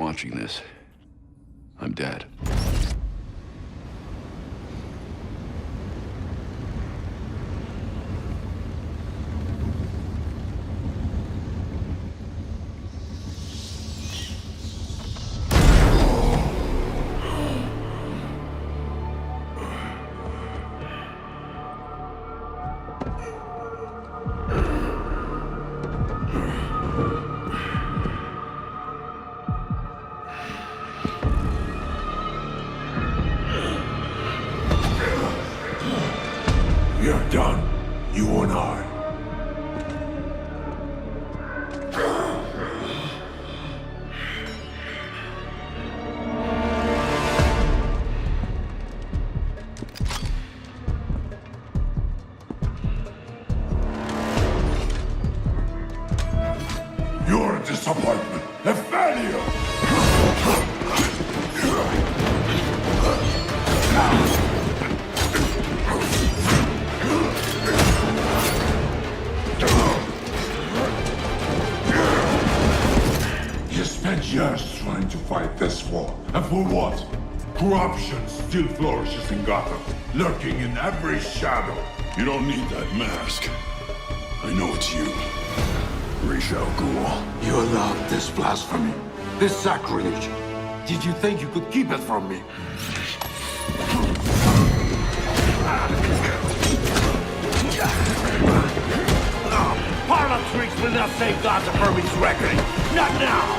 watching this, I'm dead. You're done. You and I. You're a disappointment. A failure. You spent years trying to fight this war. And for what? Corruption still flourishes in Gotham, lurking in every shadow. You don't need that mask. I know it's you. Ra's al Ghul. You allowed this blasphemy, this sacrilege. Did you think you could keep it from me? Parlor tricks will not save Gotham from its reckoning. Not now!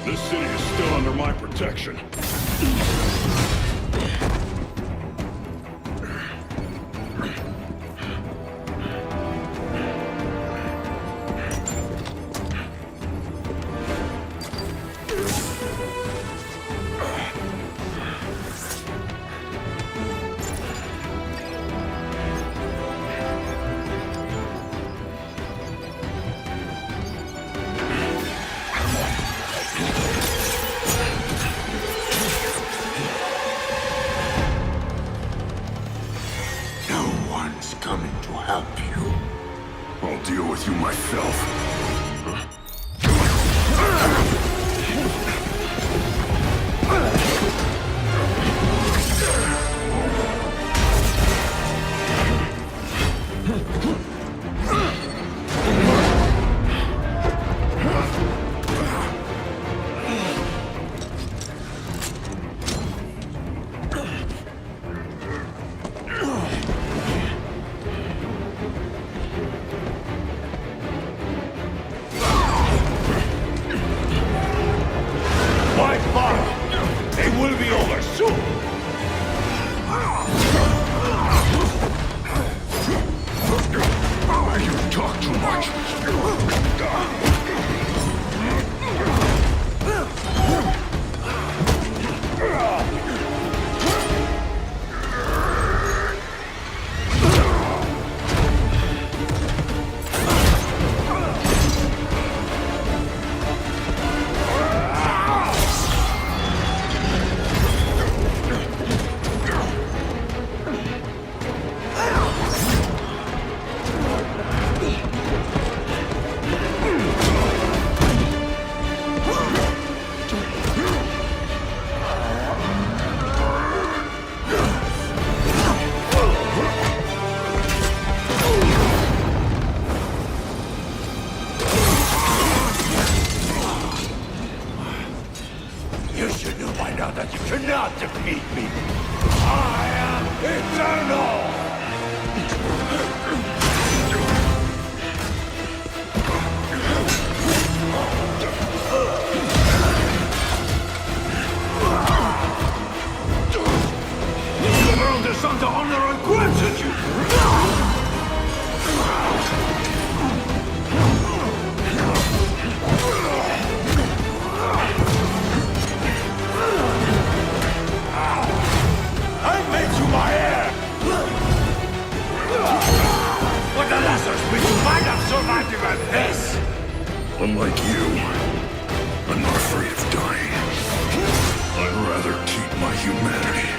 This city is still under my protection. Coming to help you. I'll deal with you myself. That you cannot defeat me! I am eternal! The world is under honor and gratitude! My heir! What the lessons we might have survived even this! Unlike you, I'm not afraid of dying. I'd rather keep my humanity.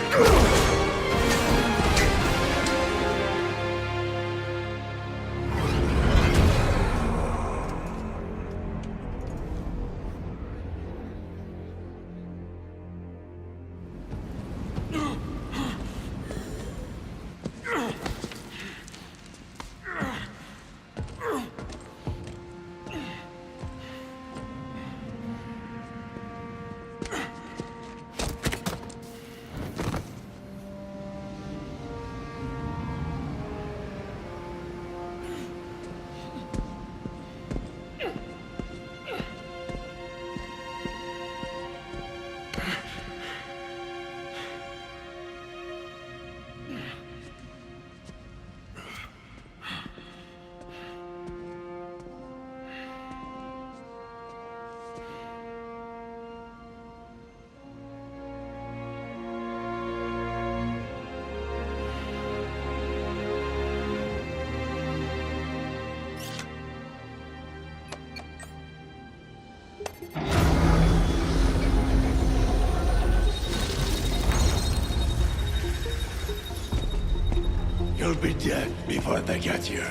You'll be dead before they get here.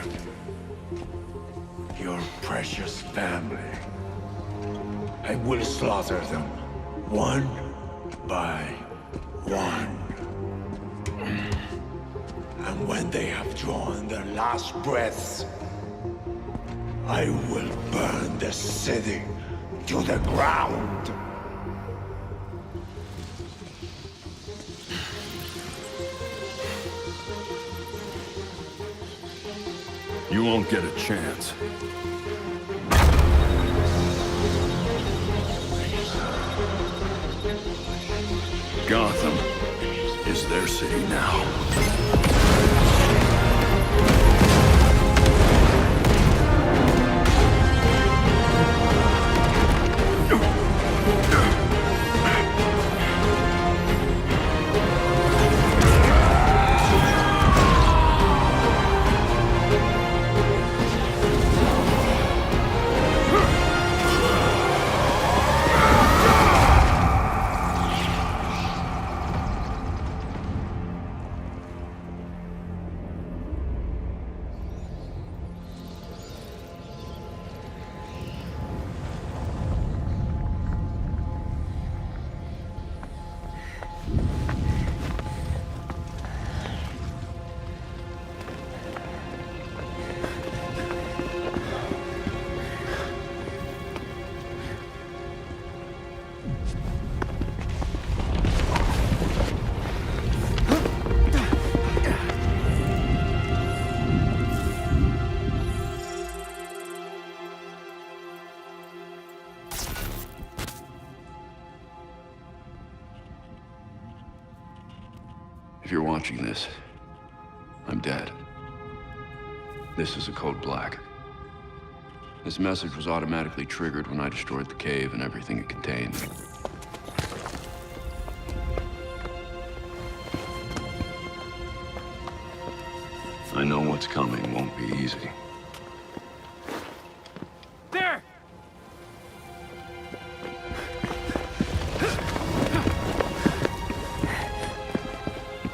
Your precious family. I will slaughter them, one by one. And when they have drawn their last breaths, I will burn the city to the ground. You won't get a chance. Gotham is their city now. If you're watching this, I'm dead. This is a code black. This message was automatically triggered when I destroyed the cave and everything it contained. I know what's coming won't be easy. There!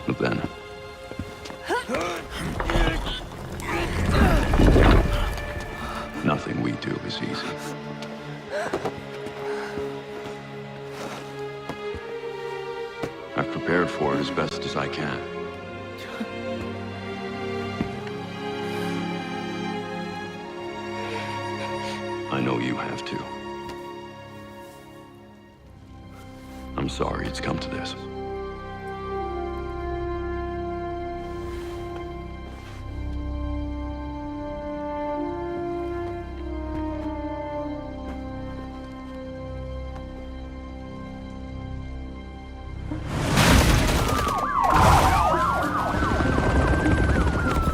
But then... nothing we do is easy. I've prepared for it as best as I can. I know you have too. I'm sorry it's come to this.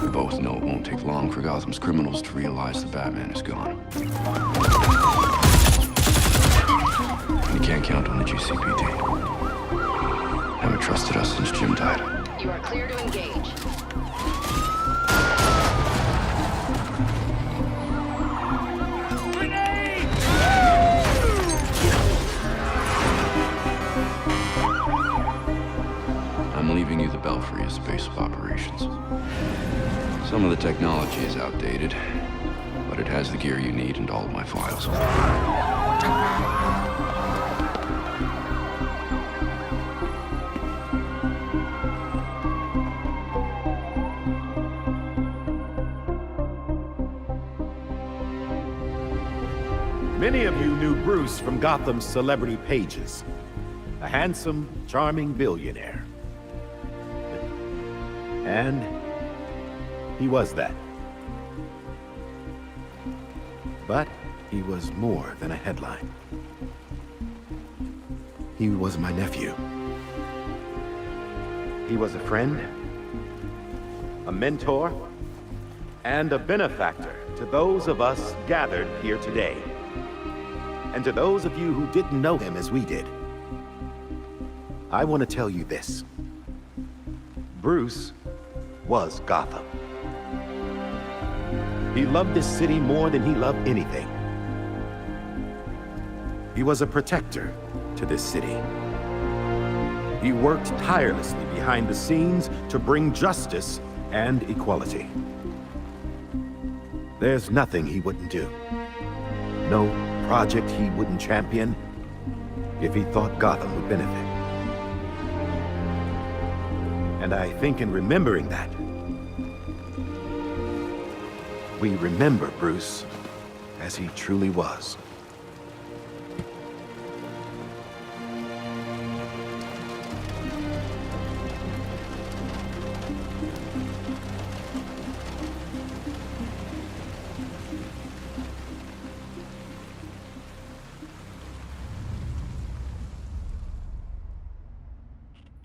We both know it won't take long for Gotham's criminals to realize the Batman is gone. You can't count on the GCPD. Haven't trusted us since Jim died. You are clear to engage. I'm leaving you the Belfry as base of operations. Some of the technology is outdated, but it has the gear you need and all of my files. Many of you knew Bruce from Gotham's celebrity pages. A handsome, charming billionaire. And he was that. But he was more than a headline. He was my nephew. He was a friend, a mentor, and a benefactor to those of us gathered here today. And to those of you who didn't know him as we did, I want to tell you this. Bruce was Gotham. He loved this city more than he loved anything. He was a protector to this city. He worked tirelessly behind the scenes to bring justice and equality. There's nothing he wouldn't do. No project he wouldn't champion if he thought Gotham would benefit. And I think in remembering that, we remember Bruce as he truly was.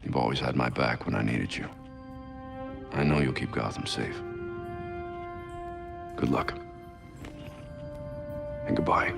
You've always had my back when I needed you. I know you'll keep Gotham safe. Good luck. And goodbye.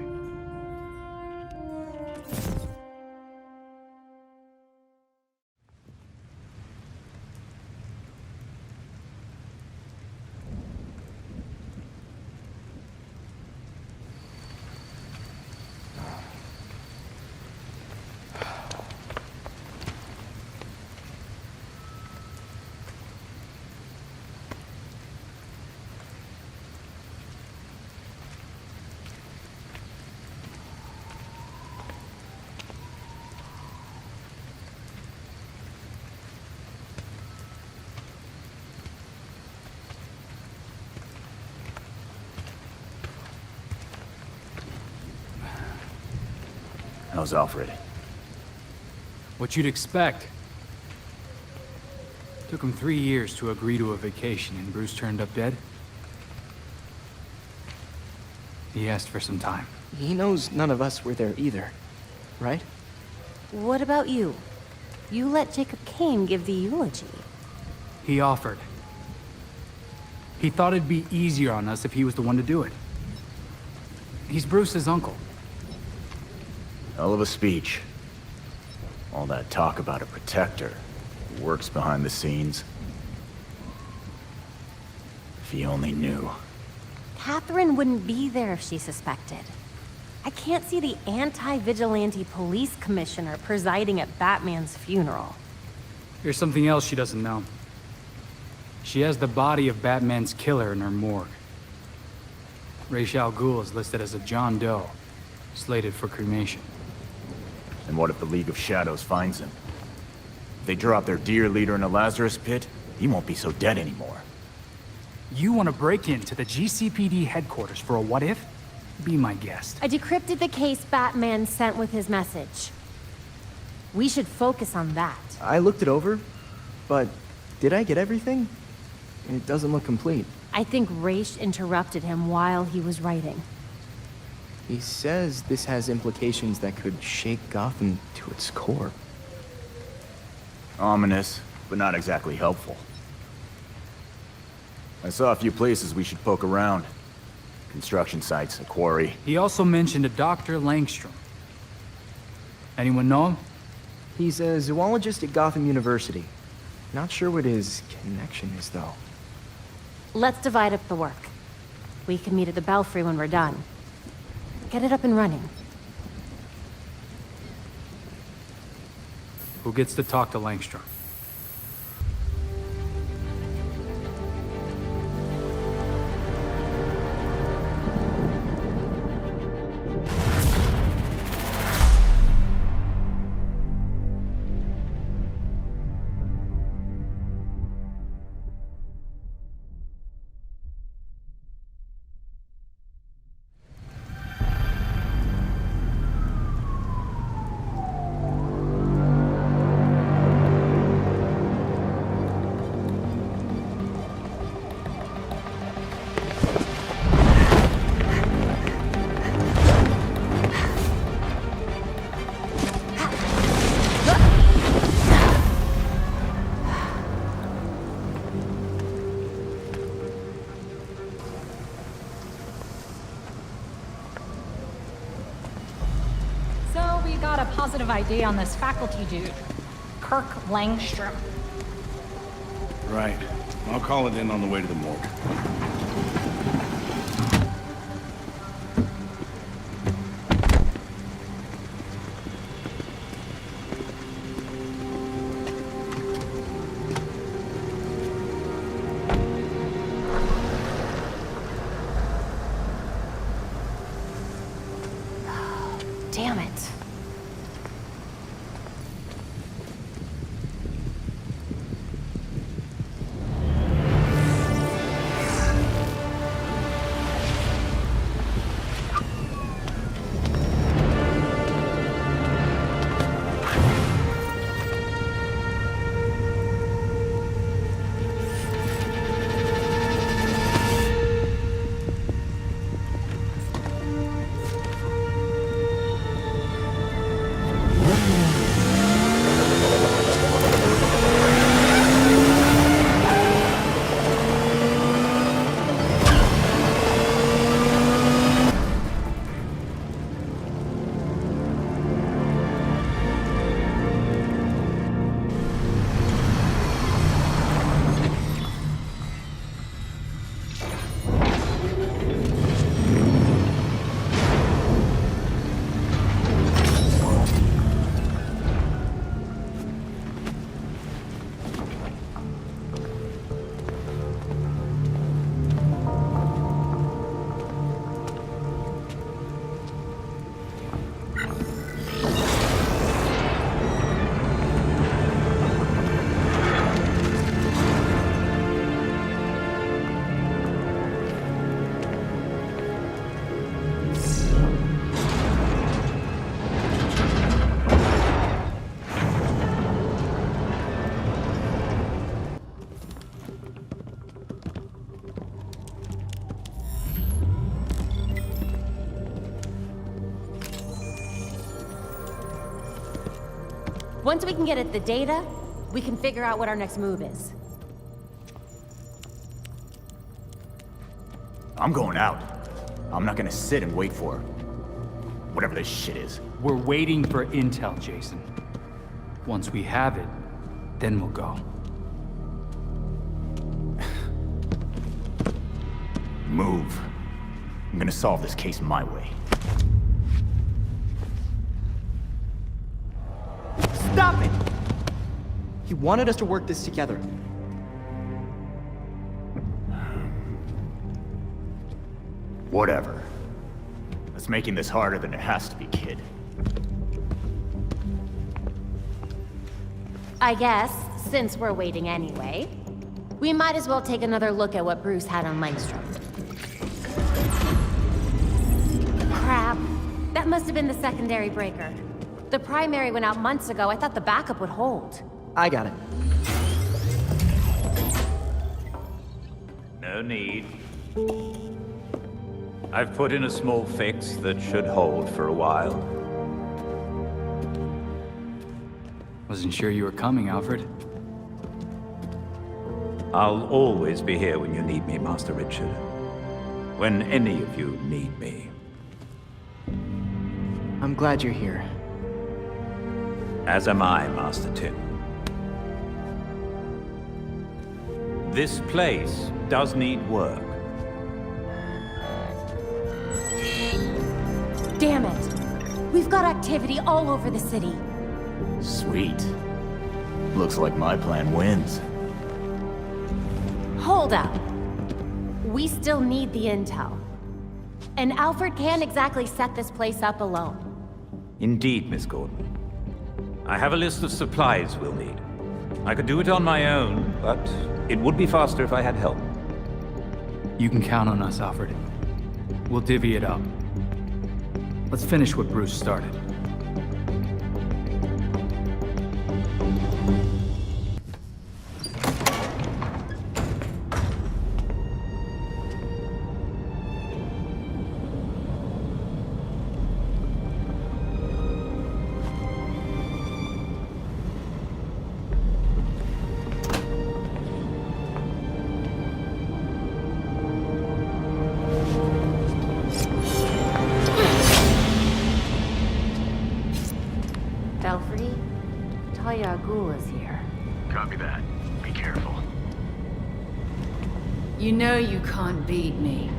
How's Alfred? What you'd expect. Took him 3 years to agree to a vacation, and Bruce turned up dead. He asked for some time. He knows none of us were there either, right? What about you? You let Jacob Kane give the eulogy. He offered. He thought it'd be easier on us if he was the one to do it. He's Bruce's uncle. Hell of a speech. All that talk about a protector who works behind the scenes. If he only knew. Catherine wouldn't be there if she suspected. I can't see the anti-vigilante police commissioner presiding at Batman's funeral. Here's something else she doesn't know. She has the body of Batman's killer in her morgue. Ra's al Ghul is listed as a John Doe, slated for cremation. And what if the League of Shadows finds him? If they drop their dear leader in a Lazarus pit, he won't be so dead anymore. You want to break into the GCPD headquarters for a what-if? Be my guest. I decrypted the case Batman sent with his message. We should focus on that. I looked it over, but did I get everything? It doesn't look complete. I think Ra's interrupted him while he was writing. He says this has implications that could shake Gotham to its core. Ominous, but not exactly helpful. I saw a few places we should poke around. Construction sites, a quarry. He also mentioned a Dr. Langstrom. Anyone know him? He's a zoologist at Gotham University. Not sure what his connection is, though. Let's divide up the work. We can meet at the Belfry when we're done. Get it up and running. Who gets to talk to Langstrom? positive ID on this faculty dude, Kirk Langstrom. Right. I'll call it in on the way to the morgue. Damn it. Once we can get at the data, we can figure out what our next move is. I'm going out. I'm not gonna sit and wait for whatever this shit is. We're waiting for intel, Jason. Once we have it, then we'll go. Move. I'm gonna solve this case my way. Stop it! He wanted us to work this together. Whatever. It's making this harder than it has to be, kid. I guess, since we're waiting anyway, we might as well take another look at what Bruce had on Langstrom. Crap. That must have been the secondary breaker. The primary went out months ago. I thought the backup would hold. I got it. No need. I've put in a small fix that should hold for a while. Wasn't sure you were coming, Alfred. I'll always be here when you need me, Master Richard. When any of you need me. I'm glad you're here. As am I, Master Tim. This place does need work. Damn it! We've got activity all over the city. Sweet. Looks like my plan wins. Hold up. We still need the intel. And Alfred can't exactly set this place up alone. Indeed, Miss Gordon. I have a list of supplies we'll need. I could do it on my own, but it would be faster if I had help. You can count on us, Alfred. We'll divvy it up. Let's finish what Bruce started. Alfred. Talia al Ghul is here. Copy that. Be careful. You know you can't beat me.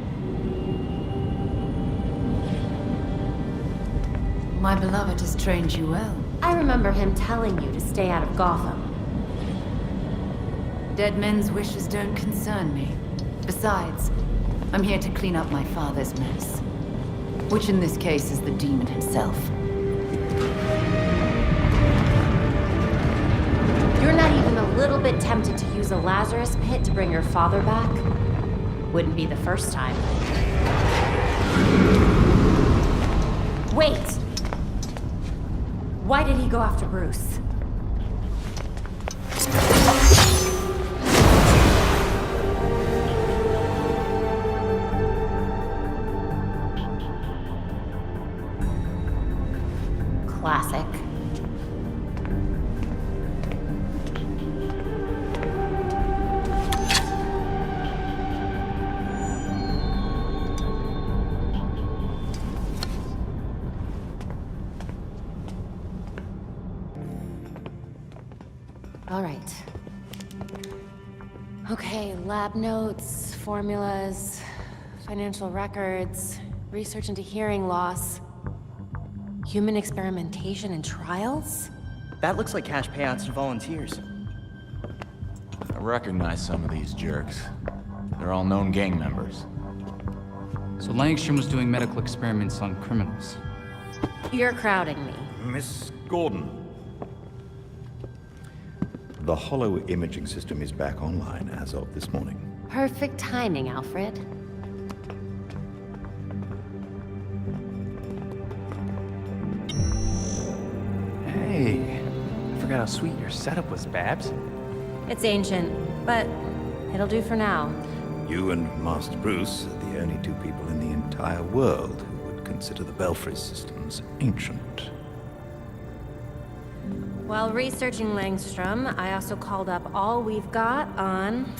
My beloved has trained you well. I remember him telling you to stay out of Gotham. Dead men's wishes don't concern me. Besides, I'm here to clean up my father's mess. Which in this case is the demon himself. You're not even a little bit tempted to use a Lazarus pit to bring your father back? Wouldn't be the first time. Wait! Why did he go after Bruce? Classic. All right. Okay, lab notes, formulas, financial records, research into hearing loss. Human experimentation and trials? That looks like cash payouts to volunteers. I recognize some of these jerks. They're all known gang members. So Langstrom was doing medical experiments on criminals. You're crowding me. Miss Gordon. The hollow imaging system is back online as of this morning. Perfect timing, Alfred. Hey, I forgot how sweet your setup was, Babs. It's ancient, but it'll do for now. You and Master Bruce are the only two people in the entire world who would consider the Belfry systems ancient. While researching Langstrom, I also called up all we've got on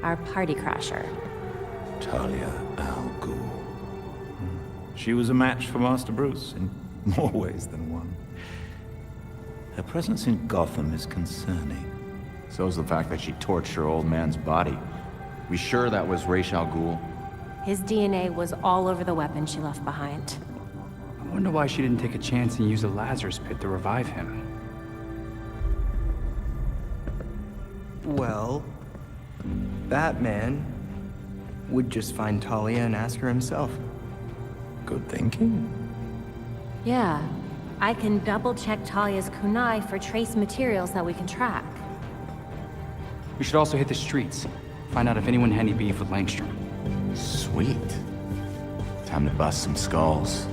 our party crasher. Talia al Ghul. She was a match for Master Bruce in more ways than one. Her presence in Gotham is concerning. So is the fact that she torched her old man's body. We sure that was Ra's al Ghul? His DNA was all over the weapon she left behind. I wonder why she didn't take a chance and use a Lazarus pit to revive him. Well, Batman would just find Talia and ask her himself. Good thinking. Yeah, I can double-check Talia's kunai for trace materials that we can track. We should also hit the streets. Find out if anyone had any beef with Langstrom. Sweet. Time to bust some skulls.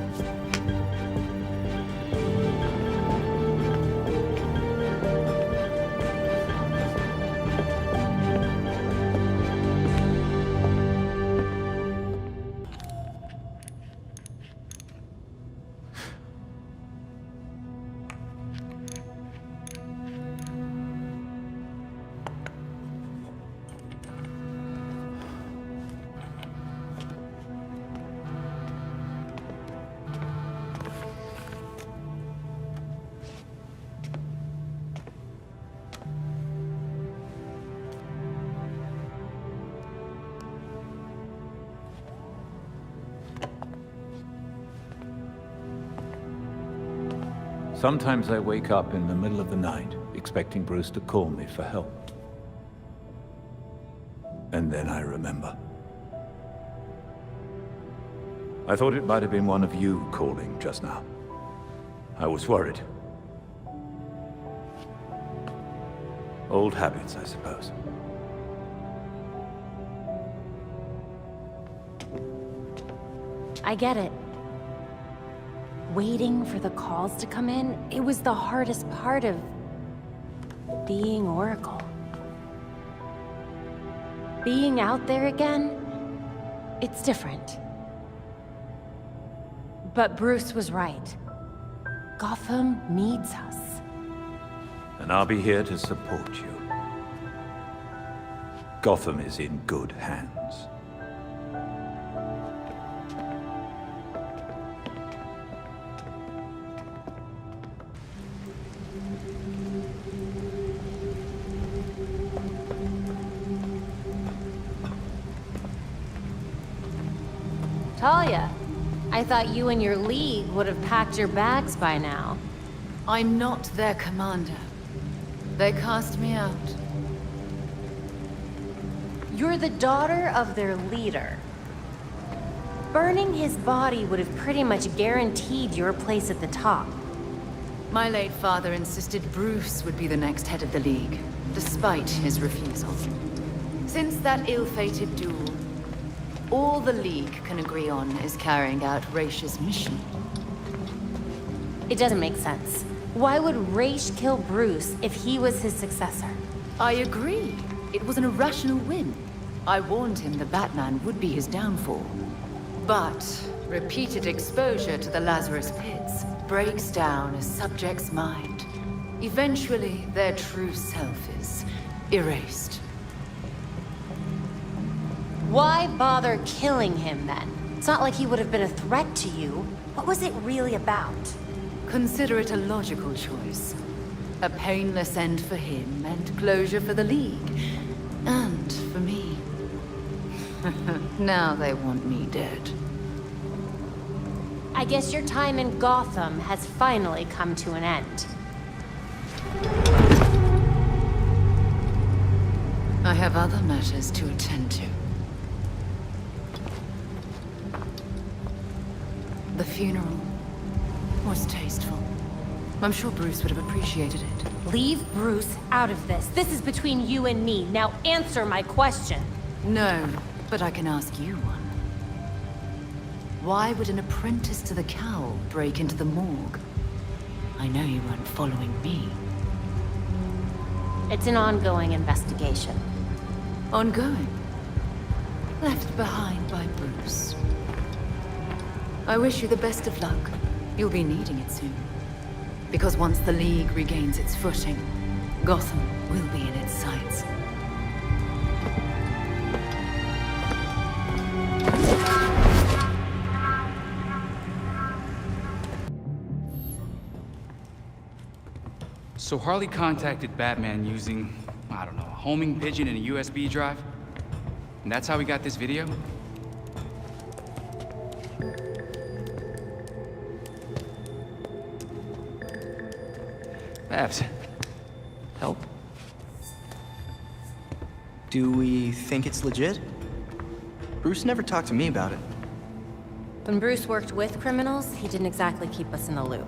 Sometimes I wake up in the middle of the night, expecting Bruce to call me for help. And then I remember. I thought it might have been one of you calling just now. I was worried. Old habits, I suppose. I get it. Waiting for the calls to come in, it was the hardest part of being Oracle. Being out there again, it's different. But Bruce was right. Gotham needs us. And I'll be here to support you. Gotham is in good hands. Talia, I thought you and your league would have packed your bags by now. I'm not their commander. They cast me out. You're the daughter of their leader. Burning his body would have pretty much guaranteed your place at the top. My late father insisted Bruce would be the next head of the League, despite his refusal. Since that ill-fated duel, all the League can agree on is carrying out Raish's mission. It doesn't make sense. Why would Raish kill Bruce if he was his successor? I agree. It was an irrational whim. I warned him the Batman would be his downfall. But repeated exposure to the Lazarus Pits breaks down a subject's mind. Eventually, their true self is erased. Why bother killing him then? It's not like he would have been a threat to you. What was it really about? Consider it a logical choice. A painless end for him and closure for the League. And for me. Now they want me dead. I guess your time in Gotham has finally come to an end. I have other matters to attend to. The funeral was tasteful. I'm sure Bruce would have appreciated it. Leave Bruce out of this. This is between you and me. Now answer my question. No, but I can ask you one. Why would an apprentice to the cowl break into the morgue? I know you weren't following me. It's an ongoing investigation. Ongoing? Left behind by Bruce. I wish you the best of luck. You'll be needing it soon. Because once the League regains its footing, Gotham will be in its sights. So Harley contacted Batman using, I don't know, a homing pigeon and a USB drive? And that's how we got this video? Babs, help? Do we think it's legit? Bruce never talked to me about it. When Bruce worked with criminals, he didn't exactly keep us in the loop.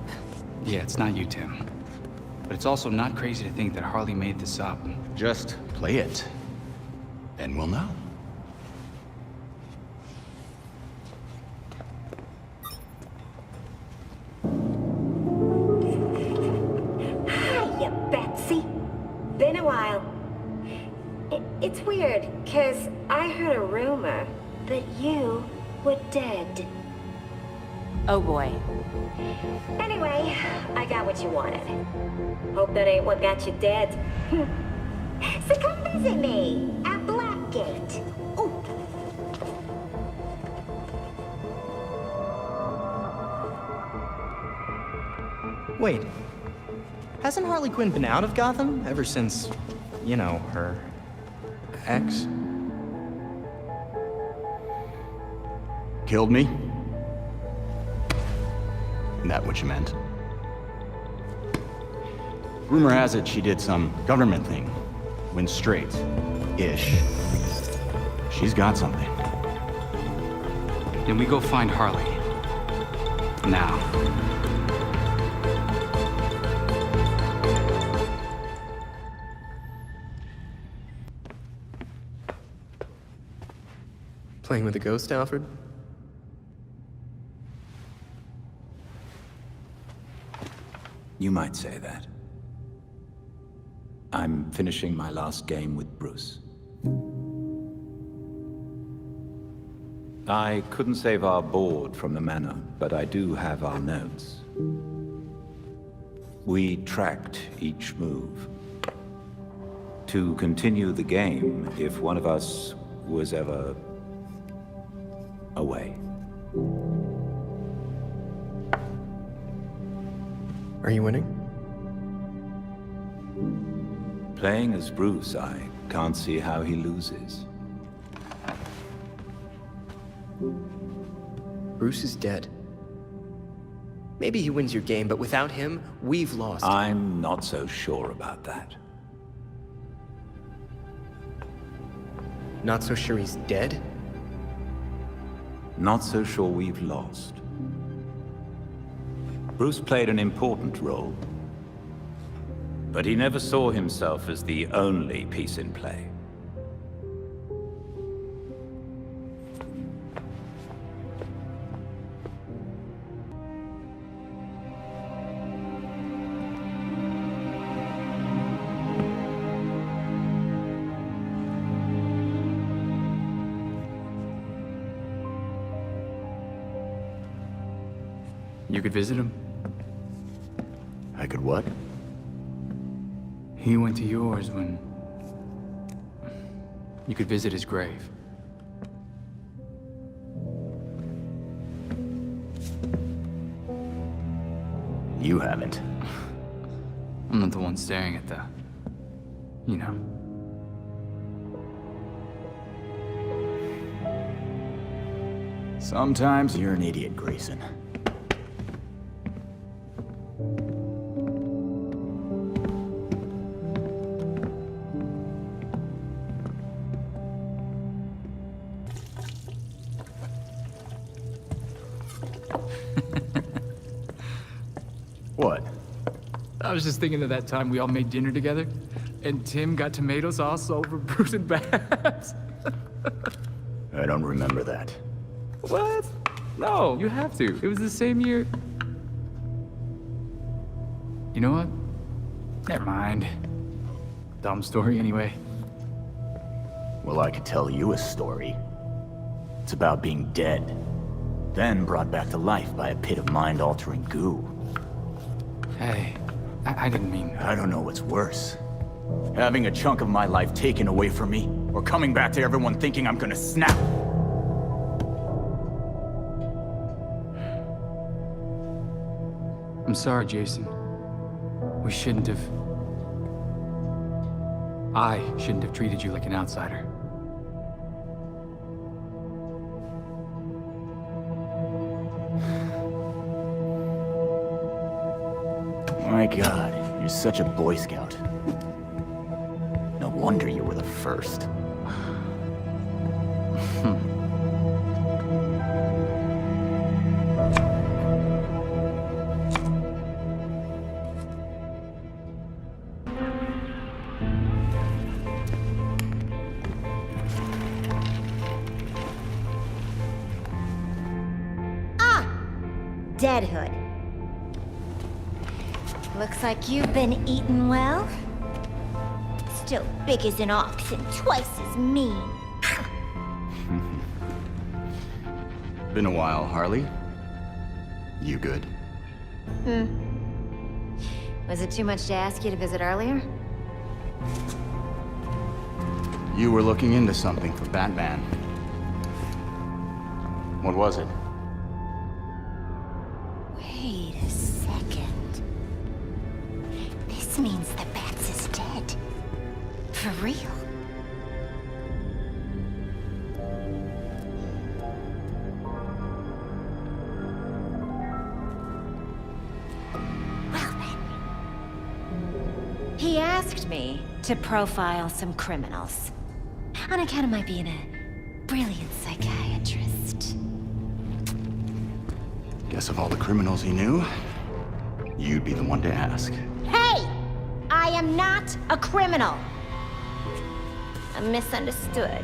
Yeah, it's not you, Tim. But it's also not crazy to think that Harley made this up. Just play it, and we'll know. Hiya, Betsy. Been a while. It's weird, 'cause I heard a rumor that you were dead. Oh boy. Anyway, I got what you wanted. Hope that ain't what got you dead. So come visit me at Blackgate. Ooh. Wait. Hasn't Harley Quinn been out of Gotham ever since, you know, her ex? Killed me? Isn't that what you meant? Rumor has it she did some government thing. Went straight-ish. She's got something. Then we go find Harley. Now. Playing with a ghost, Alfred? You might say that. I'm finishing my last game with Bruce. I couldn't save our board from the manor, but I do have our notes. We tracked each move. To continue the game if one of us was ever away. Are you winning? Playing as Bruce, I can't see how he loses. Bruce is dead. Maybe he wins your game, but without him, we've lost. I'm not so sure about that. Not so sure he's dead? Not so sure we've lost. Bruce played an important role, but he never saw himself as the only piece in play. You could visit him. I could what? He went to yours when... You could visit his grave. You haven't. I'm not the one staring at the... You know. Sometimes you're an idiot, Grayson. What? I was just thinking of that time we all made dinner together, and Tim got tomato sauce all over Bruce and Babs. I don't remember that. What? No, you have to. It was the same year. You know what? Never mind. Dumb story anyway. Well, I could tell you a story. It's about being dead, then brought back to life by a pit of mind-altering goo. Hey, I didn't mean... I don't know what's worse. Having a chunk of my life taken away from me, or coming back to everyone thinking I'm gonna snap. I'm sorry, Jason. We shouldn't have... I shouldn't have treated you like an outsider. My God, you're such a Boy Scout. No wonder you were the first. Deadhood. Looks like you've been eating well. Still big as an ox and twice as mean. Been a while, Harley. You good? Was it too much to ask you to visit earlier? You were looking into something for Batman. What was it? Wait a second. This means the Bats is dead. For real. Well then. He asked me to profile some criminals. On account of my being a brilliant psychiatrist. Guess of all the criminals he knew, you'd be the one to ask. Hey! I am not a criminal. I'm misunderstood.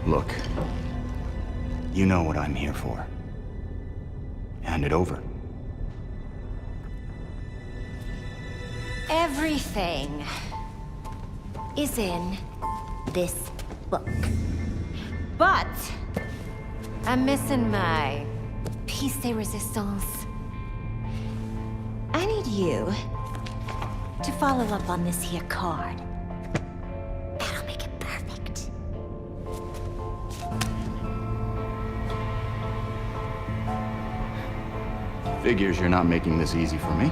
Look, you know what I'm here for. Hand it over. Everything is in this book. But I'm missing my piece de resistance. I need you to follow up on this here card. That'll make it perfect. Figures you're not making this easy for me.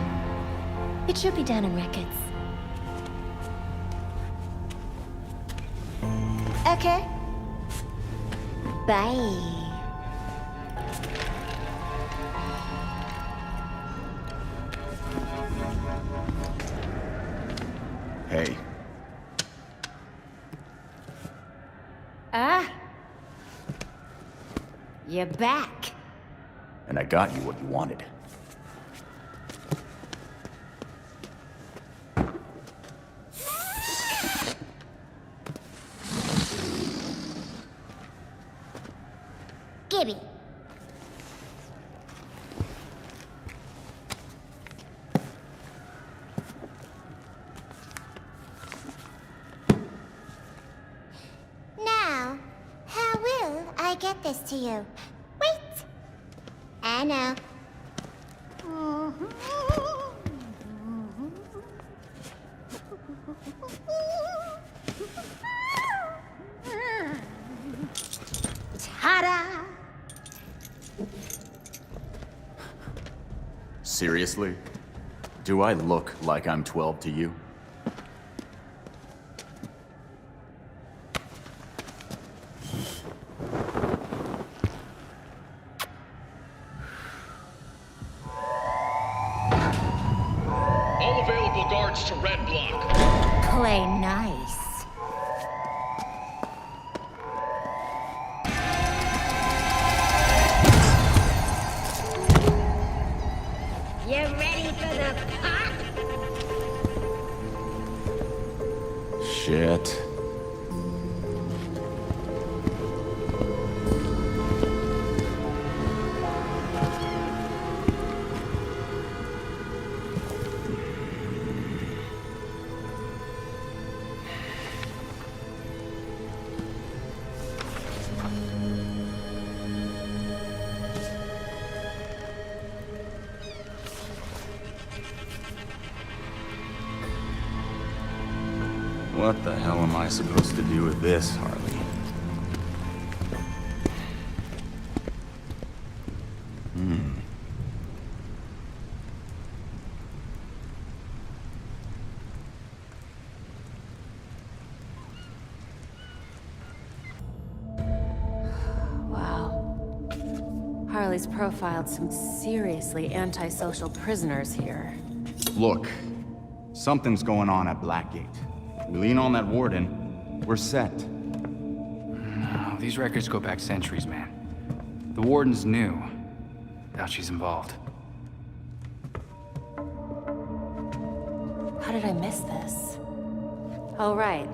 It should be down in records. Okay. Bye. Hey, You're back. And I got you what you wanted. Gibby. Now, how will I get this to you? Wait. I know. Ta-da! Seriously? Do I look like I'm 12 to you? All available guards to red block. Play nice. You ready for the pop? Shit. What the hell am I supposed to do with this, Harley? Wow. Harley's profiled some seriously antisocial prisoners here. look. Something's going on at Blackgate. We lean on that warden, we're set. No, these records go back centuries, man. The warden's new. Doubt she's involved. How did I miss this? Oh, right.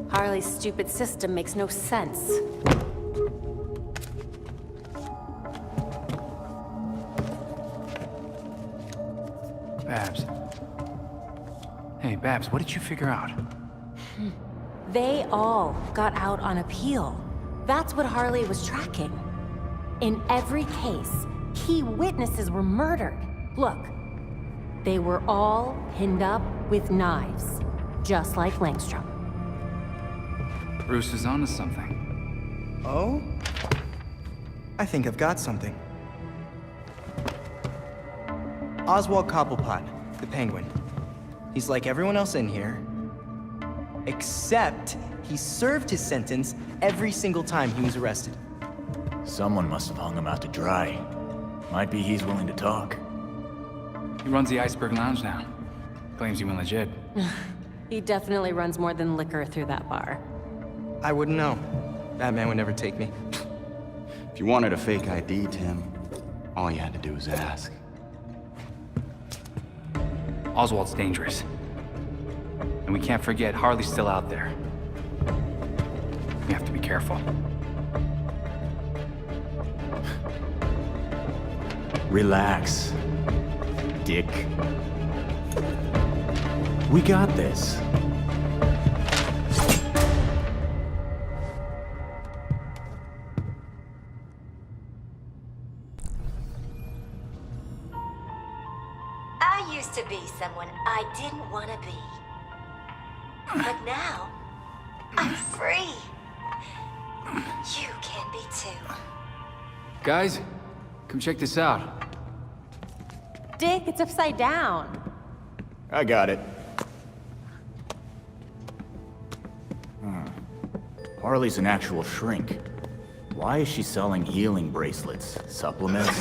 Harley's stupid system makes no sense. Babs. Hey, Babs, what did you figure out? They all got out on appeal. That's what Harley was tracking. In every case, key witnesses were murdered. Look, they were all pinned up with knives, just like Langstrom. Bruce is onto something. Oh? I think I've got something. Oswald Cobblepot, the Penguin. He's like everyone else in here, except he served his sentence every single time he was arrested. Someone must have hung him out to dry. Might be he's willing to talk. He runs the Iceberg Lounge now. Claims he went legit. He definitely runs more than liquor through that bar. I wouldn't know. That man would never take me. If you wanted a fake ID, Tim, all you had to do was ask. Oswald's dangerous. And we can't forget Harley's still out there. We have to be careful. Relax, Dick. We got this. I used to be someone I didn't want to be. But now, I'm free. You can be too. Guys, come check this out. Dick, it's upside down. I got it. Harley's an actual shrink. Why is she selling healing bracelets? Supplements?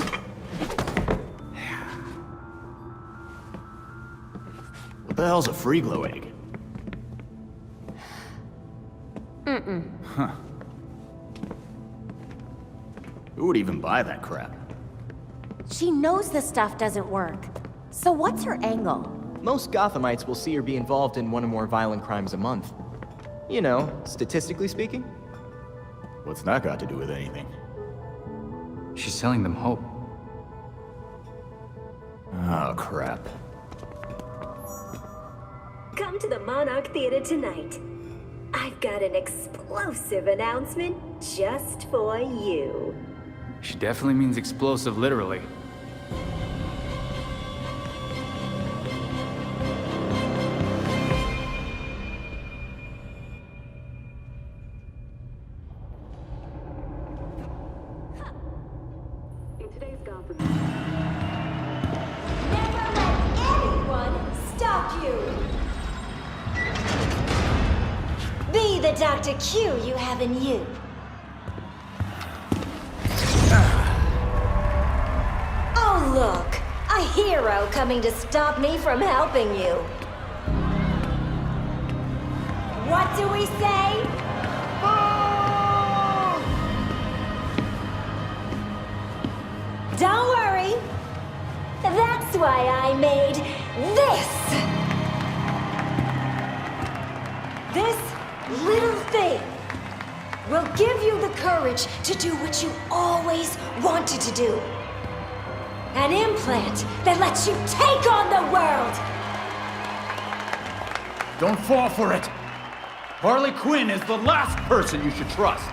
What the hell's a free glow egg? Mm-mm. Who would even buy that crap? She knows the stuff doesn't work. So what's her angle? Most Gothamites will see her be involved in one or more violent crimes a month. You know, statistically speaking. What's that got to do with anything? She's selling them hope. Oh, crap. Come to the Monarch Theater tonight. I've got an explosive announcement just for you. She definitely means explosive, literally. In today's Gotham. Never let anyone stop you! Be the Dr. Q you have in you. Oh, look! A hero coming to stop me from helping you. What do we say? Don't worry. That's why I made this. This little thing will give you the courage to do what you always wanted to do. An implant that lets you take on the world. Don't fall for it. Harley Quinn is the last person you should trust.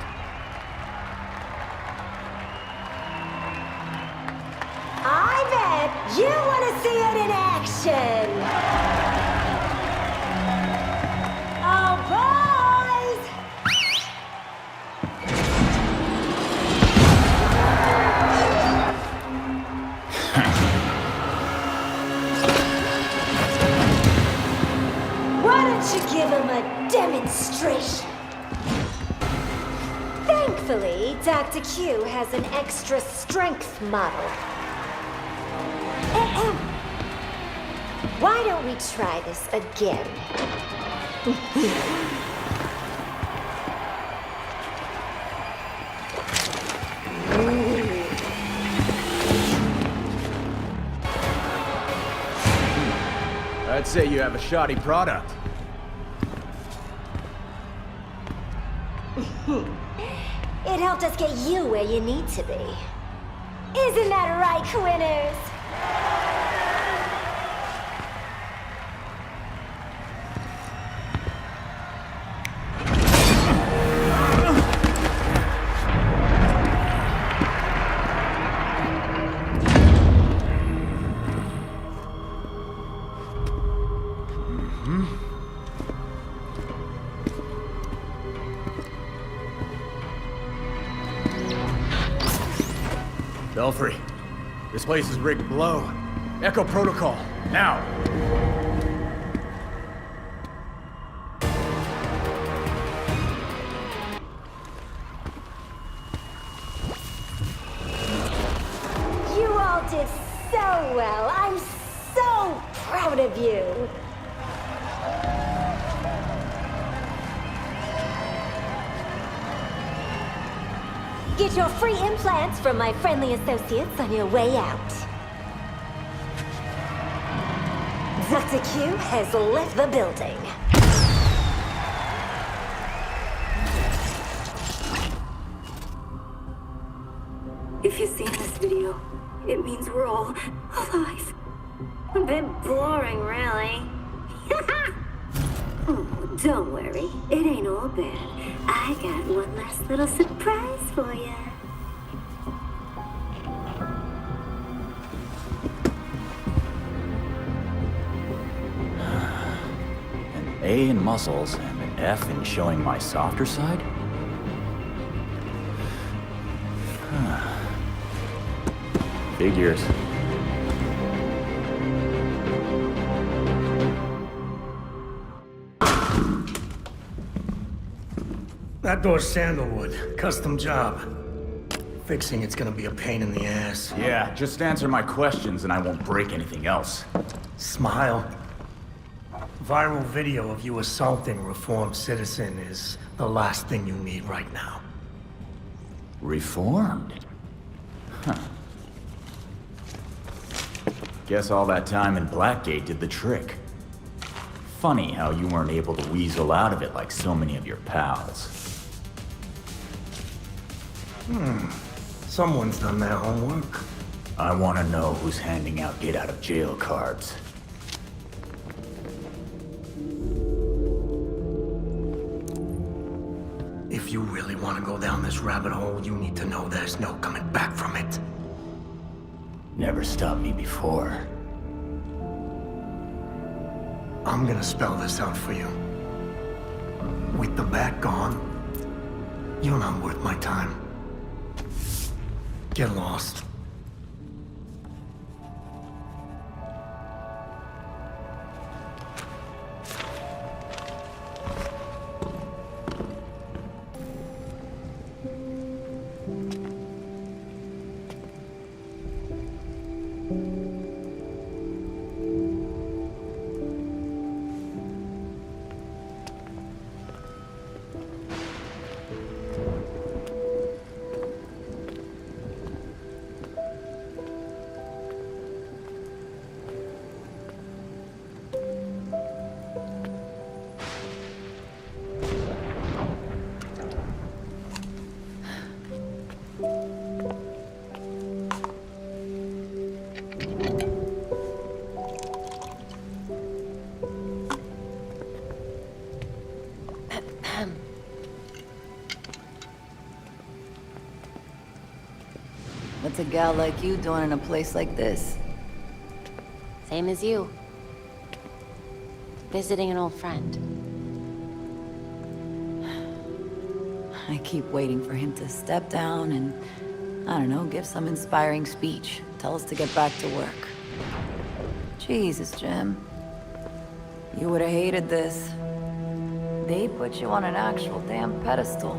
I bet you want to see it in action. Oh, boys! Why don't you give him a demonstration? Thankfully, Dr. Q has an extra strength model. Why don't we try this again? I'd say you have a shoddy product. It helped us get you where you need to be. Isn't that right, Quinners? Belfry, this place is rigged to blow. Echo protocol, now! You all did so well. I'm so proud of you. Get your free implants from my friendly associates on your way out. Dr. Q has left the building. If you've seen this video, it means we're all alive. A bit boring, really. Oh, don't worry. It ain't all bad. I got one last little surprise for you. An A in muscles and an F in showing my softer side? Figures. That door's sandalwood. Custom job. Fixing it's gonna be a pain in the ass. Yeah, just answer my questions and I won't break anything else. Smile. Viral video of you assaulting a reformed citizen is the last thing you need right now. Reformed? Huh. Guess all that time in Blackgate did the trick. Funny how you weren't able to weasel out of it like so many of your pals. Someone's done their homework. I want to know who's handing out get-out-of-jail cards. If you really want to go down this rabbit hole, you need to know there's no coming back from it. Never stopped me before. I'm gonna spell this out for you. With the bat gone, you're not worth my time. Get lost. What's a gal like you doing in a place like this? Same as you. Visiting an old friend. I keep waiting for him to step down and, I don't know, give some inspiring speech. Tell us to get back to work. Jesus, Jim. You would have hated this. They put you on an actual damn pedestal.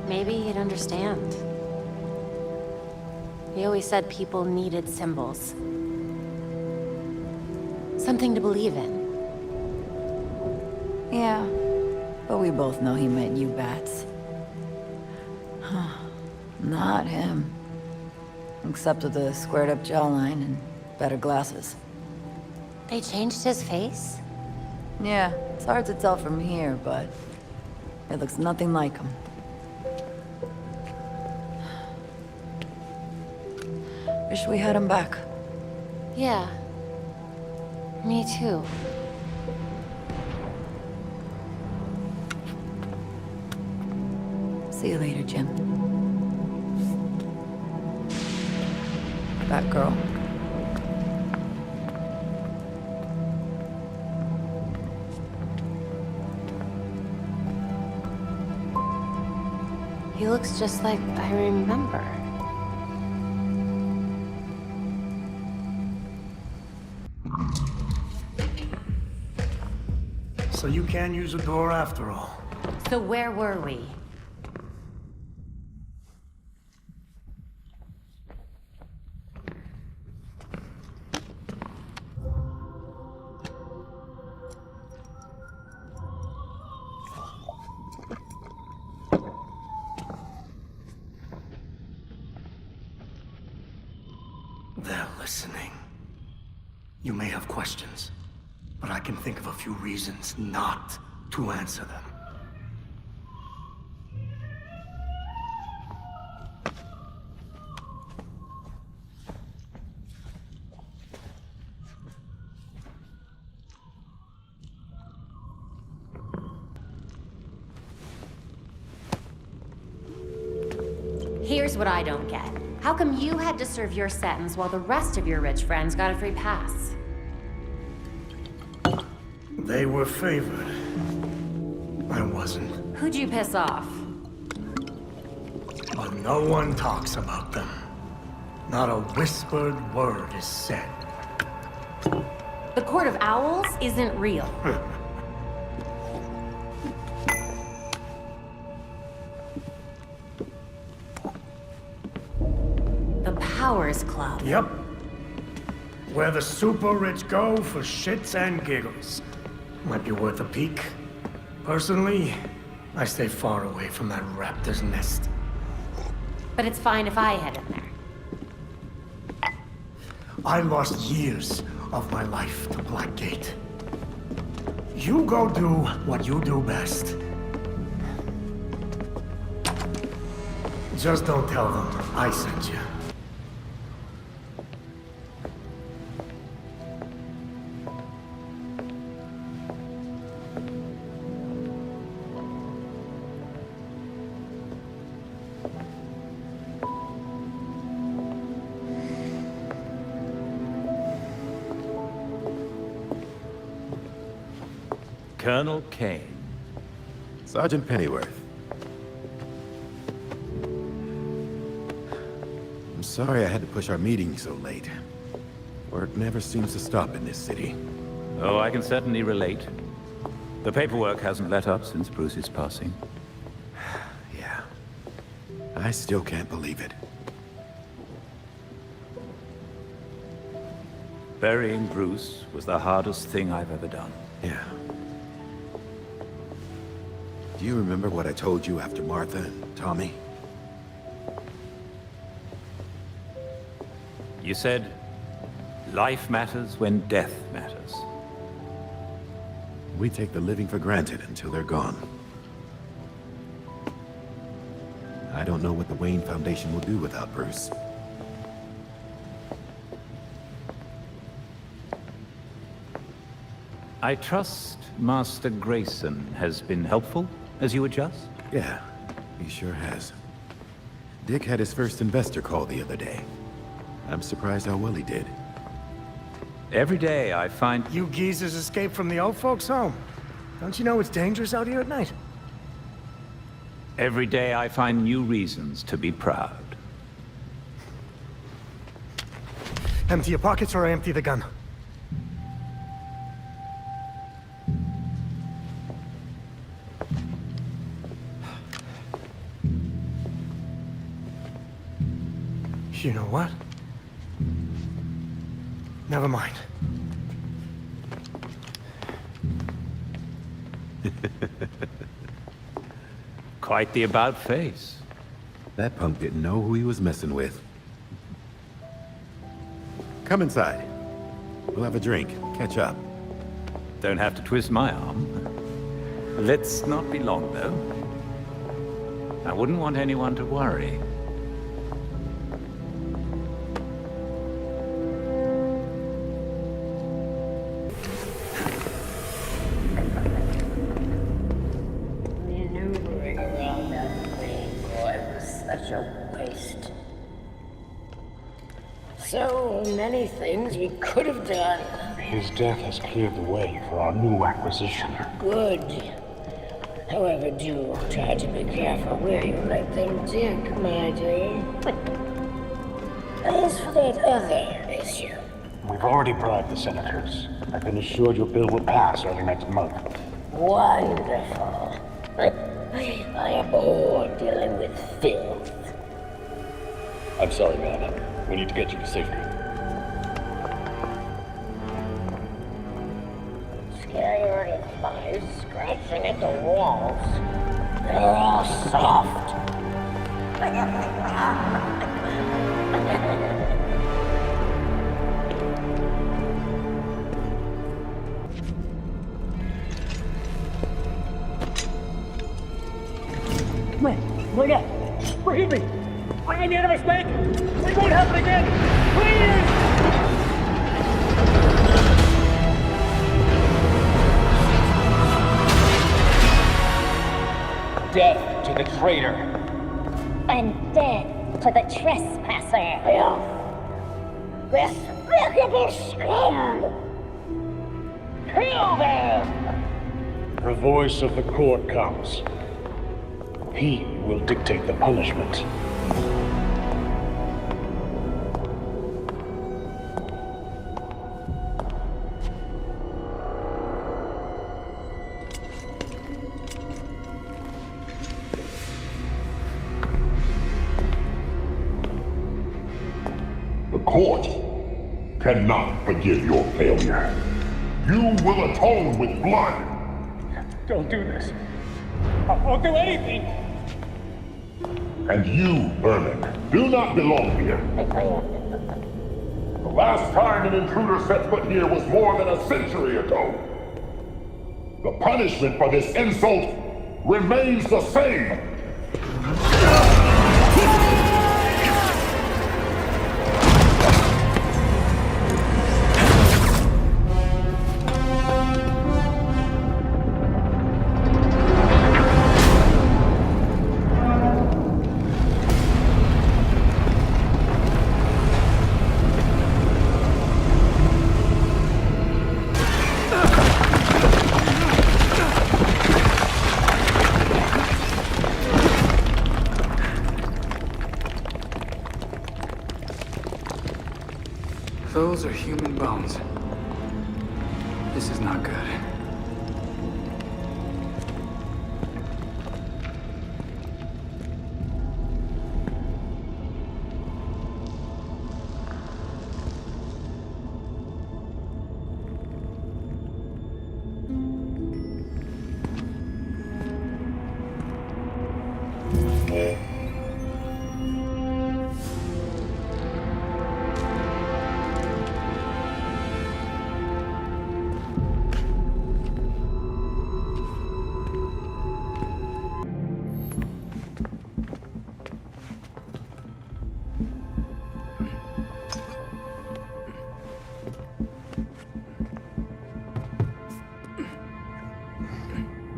Maybe he'd understand. He always said people needed symbols. Something to believe in. Yeah, but we both know he meant you bats. Not him. Except with the squared-up jawline and better glasses. They changed his face? Yeah, it's hard to tell from here, but it looks nothing like him. Wish we had him back. Yeah. Me too. See you later, Jim. Batgirl. He looks just like I remember. So you can't use a door after all. So where were we? They're listening. You may have questions, but I can think of a few reasons not to answer them. Here's what I don't get. How come you had to serve your sentence while the rest of your rich friends got a free pass? They were favored. I wasn't. Who'd you piss off? But no one talks about them. Not a whispered word is said. The Court of Owls isn't real. The Powers Club. Yep. Where the super rich go for shits and giggles. Might be worth a peek. Personally, I stay far away from that raptor's nest. But it's fine if I head in there. I lost years of my life to Blackgate. You go do what you do best. Just don't tell them I sent you. Colonel Kane. Sergeant Pennyworth. I'm sorry I had to push our meeting so late. Work never seems to stop in this city. Oh, I can certainly relate. The paperwork hasn't let up since Bruce's passing. Yeah. I still can't believe it. Burying Bruce was the hardest thing I've ever done. Yeah. Do you remember what I told you after Martha and Tommy? You said, life matters when death matters. We take the living for granted until they're gone. I don't know what the Wayne Foundation will do without Bruce. I trust Master Grayson has been helpful as you adjust? Yeah, he sure has. Dick had his first investor call the other day. I'm surprised how well he did. Every day I find... You geezers escaped from the old folks' home. Don't you know it's dangerous out here at night? Every day I find new reasons to be proud. Empty your pockets or I empty the gun. You know what? Never mind. Quite the about face. That punk didn't know who he was messing with. Come inside. We'll have a drink, catch up. Don't have to twist my arm. Let's not be long, though. I wouldn't want anyone to worry. Maneuvering around that thing, boy, was such a waste. So many things we could have done. His death has cleared the way for our new acquisition. Good. However, do try to be careful where you let them dig, my dear. As for that other issue, We've already bribed the senators. I've been assured your bill will pass early next month. wonderful. I am bored dealing with filth. I'm sorry, man. We need to get you to safety. Scary flies scratching at the walls. They're all soft. Wait up! Forgive me! I made a mistake! It won't happen again! Please! Death to the traitor! And death to the trespasser! Despicable scum! Kill them! The voice of the court comes. He will dictate the punishment. The court? cannot forgive your failure. You will atone with blood. Don't do this. I'll do anything. And you, Vermin, do not belong here. The last time an intruder set foot here was more than a century ago. The punishment for this insult remains the same. Those are human bones. This is not good.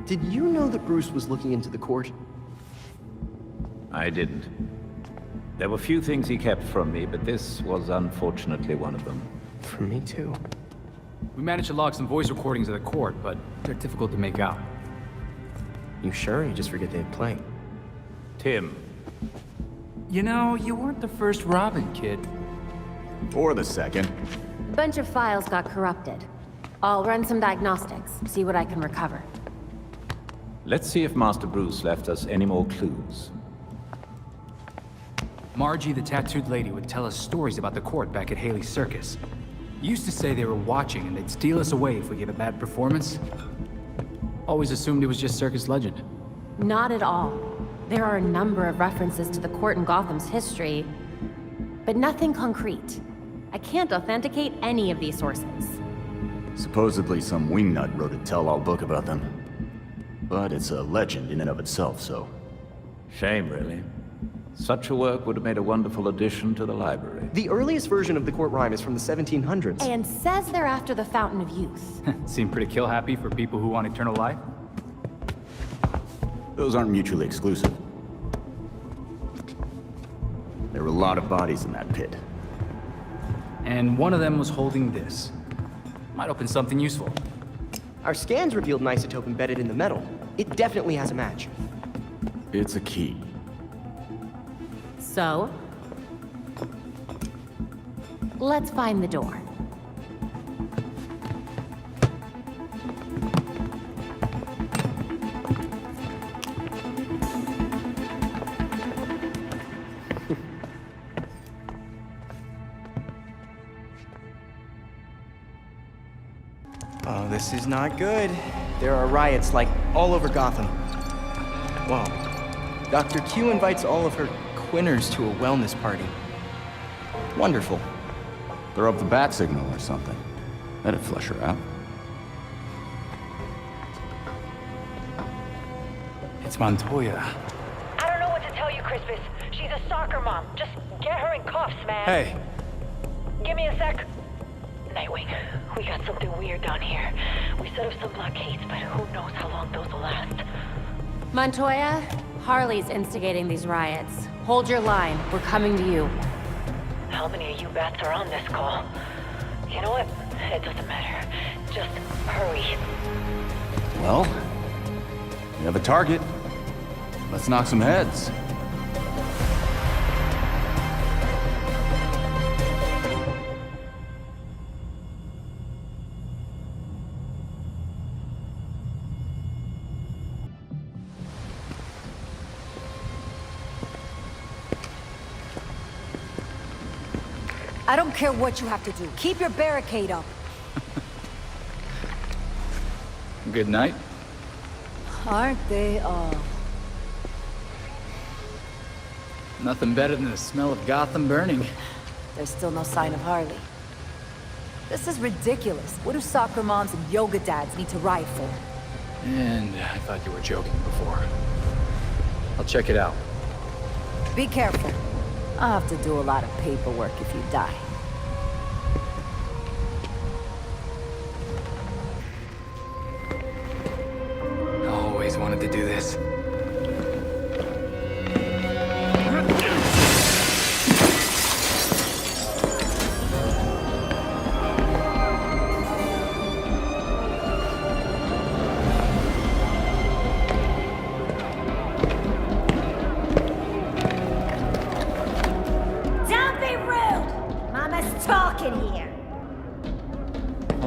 Did you know that Bruce was looking into the court? I didn't. There were few things he kept from me, but this was unfortunately one of them. From me too. We managed to log some voice recordings of the court, but they're difficult to make out. You sure? You just forget they had playing. Tim. You know, you weren't the first Robin, kid. Or the second. A bunch of files got corrupted. I'll run some diagnostics, see what I can recover. Let's see if Master Bruce left us any more clues. Margie, the tattooed lady, would tell us stories about the court back at Haley's Circus. Used to say they were watching and they'd steal us away if we gave a bad performance. Always assumed it was just circus legend. Not at all. There are a number of references to the court in Gotham's history, but nothing concrete. I can't authenticate any of these sources. Supposedly some wingnut wrote a tell-all book about them. But it's a legend in and of itself, so... Shame, really. Such a work would have made a wonderful addition to the library. The earliest version of the court rhyme is from the 1700s. And says they're after the Fountain of Youth. Seem pretty kill-happy for people who want eternal life. Those aren't mutually exclusive. There were a lot of bodies in that pit. And one of them was holding this. Might open something useful. Our scans revealed an isotope embedded in the metal. It definitely has a match. It's a key. So? Let's find the door. Oh, this is not good. There are riots, like, all over Gotham. Whoa. Dr. Q invites all of her quinners to a wellness party. Wonderful. They're up the bat signal or something. That'd flush her out. It's Montoya. I don't know what to tell you, Crispus. She's a soccer mom. Just get her in cuffs, man. Hey. Give me a sec. Nightwing, we got something weird down here. We set up some blockades, but who knows how long those will last. Montoya, Harley's instigating these riots. Hold your line. We're coming to you. How many of you bats are on this call? You know what? It doesn't matter. Just hurry. Well, we have a target. Let's knock some heads. I don't care what you have to do. Keep your barricade up. Good night. Aren't they all? Nothing better than the smell of Gotham burning. There's still no sign of Harley. This is ridiculous. What do soccer moms and yoga dads need to riot for? And I thought you were joking before. I'll check it out. Be careful. I'll have to do a lot of paperwork if you die. I always wanted to do this.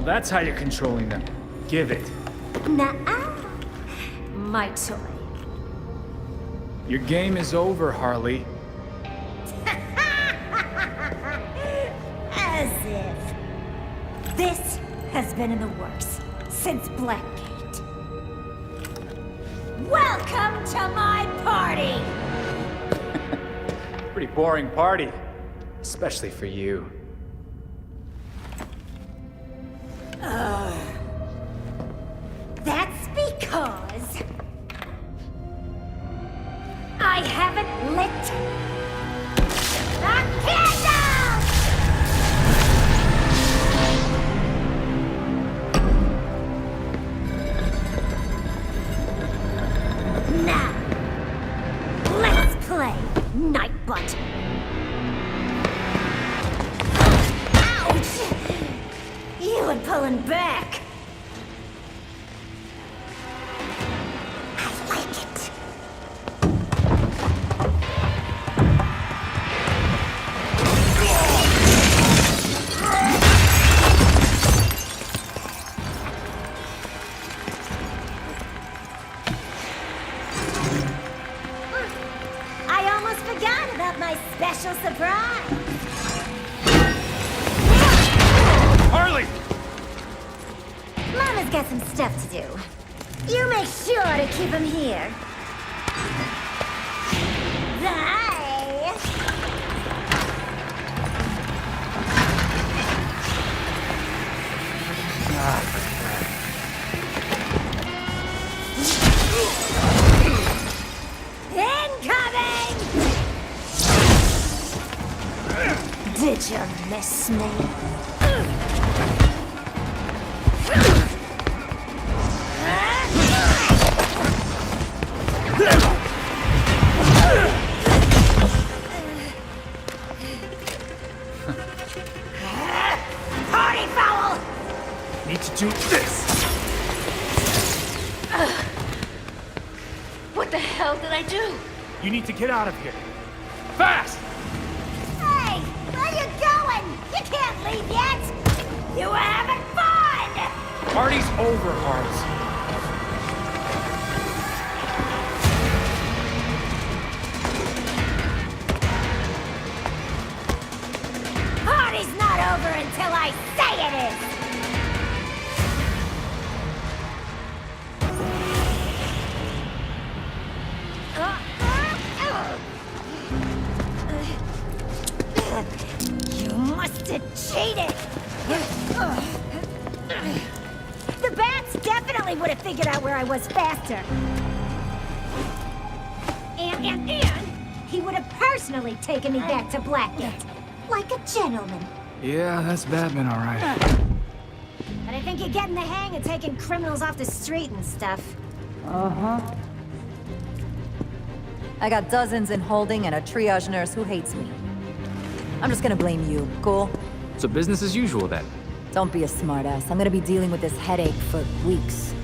That's how you're controlling them. Give it. Nuh-uh. My toy. Your game is over, Harley. As if. This has been in the works since Blackgate. Welcome to my party! Pretty boring party. Especially for you. That's because I haven't lit the candles! Now, let's play Nightbutt. Ouch! You were pulling back. Keep him here. Die! Incoming! Did you miss me? Do this! What the hell did I do? You need to get out of here. Fast! Hey! Where you going? You can't leave yet! You were having fun! Party's over, Harley. Party's not over until I say it is! You must have cheated! The bats definitely would have figured out where I was faster. And he would have personally taken me back to Blackgate. Like a gentleman. Yeah, that's Batman, all right. But I think you're getting the hang of taking criminals off the street and stuff. Uh-huh. I got dozens in holding and a triage nurse who hates me. I'm just gonna blame you, cool? So business as usual, then? Don't be a smartass. I'm gonna be dealing with this headache for weeks.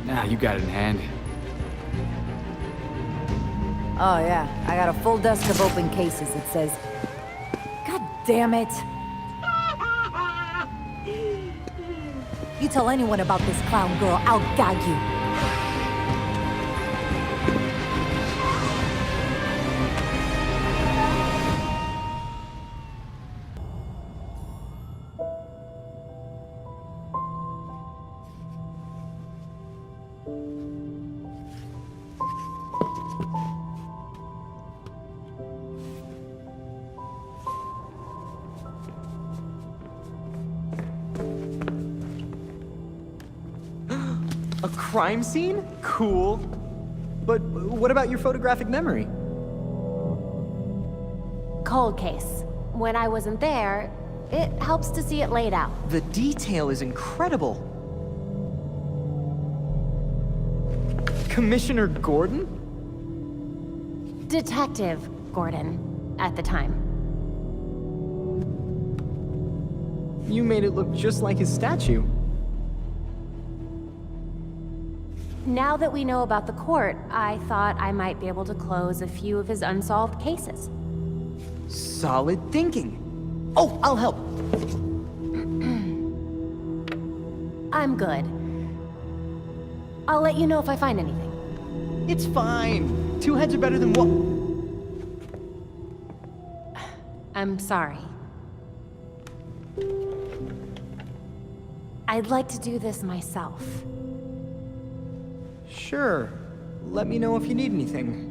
Nah, you got it in hand. Oh yeah, I got a full desk of open cases that says... God damn it! You tell anyone about this clown girl, I'll gag you. A crime scene? Cool. But what about your photographic memory? Cold case. When I wasn't there, it helps to see it laid out. The detail is incredible. Commissioner Gordon? Detective Gordon, at the time. You made it look just like his statue. Now that we know about the court, I thought I might be able to close a few of his unsolved cases. Solid thinking. Oh, I'll help. I'm good. I'll let you know if I find anything. It's fine. Two heads are better than one. I'm sorry. I'd like to do this myself. Sure. Let me know if you need anything.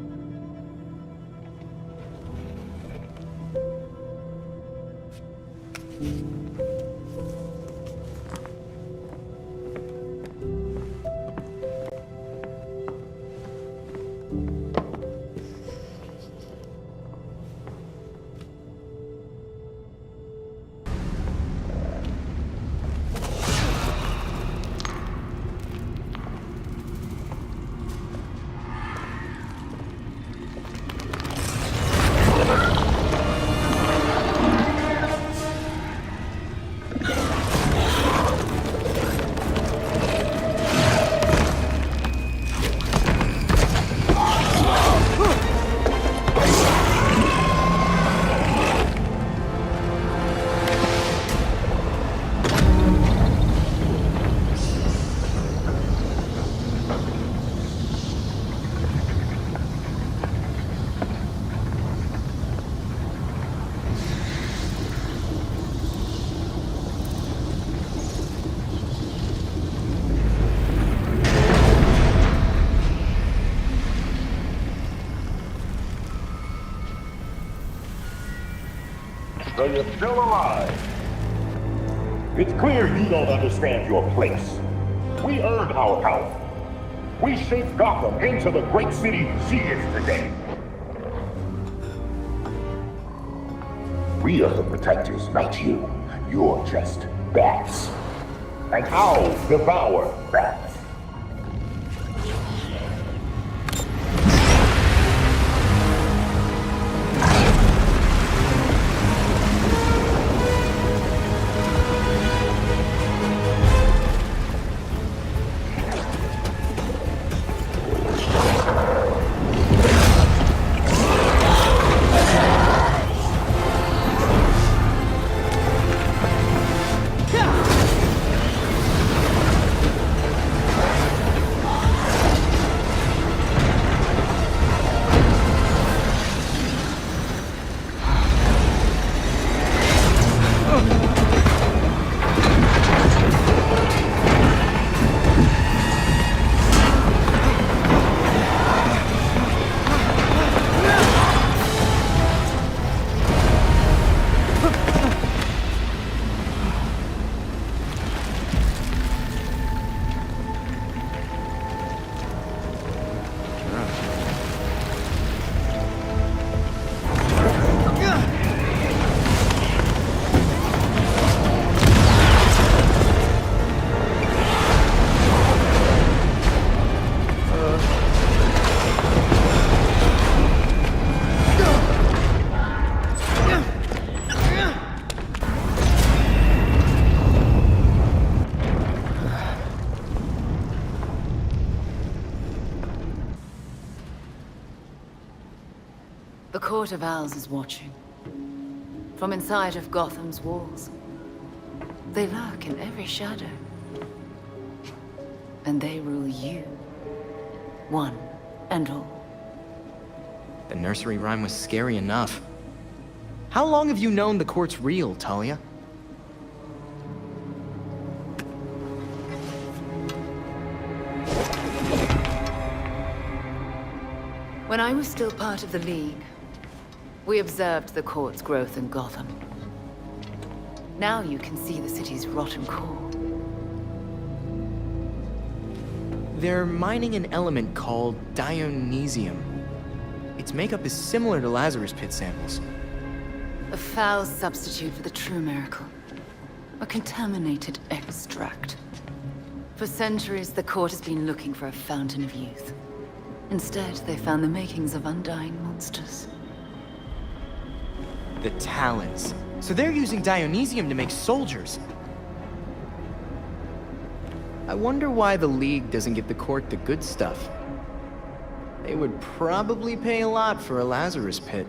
So you're still alive. It's clear you don't understand your place. We earned our power. We shaped Gotham into the great city she is today. We are the protectors, not you. You're just bats. And I'll devour bats. The Court of Owls is watching. From inside of Gotham's walls. They lurk in every shadow. And they rule you. One and all. The nursery rhyme was scary enough. How long have you known the court's real, Talia? When I was still part of the League, we observed the court's growth in Gotham. Now you can see the city's rotten core. They're mining an element called Dionysium. Its makeup is similar to Lazarus Pit samples. A foul substitute for the true miracle. A contaminated extract. For centuries, the court has been looking for a fountain of youth. Instead, they found the makings of undying monsters. The Talons. So they're using Dionysium to make soldiers. I wonder why the League doesn't give the court the good stuff. They would probably pay a lot for a Lazarus Pit.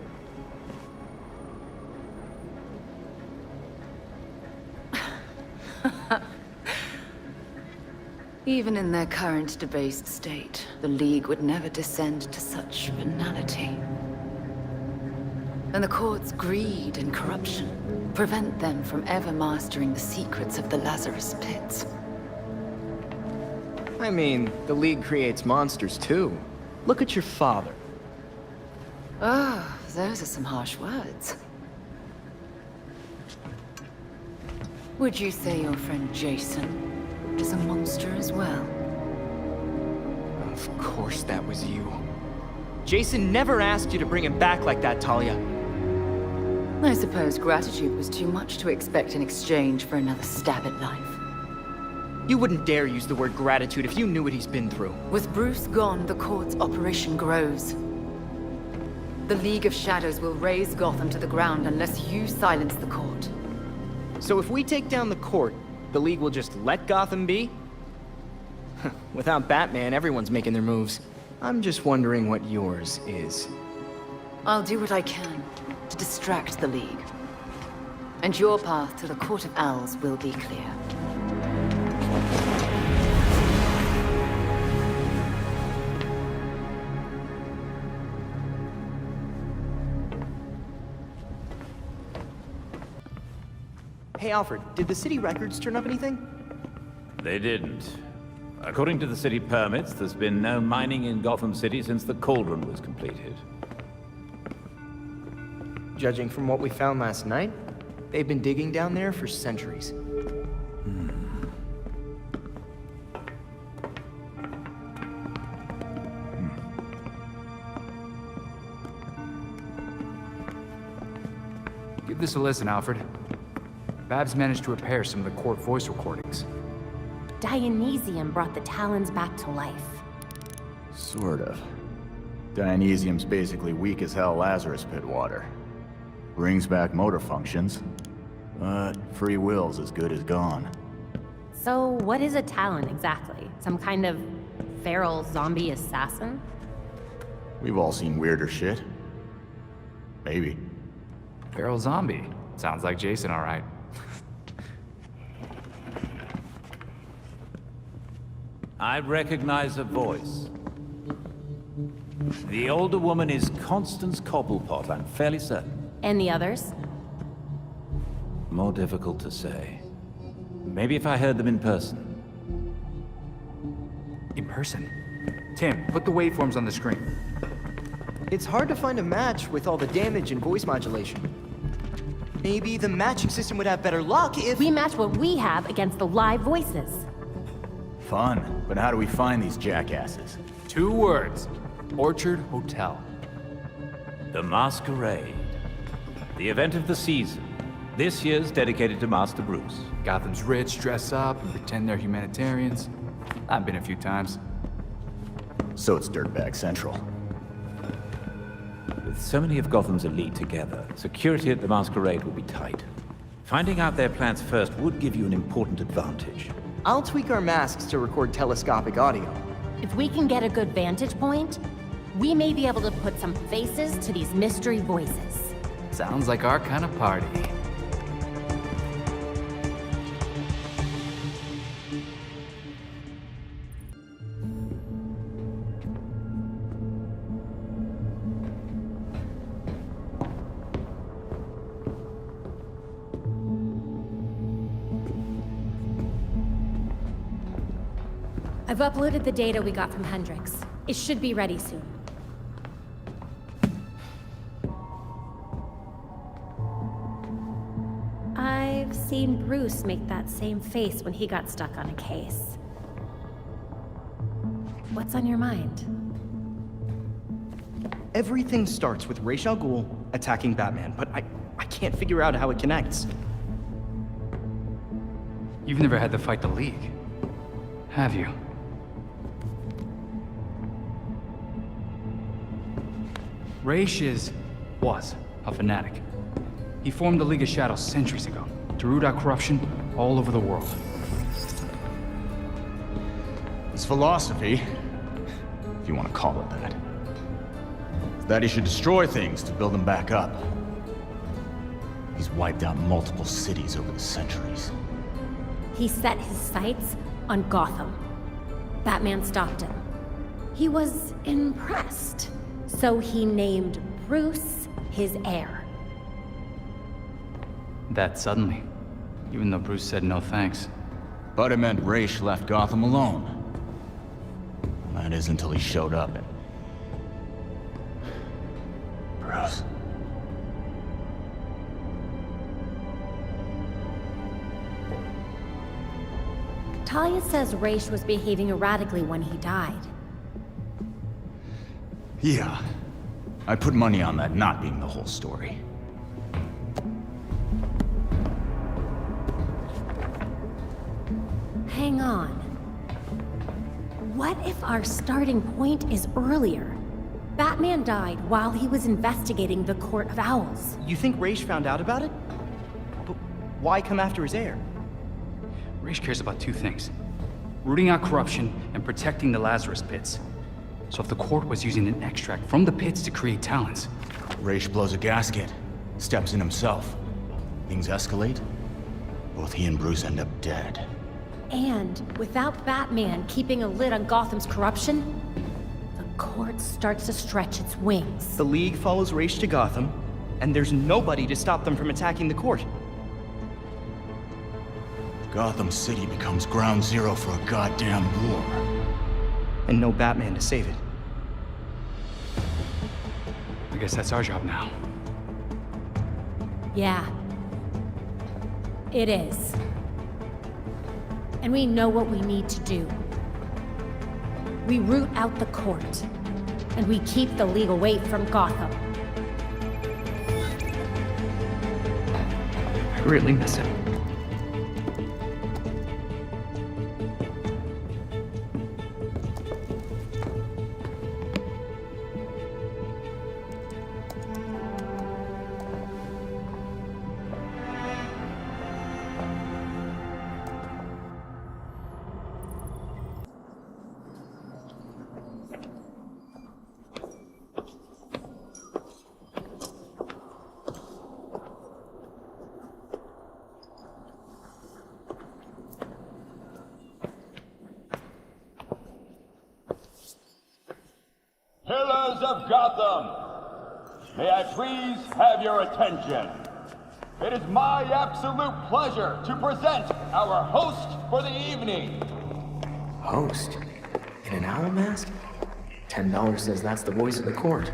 Even in their current debased state, the League would never descend to such venality. And the court's greed and corruption prevent them from ever mastering the secrets of the Lazarus Pits. I mean, the League creates monsters too. Look at your father. Oh, those are some harsh words. Would you say your friend Jason is a monster as well? Of course that was you. Jason never asked you to bring him back like that, Talia. I suppose gratitude was too much to expect in exchange for another stab at life. You wouldn't dare use the word gratitude if you knew what he's been through. With Bruce gone, the court's operation grows. The League of Shadows will raze Gotham to the ground unless you silence the court. So if we take down the court, the League will just let Gotham be? Without Batman, everyone's making their moves. I'm just wondering what yours is. I'll do what I can to distract the League. And your path to the Court of Owls will be clear. Hey Alfred, did the city records turn up anything? They didn't. According to the city permits, there's been no mining in Gotham City since the Cauldron was completed. Judging from what we found last night, they've been digging down there for centuries. Give this a listen, Alfred. Babs managed to repair some of the court voice recordings. Dionysium brought the Talons back to life. Sort of. Dionysium's basically weak as hell Lazarus Pit water. Brings back motor functions, but free will's as good as gone. So what is a Talon exactly? Some kind of feral zombie assassin? We've all seen weirder shit. Maybe. Feral zombie. Sounds like Jason, all right. I recognize a voice. The older woman is Constance Cobblepot, I'm fairly certain. And the others? More difficult to say. Maybe if I heard them in person. In person? Tim, put the waveforms on the screen. It's hard to find a match with all the damage and voice modulation. Maybe the matching system would have better luck if... We match what we have against the live voices. Fun, but how do we find these jackasses? 2 words. Orchard Hotel. The Masquerade. The event of the season. This year's dedicated to Master Bruce. Gotham's rich dress up and pretend they're humanitarians. I've been a few times. So it's Dirtbag Central. With so many of Gotham's elite together, security at the Masquerade will be tight. Finding out their plans first would give you an important advantage. I'll tweak our masks to record telescopic audio. If we can get a good vantage point, we may be able to put some faces to these mystery voices. Sounds like our kind of party. I've uploaded the data we got from Hendrix. It should be ready soon. I've seen Bruce make that same face when he got stuck on a case. What's on your mind? Everything starts with Ra's al Ghul attacking Batman, but I can't figure out how it connects. You've never had to fight the League, have you? Ra's was a fanatic. He formed the League of Shadows centuries ago to root out corruption all over the world. His philosophy, if you want to call it that, is that he should destroy things to build them back up. He's wiped out multiple cities over the centuries. He set his sights on Gotham. Batman stopped him. He was impressed, so he named Bruce his heir. That suddenly, even though Bruce said no thanks. But it meant Ra's left Gotham alone. That is until he showed up and... Bruce. Talia says Ra's was behaving erratically when he died. Yeah. I'd put money on that not being the whole story. Hang on. What if our starting point is earlier? Batman died while he was investigating the Court of Owls. You think Ra's found out about it? But why come after his heir? Ra's cares about two things: rooting out corruption and protecting the Lazarus Pits. So if the court was using an extract from the pits to create talents... Ra's blows a gasket, steps in himself. Things escalate. Both he and Bruce end up dead. And without Batman keeping a lid on Gotham's corruption, the court starts to stretch its wings. The League follows Ra's to Gotham, and there's nobody to stop them from attacking the court. Gotham City becomes ground zero for a goddamn war. And no Batman to save it. I guess that's our job now. Yeah. It is. And we know what we need to do. We root out the court, and we keep the League away from Gotham. I really miss him. Pillars of Gotham, may I please have your attention? It is my absolute pleasure to present our host for the evening. Host? In an owl mask? $10 says that's the voice of the court.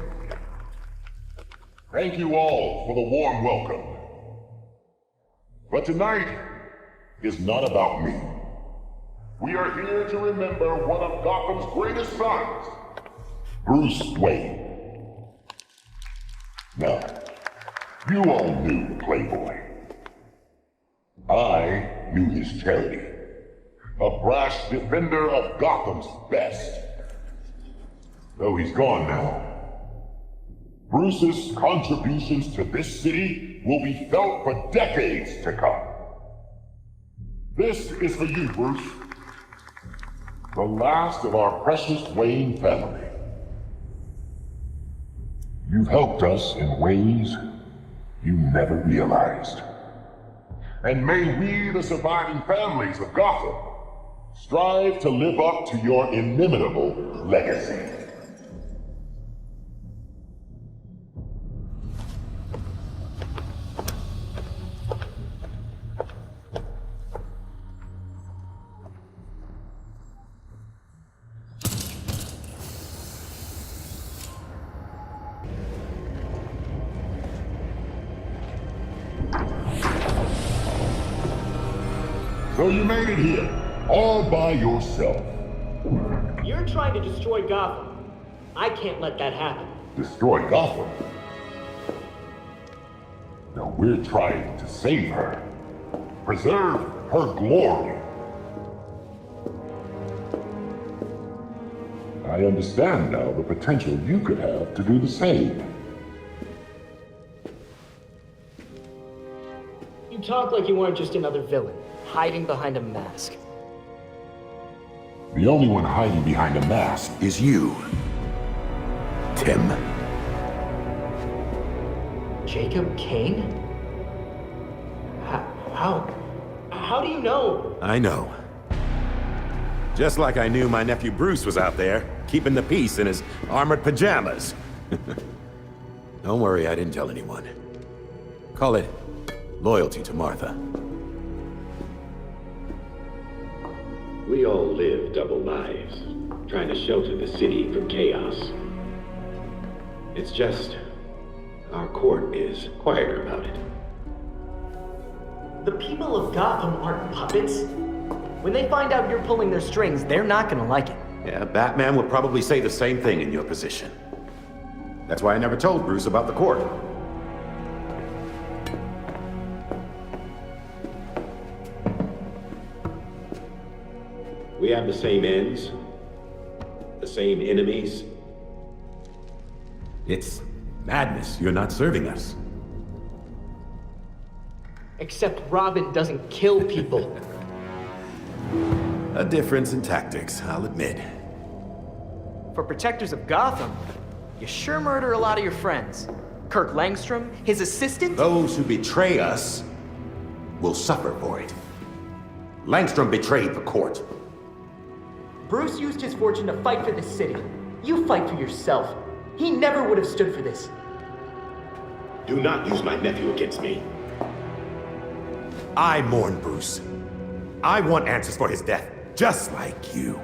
Thank you all for the warm welcome. But tonight is not about me. We are here to remember one of Gotham's greatest sons, Bruce Wayne. Now, you all knew Playboy. I knew his charity, a brash defender of Gotham's best. Though he's gone now, Bruce's contributions to this city will be felt for decades to come. This is for you, Bruce, the last of our precious Wayne family. You've helped us in ways you never realized. And may we, the surviving families of Gotham, strive to live up to your inimitable legacy. So you made it here, all by yourself. You're trying to destroy Gotham. I can't let that happen. Destroy Gotham? No, we're trying to save her. Preserve her glory. I understand now the potential you could have to do the same. You talk like you weren't just another villain, hiding behind a mask. The only one hiding behind a mask is you, Tim. Jacob Kane? How do you know? I know. Just like I knew my nephew Bruce was out there, keeping the peace in his armored pajamas. Don't worry, I didn't tell anyone. Call it loyalty to Martha. We all live double lives, trying to shelter the city from chaos. It's just, our court is quieter about it. The people of Gotham aren't puppets. When they find out you're pulling their strings, they're not gonna like it. Yeah, Batman would probably say the same thing in your position. That's why I never told Bruce about the court. We have the same ends, the same enemies. It's madness. You're not serving us. Except Robin doesn't kill people. A difference in tactics, I'll admit. For protectors of Gotham, you sure murder a lot of your friends. Kirk Langstrom, his assistant? Those who betray us will suffer for it. Langstrom betrayed the court. Bruce used his fortune to fight for this city. You fight for yourself. He never would have stood for this. Do not use my nephew against me. I mourn Bruce. I want answers for his death, just like you.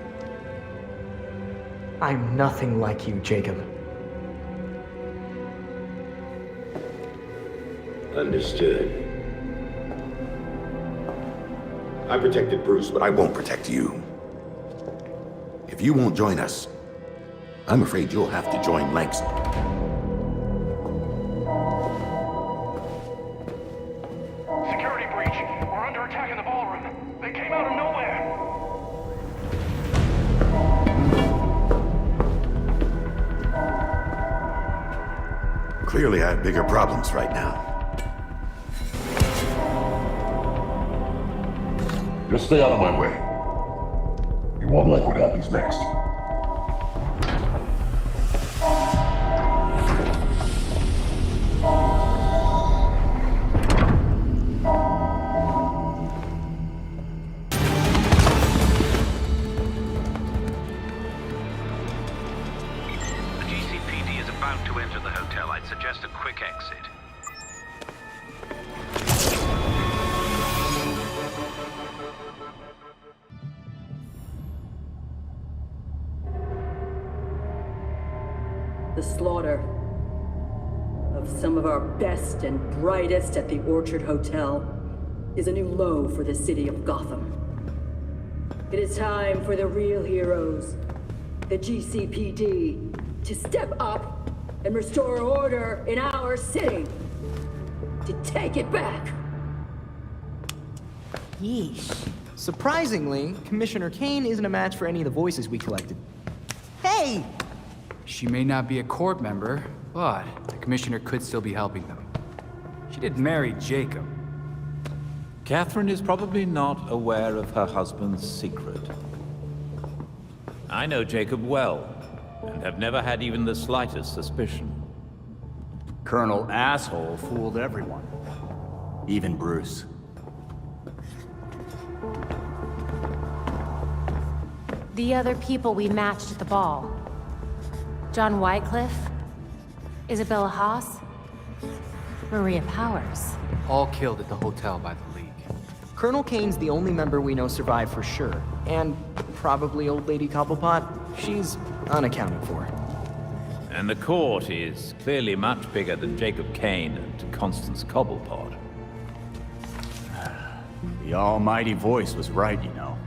I'm nothing like you, Jacob. Understood. I protected Bruce, but I won't protect you. If you won't join us, I'm afraid you'll have to join Langstrom. Security breach. We're under attack in the ballroom. They came out of nowhere. Clearly, I have bigger problems right now. Just stay out of my way. You won't like what happens next. The GCPD is about to enter the hotel. I'd suggest a quick exit. The slaughter of some of our best and brightest at the Orchard Hotel is a new low for the city of Gotham. It is time for the real heroes, the GCPD, to step up and restore order in our city. To take it back. Yeesh. Surprisingly, Commissioner Kane isn't a match for any of the voices we collected. Hey! She may not be a court member, but the commissioner could still be helping them. She did marry Jacob. Catherine is probably not aware of her husband's secret. I know Jacob well, and have never had even the slightest suspicion. Colonel Asshole fooled everyone. Even Bruce. The other people we matched at the ball. John Wycliffe, Isabella Haas, Maria Powers. All killed at the hotel by the League. Colonel Kane's the only member we know survived for sure. And probably Old Lady Cobblepot. She's unaccounted for. And the court is clearly much bigger than Jacob Kane and Constance Cobblepot. The almighty voice was right, you know.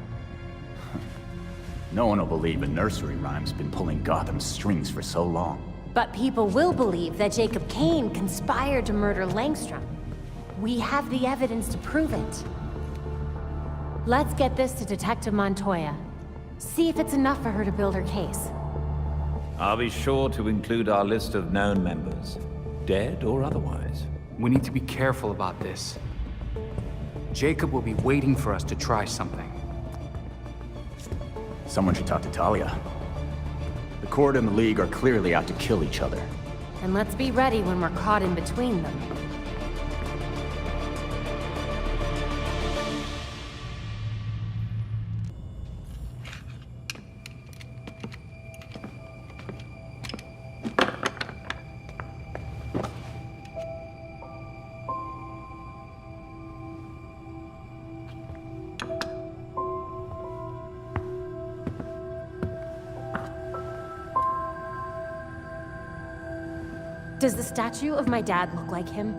No one will believe a nursery rhyme's been pulling Gotham's strings for so long. But people will believe that Jacob Kane conspired to murder Langstrom. We have the evidence to prove it. Let's get this to Detective Montoya. See if it's enough for her to build her case. I'll be sure to include our list of known members, dead or otherwise. We need to be careful about this. Jacob will be waiting for us to try something. Someone should talk to Talia. The Court and the League are clearly out to kill each other. And let's be ready when we're caught in between them. Does the statue of my dad look like him?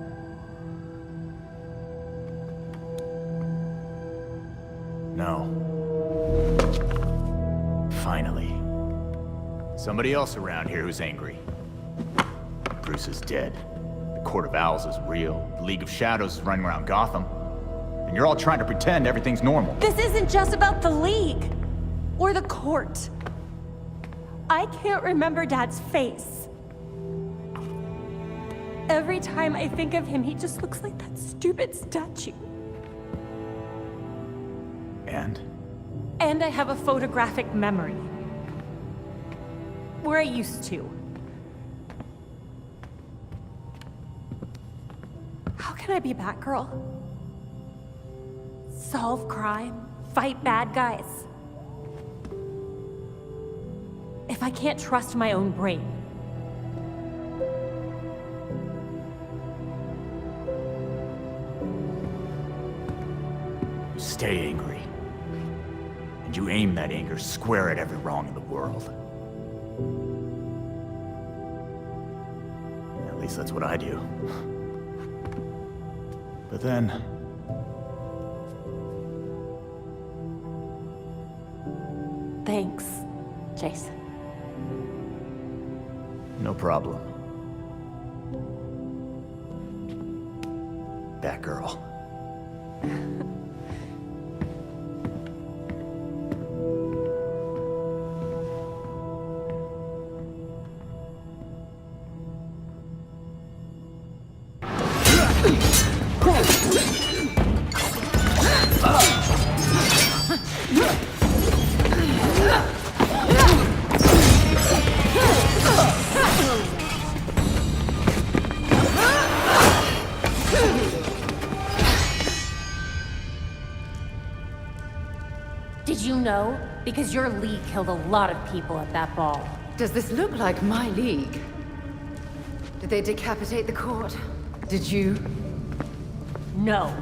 No. Finally. Somebody else around here who's angry. Bruce is dead. The Court of Owls is real. The League of Shadows is running around Gotham. And you're all trying to pretend everything's normal. This isn't just about the League. Or the Court. I can't remember Dad's face. Every time I think of him, he just looks like that stupid statue. And? And I have a photographic memory. Where I used to. How can I be Batgirl? Solve crime, fight bad guys. If I can't trust my own brain. Stay angry. And you aim that anger square at every wrong in the world. At least that's what I do. But then... Thanks, Jason. No problem. Batgirl. Did you know? Because your League killed a lot of people at that ball. Does this look like my League? Did they decapitate the Court? Did you? No.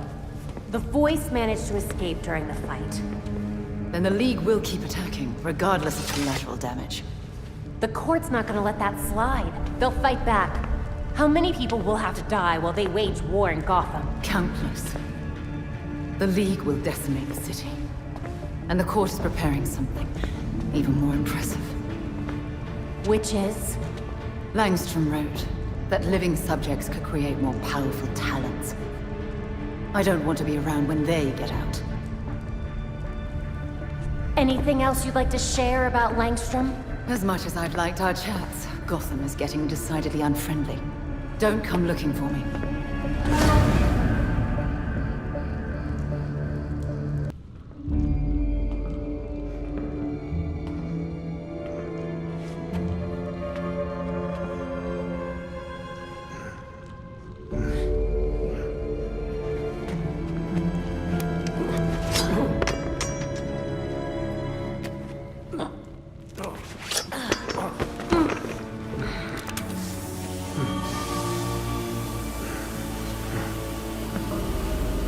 The Voice managed to escape during the fight. Then the League will keep attacking, regardless of collateral damage. The Court's not gonna let that slide. They'll fight back. How many people will have to die while they wage war in Gotham? Countless. The League will decimate the city. And the Court is preparing something even more impressive. Which is? Langstrom wrote that living subjects could create more powerful talents. I don't want to be around when they get out. Anything else you'd like to share about Langstrom? As much as I've liked our chats, Gotham is getting decidedly unfriendly. Don't come looking for me.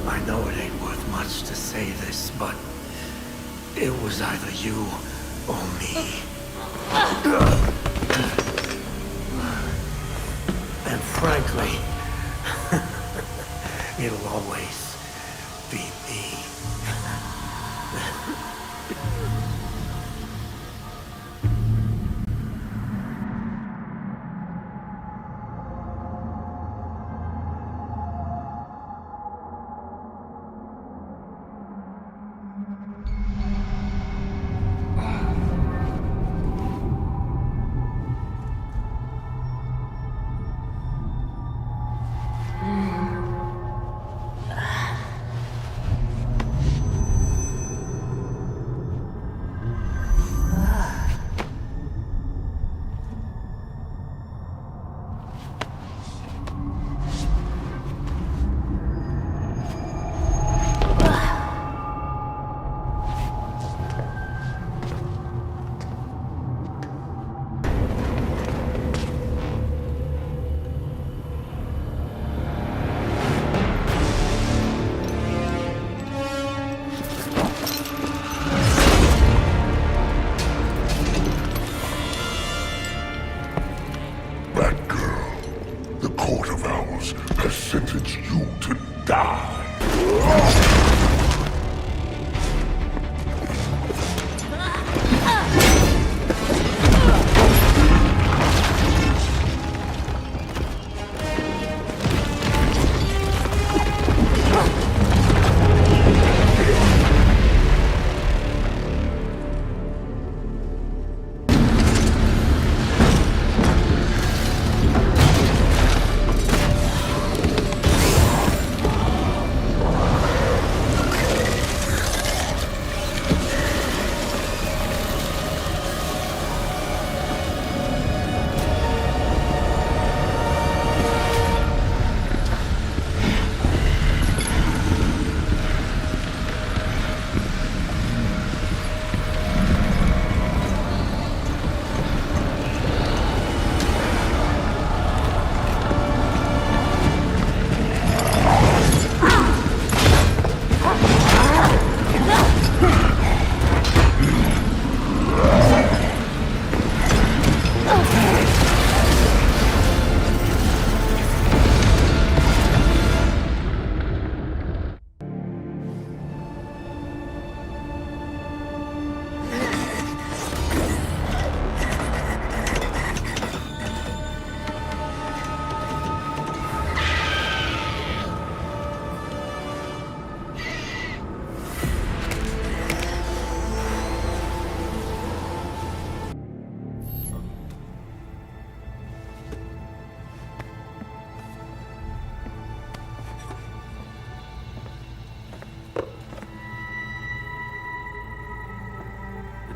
I know it ain't worth much to say this, but it was either you or me. And frankly, it'll always be me.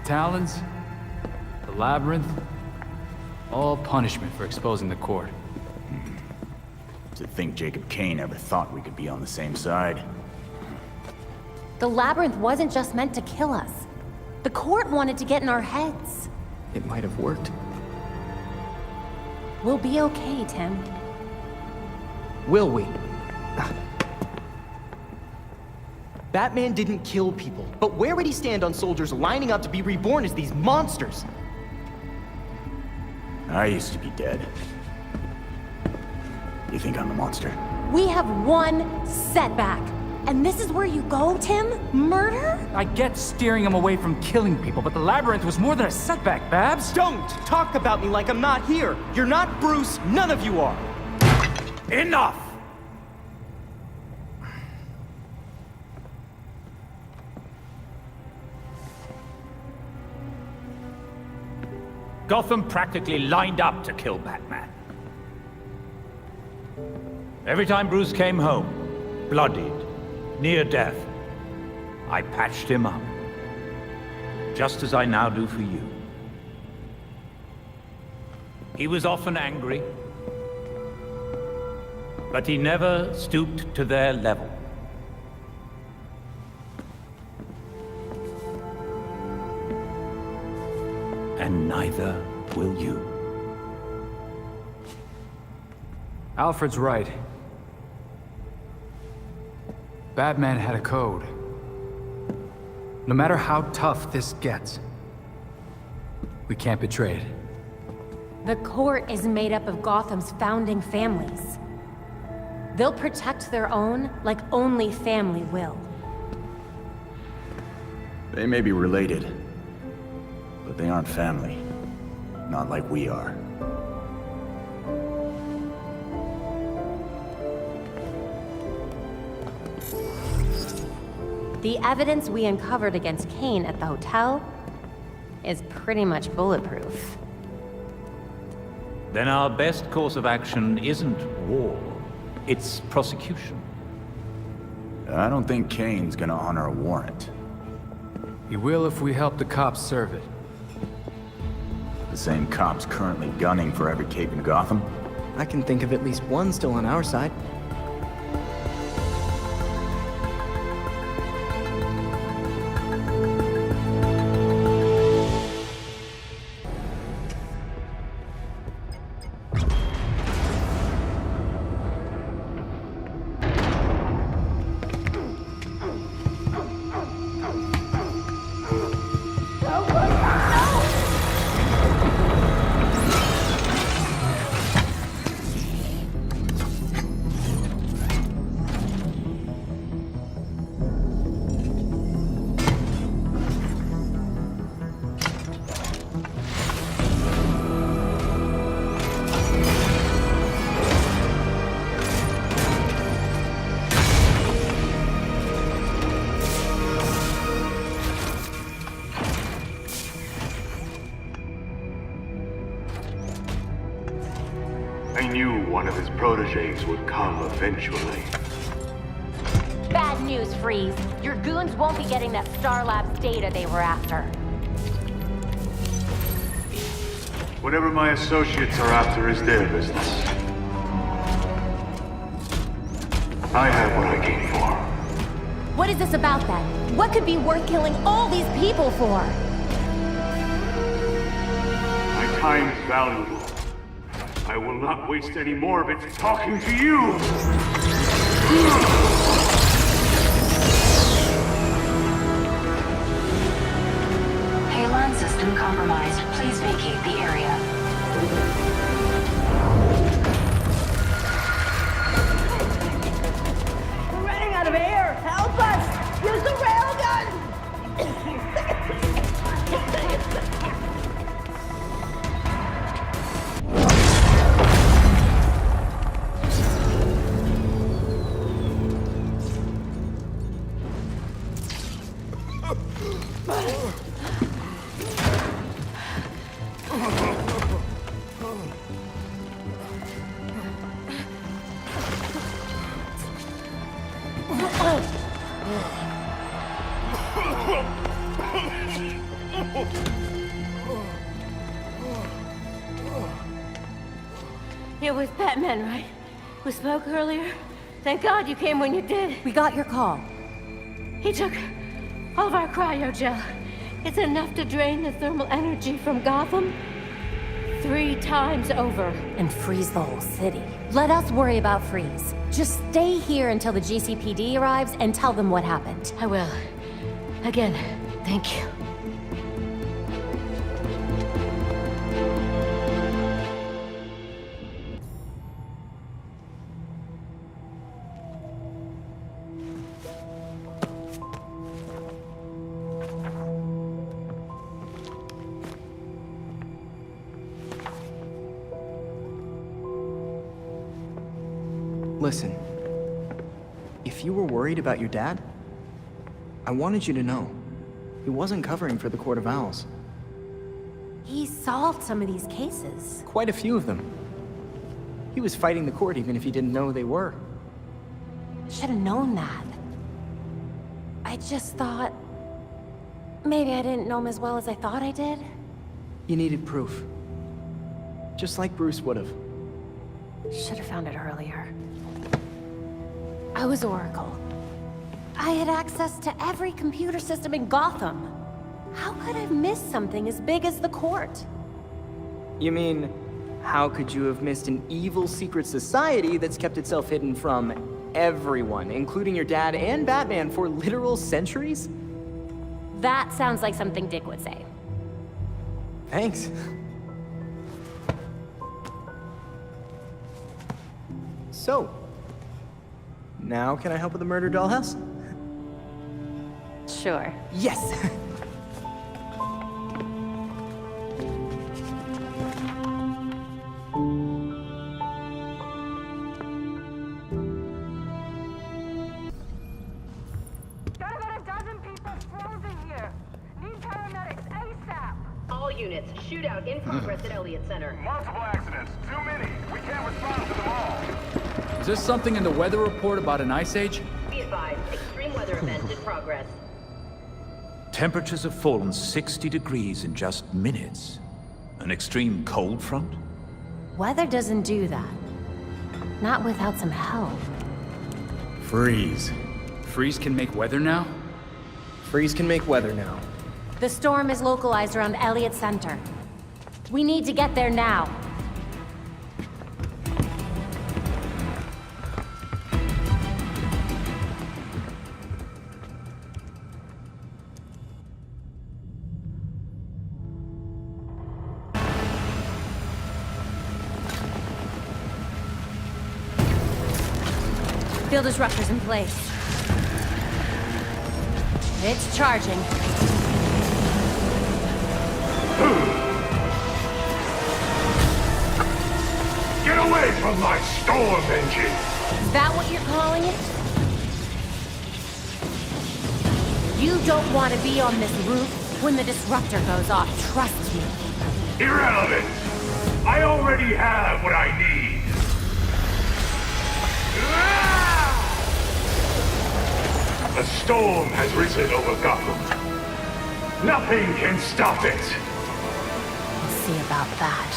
Talons, the Labyrinth, all punishment for exposing the court. To think Jacob Kane ever thought we could be on the same side. The Labyrinth wasn't just meant to kill us. The court wanted to get in our heads. It might have worked. We'll be okay, Tim. Will we? Batman didn't kill people, but where would he stand on soldiers lining up to be reborn as these monsters? I used to be dead. You think I'm a monster? We have one setback. And this is where you go, Tim? Murder? I get steering him away from killing people, but the Labyrinth was more than a setback, Babs. Don't talk about me like I'm not here. You're not Bruce, none of you are. Enough! Gotham practically lined up to kill Batman. Every time Bruce came home, bloodied, near death, I patched him up. Just as I now do for you. He was often angry, but he never stooped to their level. And neither will you. Alfred's right. Batman had a code. No matter how tough this gets, we can't betray it. The court is made up of Gotham's founding families. They'll protect their own like only family will. They may be related, but they aren't family. Not like we are. The evidence we uncovered against Kane at the hotel is pretty much bulletproof. Then our best course of action isn't war, it's prosecution. I don't think Kane's gonna honor a warrant. He will if we help the cops serve it. The same cops currently gunning for every cape in Gotham? I can think of at least one still on our side. I knew one of his protégés would come eventually. Bad news, Freeze. Your goons won't be getting that Star Labs data they were after. Whatever my associates are after is their business. I have what I came for. What is this about then? What could be worth killing all these people for? My time is valuable. I will not waste any more of it talking to you! Halon system compromised. Please vacate the area. We're running out of air! Help us! Use the railgun! You're with Batman, right? We spoke earlier? Thank God you came when you did. We got your call. He took all of our cryogel. It's enough to drain the thermal energy from Gotham 3 times over. And freeze the whole city. Let us worry about Freeze. Just stay here until the GCPD arrives and tell them what happened. I will. Again, thank you. Listen, if you were worried about your dad, I wanted you to know, he wasn't covering for the Court of Owls. He solved some of these cases. Quite a few of them. He was fighting the court even if he didn't know they were. Should have known that. I just thought... maybe I didn't know him as well as I thought I did. You needed proof. Just like Bruce would have. Should have found it earlier. I was Oracle. I had access to every computer system in Gotham. How could I have missed something as big as the court? You mean, how could you have missed an evil secret society that's kept itself hidden from everyone, including your dad and Batman, for literal centuries? That sounds like something Dick would say. Thanks. So, now can I help with the murder dollhouse? Sure. Yes! Got about a dozen people frozen here. Need paramedics ASAP. All units, shootout in progress at Elliott Center. Multiple accidents. Too many. We can't respond to them all. Is there something in the weather report about an ice age? Be advised, extreme weather event in progress. Temperatures have fallen 60 degrees in just minutes. An extreme cold front? Weather doesn't do that. Not without some help. Freeze. Freeze can make weather now? Freeze can make weather now. The storm is localized around Elliott Center. We need to get there now. Field disruptors in place. It's charging. Get away from my storm engine! Is that what you're calling it? You don't want to be on this roof when the disruptor goes off, trust me. Irrelevant! I already have what I need! A storm has risen over Gotham. Nothing can stop it! We'll see about that.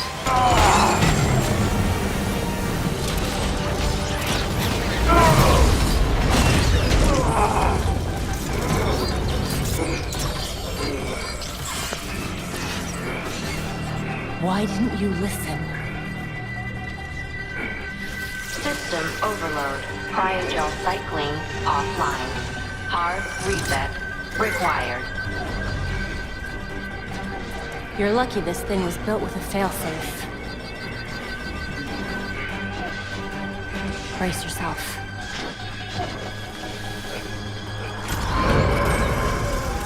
Why didn't you listen? System overload. Cryogel cycling offline. Hard reset required. You're lucky this thing was built with a failsafe. Brace yourself.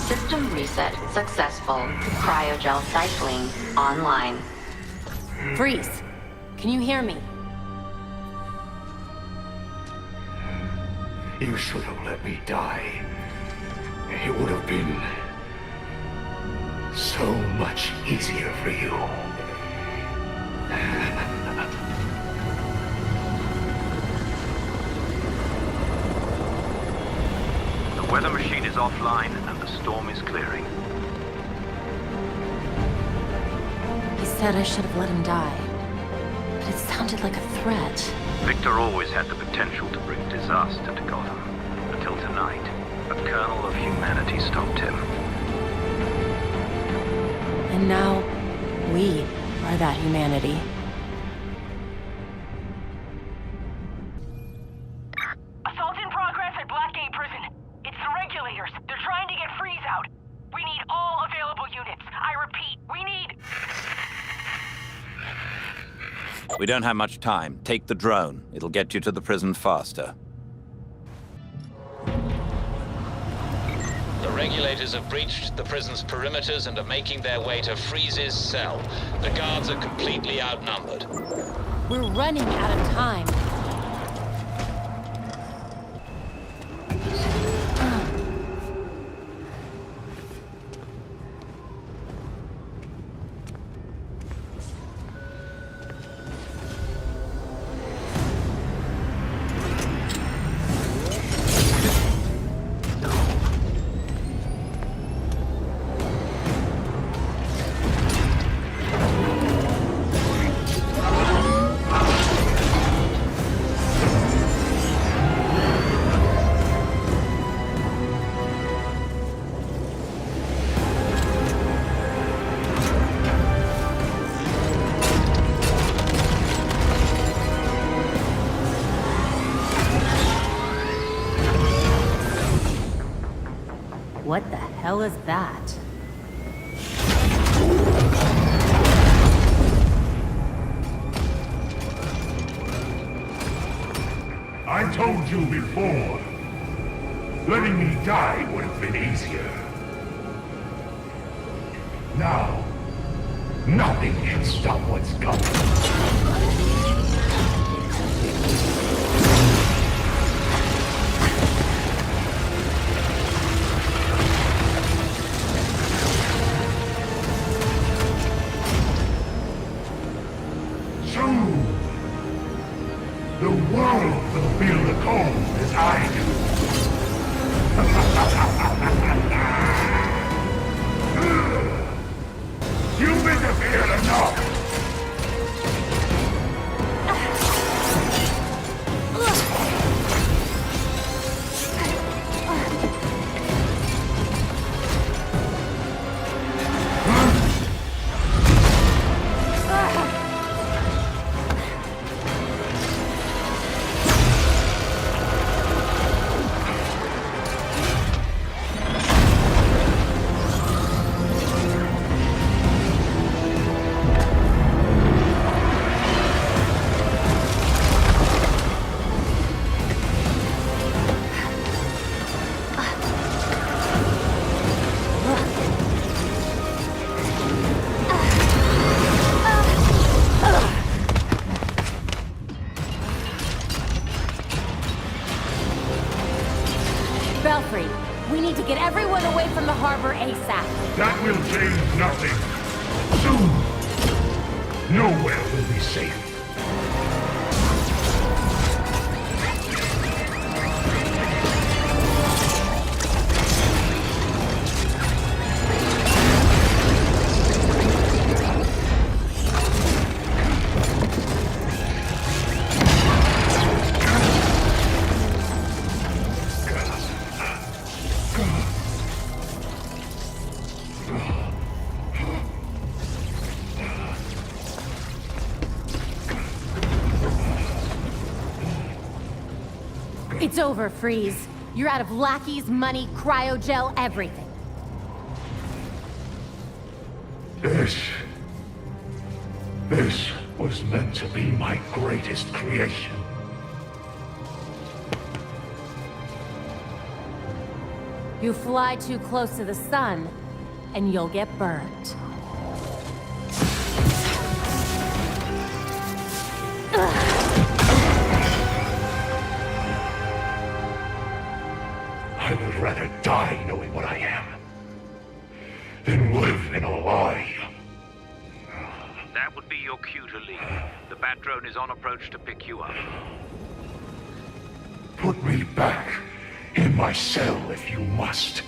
System reset successful. Cryogel cycling online. Freeze! Can you hear me? You should have let me die. It would have been so much easier for you. The weather machine is offline and the storm is clearing. He said I should have let him die. But it sounds sounded like a threat. Victor always had the potential to bring disaster to Gotham. Until tonight, a kernel of humanity stopped him. And now, we are that humanity. Assault in progress at Blackgate Prison. It's the regulators. They're trying to get Freeze out. We need all available units. I repeat, we need... We don't have much time. Take the drone. It'll get you to the prison faster. The regulators have breached the prison's perimeters and are making their way to Freeze's cell. The guards are completely outnumbered. We're running out of time. What the hell is that? I told you before. Letting me die would have been easier. Now, nothing can stop what's coming. The world will feel the cold as I do. You've interfered enough! Belfry, we need to get everyone away from the harbor ASAP. That will change nothing. Soon, nowhere will be safe. It's over, Freeze. You're out of lackeys, money, cryogel, everything. This was meant to be my greatest creation. You fly too close to the sun, and you'll get burned. I would rather die knowing what I am than live in a lie. That would be your cue to leave. The Bat drone is on approach to pick you up. Put me back in my cell if you must.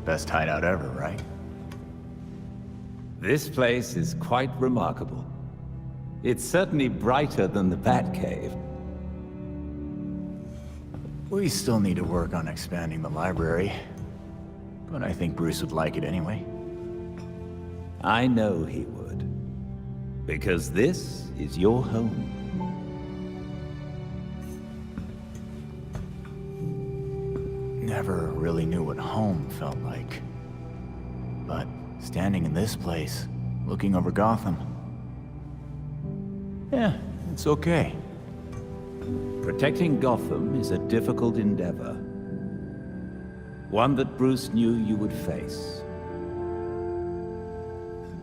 Best hideout ever, right? This place is quite remarkable. It's certainly brighter than the Batcave. We still need to work on expanding the library, but I think Bruce would like it anyway. I know he would. Because this is your home. Never really knew what home felt like. But standing in this place, looking over Gotham... yeah, it's okay. Protecting Gotham is a difficult endeavor. One that Bruce knew you would face.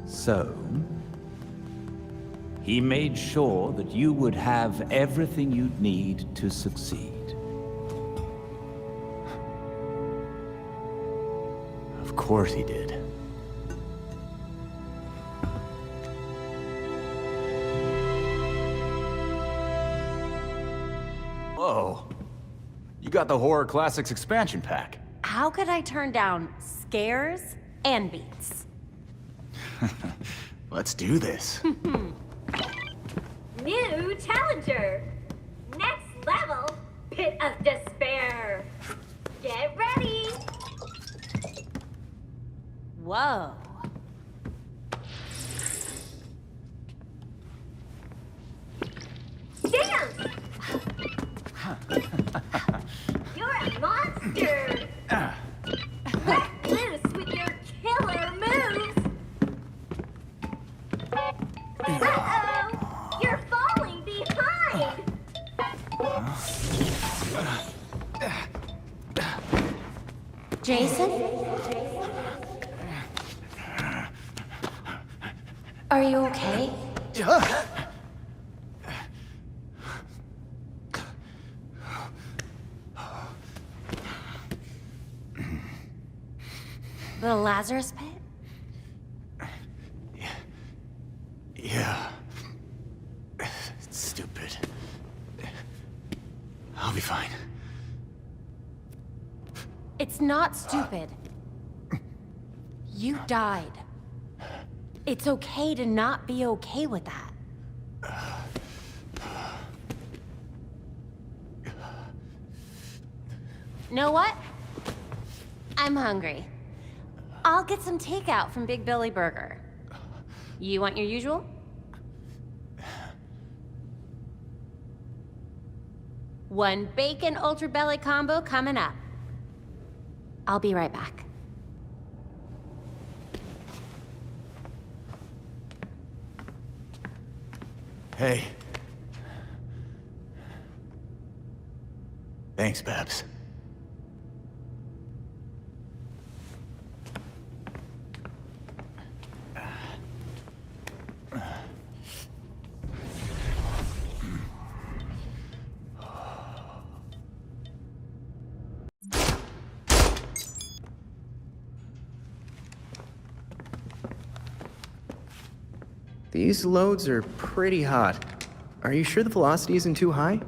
So, he made sure that you would have everything you'd need to succeed. Of course he did. Whoa. You got the Horror Classics expansion pack. How could I turn down scares and beats? Let's do this. New challenger! Next level, Pit of Despair! Get ready! Whoa. Dance! You're a monster! Let loose with your killer moves! Uh-oh! You're falling behind! Jason? Are you okay? The Lazarus Pit? Yeah. It's stupid. I'll be fine. It's not stupid. You died. It's okay to not be okay with that. Know what? I'm hungry. I'll get some takeout from Big Billy Burger. You want your usual? One bacon ultra belly combo coming up. I'll be right back. Hey. Thanks, Babs. These loads are pretty hot. Are you sure the velocity isn't too high?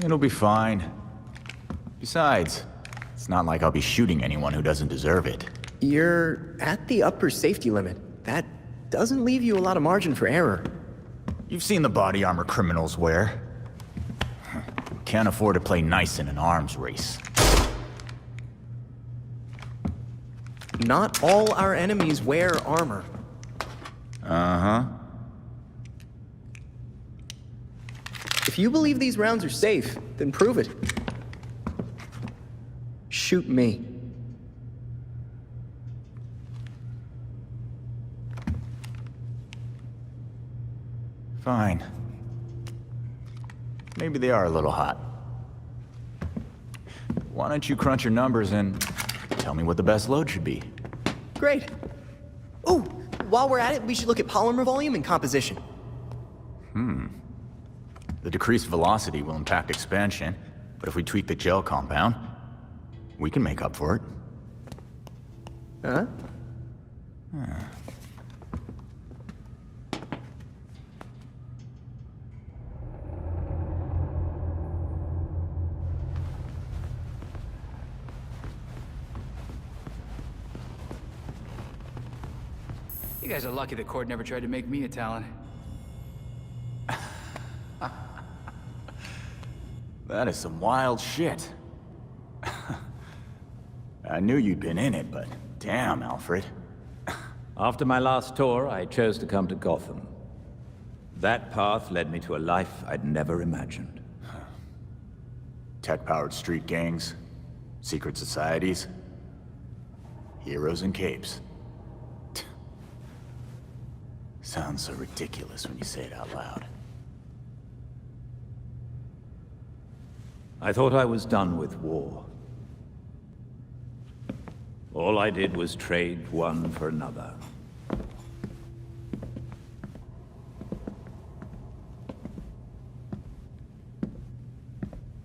It'll be fine. Besides, it's not like I'll be shooting anyone who doesn't deserve it. You're at the upper safety limit. That doesn't leave you a lot of margin for error. You've seen the body armor criminals wear. Can't afford to play nice in an arms race. Not all our enemies wear armor. Uh-huh. If you believe these rounds are safe, then prove it. Shoot me. Fine. Maybe they are a little hot. Why don't you crunch your numbers and tell me what the best load should be? Great. Oh, while we're at it, we should look at polymer volume and composition. The decreased velocity will impact expansion, but if we tweak the gel compound, we can make up for it. Huh? You guys are lucky the court never tried to make me a Talon. That is some wild shit. I knew you'd been in it, but damn, Alfred. After my last tour, I chose to come to Gotham. That path led me to a life I'd never imagined. Tech-powered street gangs, secret societies, heroes in capes. Sounds so ridiculous when you say it out loud. I thought I was done with war. All I did was trade one for another.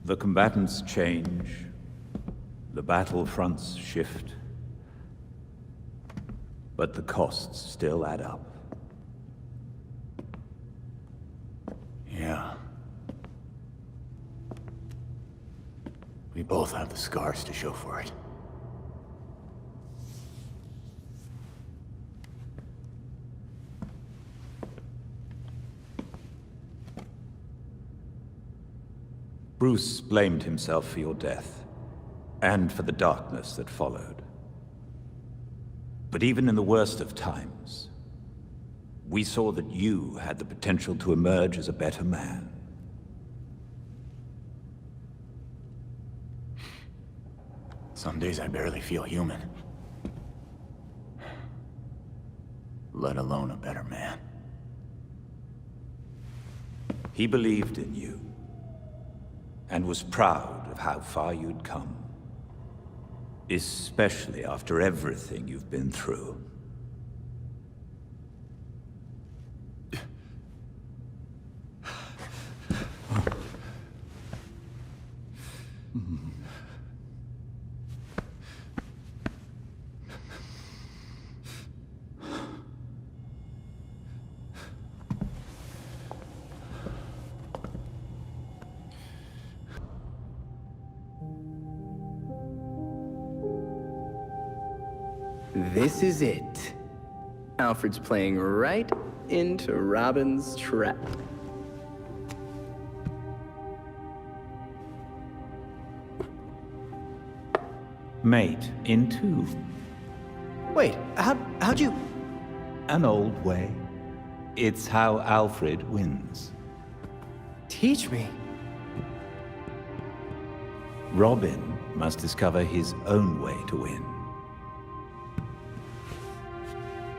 The combatants change, the battlefronts shift, but the costs still add up. Yeah. We both have the scars to show for it. Bruce blamed himself for your death, and for the darkness that followed. But even in the worst of times, we saw that you had the potential to emerge as a better man. Some days I barely feel human. Let alone a better man. He believed in you, and was proud of how far you'd come. Especially after everything you've been through. This is it. Alfred's playing right into Robin's trap. Mate in two. Wait, how'd you... An old way. It's how Alfred wins. Teach me. Robin must discover his own way to win.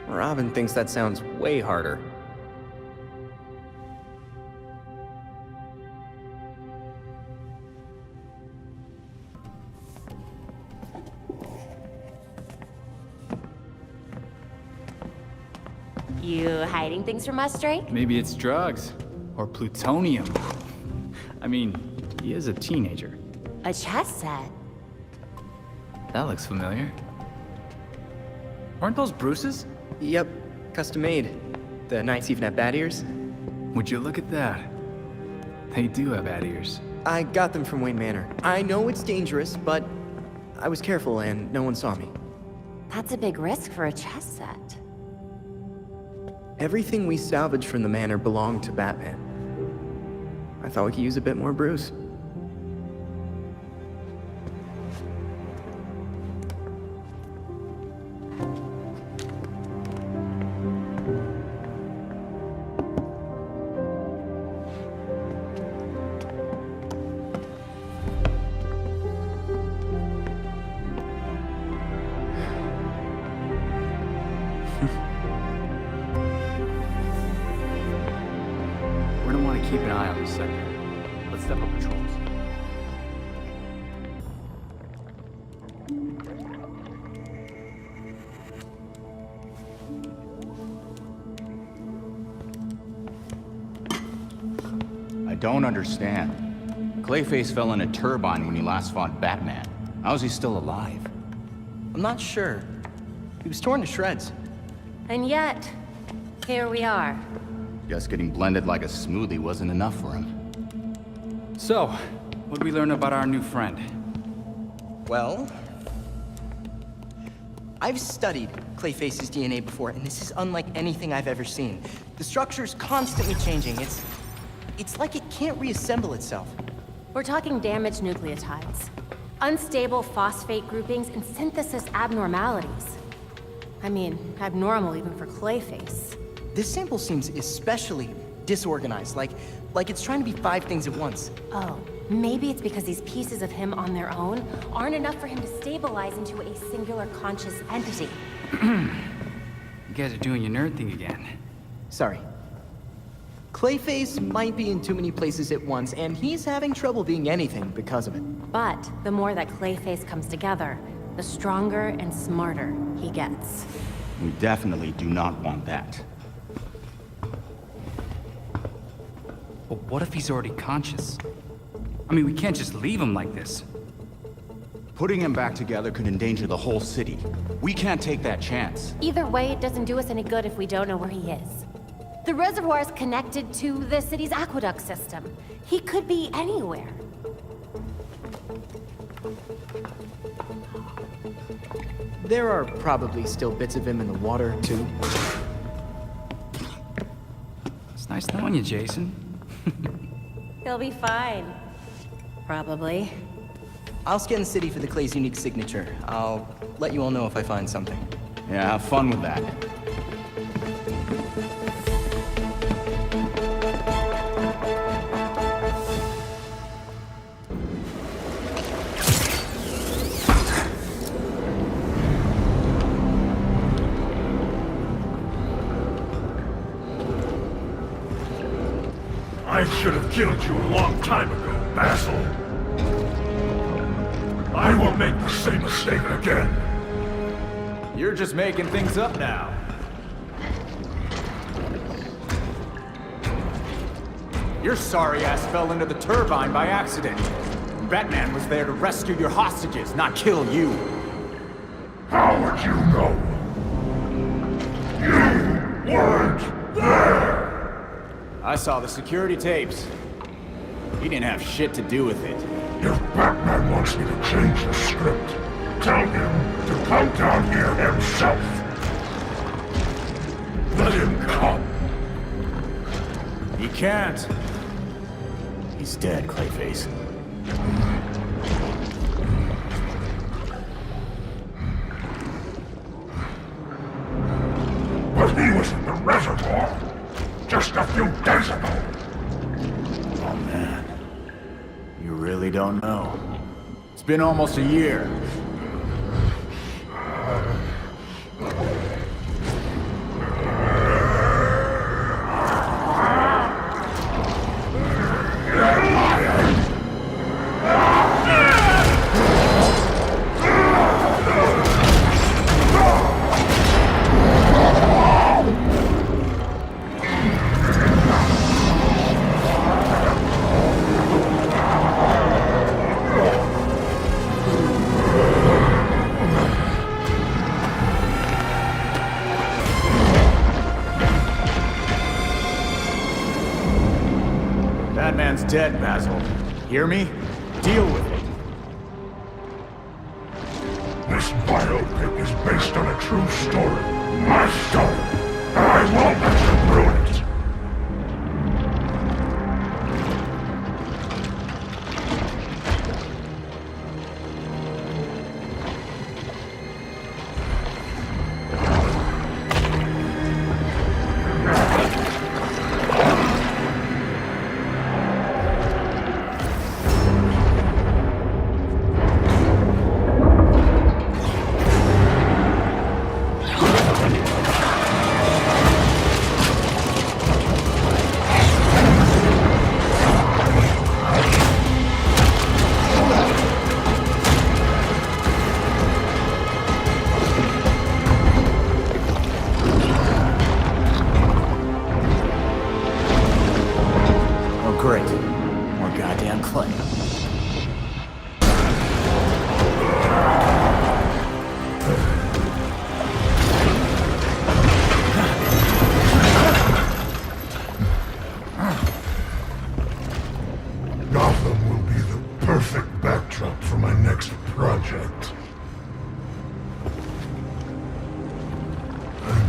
Robin thinks that sounds way harder. You hiding things from us, Drake? Maybe it's drugs. Or plutonium. I mean, he is a teenager. A chess set? That looks familiar. Aren't those Bruce's? Yep, custom made. The Knights even have bat ears. Would you look at that? They do have bat ears. I got them from Wayne Manor. I know it's dangerous, but I was careful and no one saw me. That's a big risk for a chess set. Everything we salvaged from the manor belonged to Batman. I thought we could use a bit more Bruce. We're gonna want to keep an eye on this sector. Let's step up patrols. I don't understand. Clayface fell in a turbine when he last fought Batman. How's he still alive? I'm not sure. He was torn to shreds. And yet, here we are. Guess getting blended like a smoothie wasn't enough for him. So, what did we learn about our new friend? Well, I've studied Clayface's DNA before, and this is unlike anything I've ever seen. The structure's constantly changing. It's like it can't reassemble itself. We're talking damaged nucleotides, unstable phosphate groupings, and synthesis abnormalities. I mean, abnormal even for Clayface. This sample seems especially disorganized, like it's trying to be 5 things at once. Oh, maybe it's because these pieces of him on their own aren't enough for him to stabilize into a singular conscious entity. You guys are doing your nerd thing again. Sorry. Clayface might be in too many places at once, and he's having trouble being anything because of it. But the more that Clayface comes together, the stronger and smarter he gets. We definitely do not want that. But what if he's already conscious? I mean, we can't just leave him like this. Putting him back together could endanger the whole city. We can't take that chance. Either way, it doesn't do us any good if we don't know where he is. The reservoir is connected to the city's aqueduct system. He could be anywhere. There are probably still bits of him in the water, too. It's nice knowing you, Jason. He'll be fine. Probably. I'll scan the city for the Clay's unique signature. I'll let you all know if I find something. Yeah, have fun with that. I should have killed you a long time ago, Basil. I won't make the same mistake again. You're just making things up now. Your sorry ass fell into the turbine by accident. Batman was there to rescue your hostages, not kill you. How would you know? You weren't there! I saw the security tapes. He didn't have shit to do with it. If Batman wants me to change the script, tell him to come down here himself. Let him come. He can't. He's dead, Clayface. But he was in the reservoir just a few days ago. Oh man. You really don't know. It's been almost a year. Batman's dead, Basil. Hear me? Deal with it. This biopic is based on a true story. My story. And I won't let you ruin it.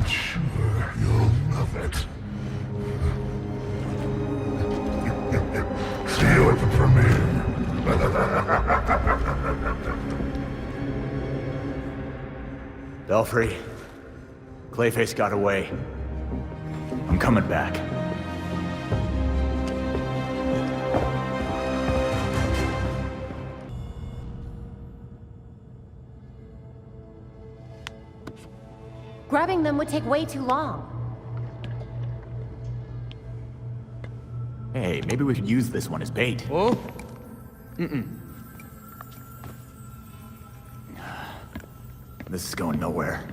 I'm sure you'll love it. See you at the premiere. Belfry, Clayface got away. I'm coming back. Grabbing them would take way too long. Hey, maybe we could use this one as bait. Oh? Mm-mm. This is going nowhere.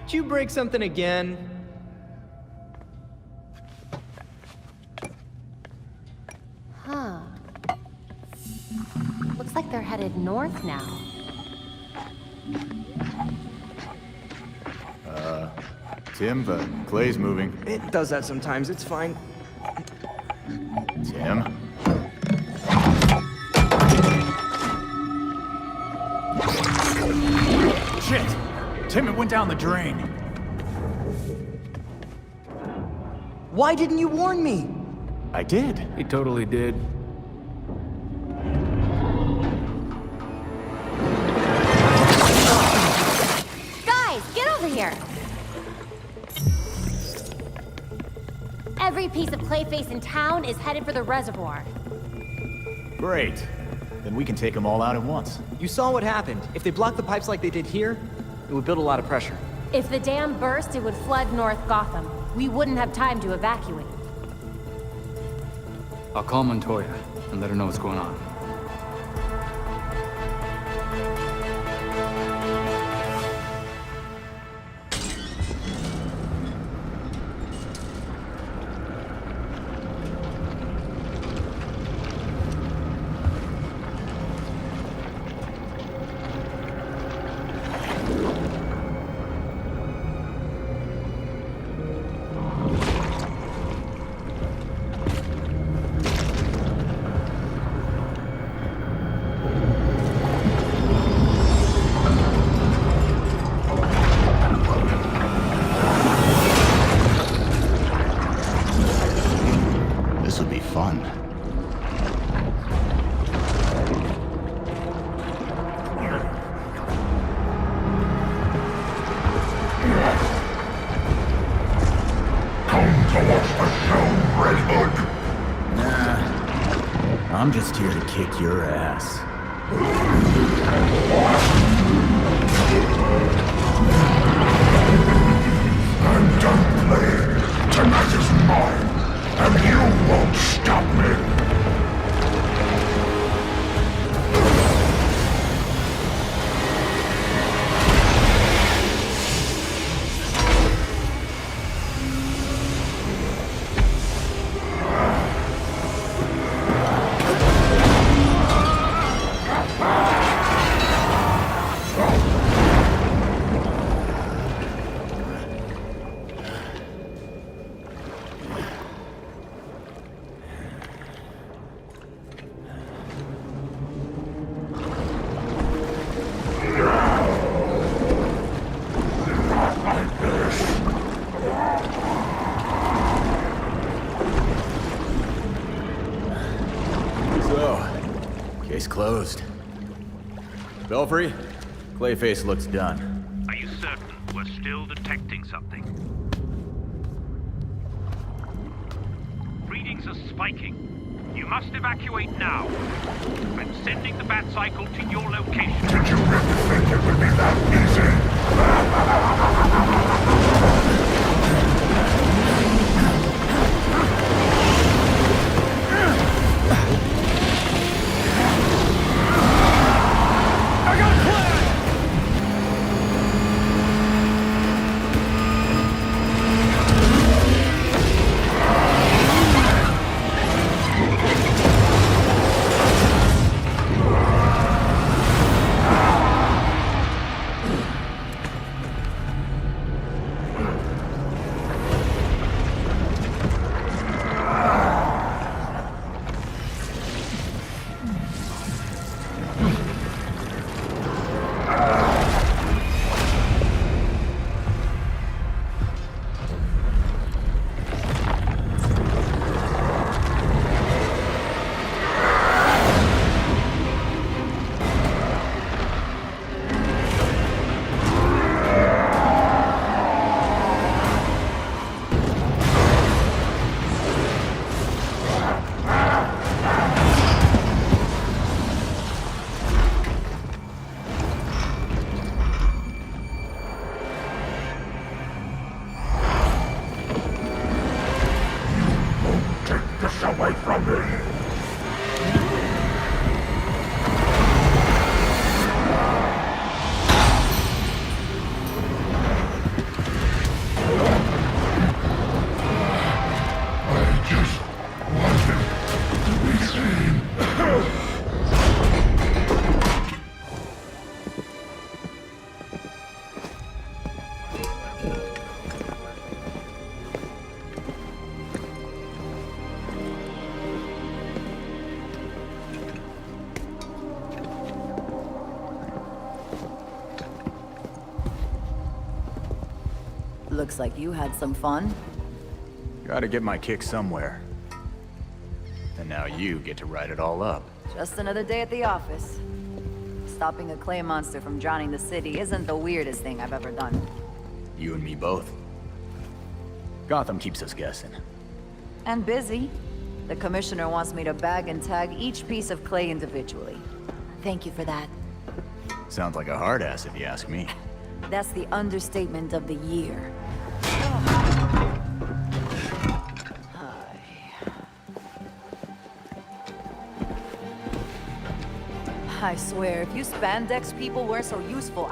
Did you break something again? Huh. Looks like they're headed north now. Tim, the clay's moving. It does that sometimes, it's fine. Tim? Shit! Tim, it went down the drain. Why didn't you warn me? I did. He totally did. Guys, get over here! Every piece of Clayface in town is headed for the reservoir. Great. Then we can take them all out at once. You saw what happened. If they blocked the pipes like they did here, it would build a lot of pressure. If the dam burst, it would flood North Gotham. We wouldn't have time to evacuate. I'll call Montoya and let her know what's going on. I'm just here to kick your ass. I'm done playing. Tonight is mine, and you won't stop me. Closed. Belfry, Clayface looks done. Are you certain we're still detecting something? Readings are spiking. You must evacuate now. I'm sending the bat cycle to your location. Did you really think it would be that easy? away from me! Looks like you had some fun. Gotta get my kick somewhere. And now you get to write it all up. Just another day at the office. Stopping a clay monster from drowning the city isn't the weirdest thing I've ever done. You and me both. Gotham keeps us guessing. And busy. The commissioner wants me to bag and tag each piece of clay individually. Thank you for that. Sounds like a hard ass if you ask me. That's the understatement of the year. I swear, if you spandex people weren't so useful,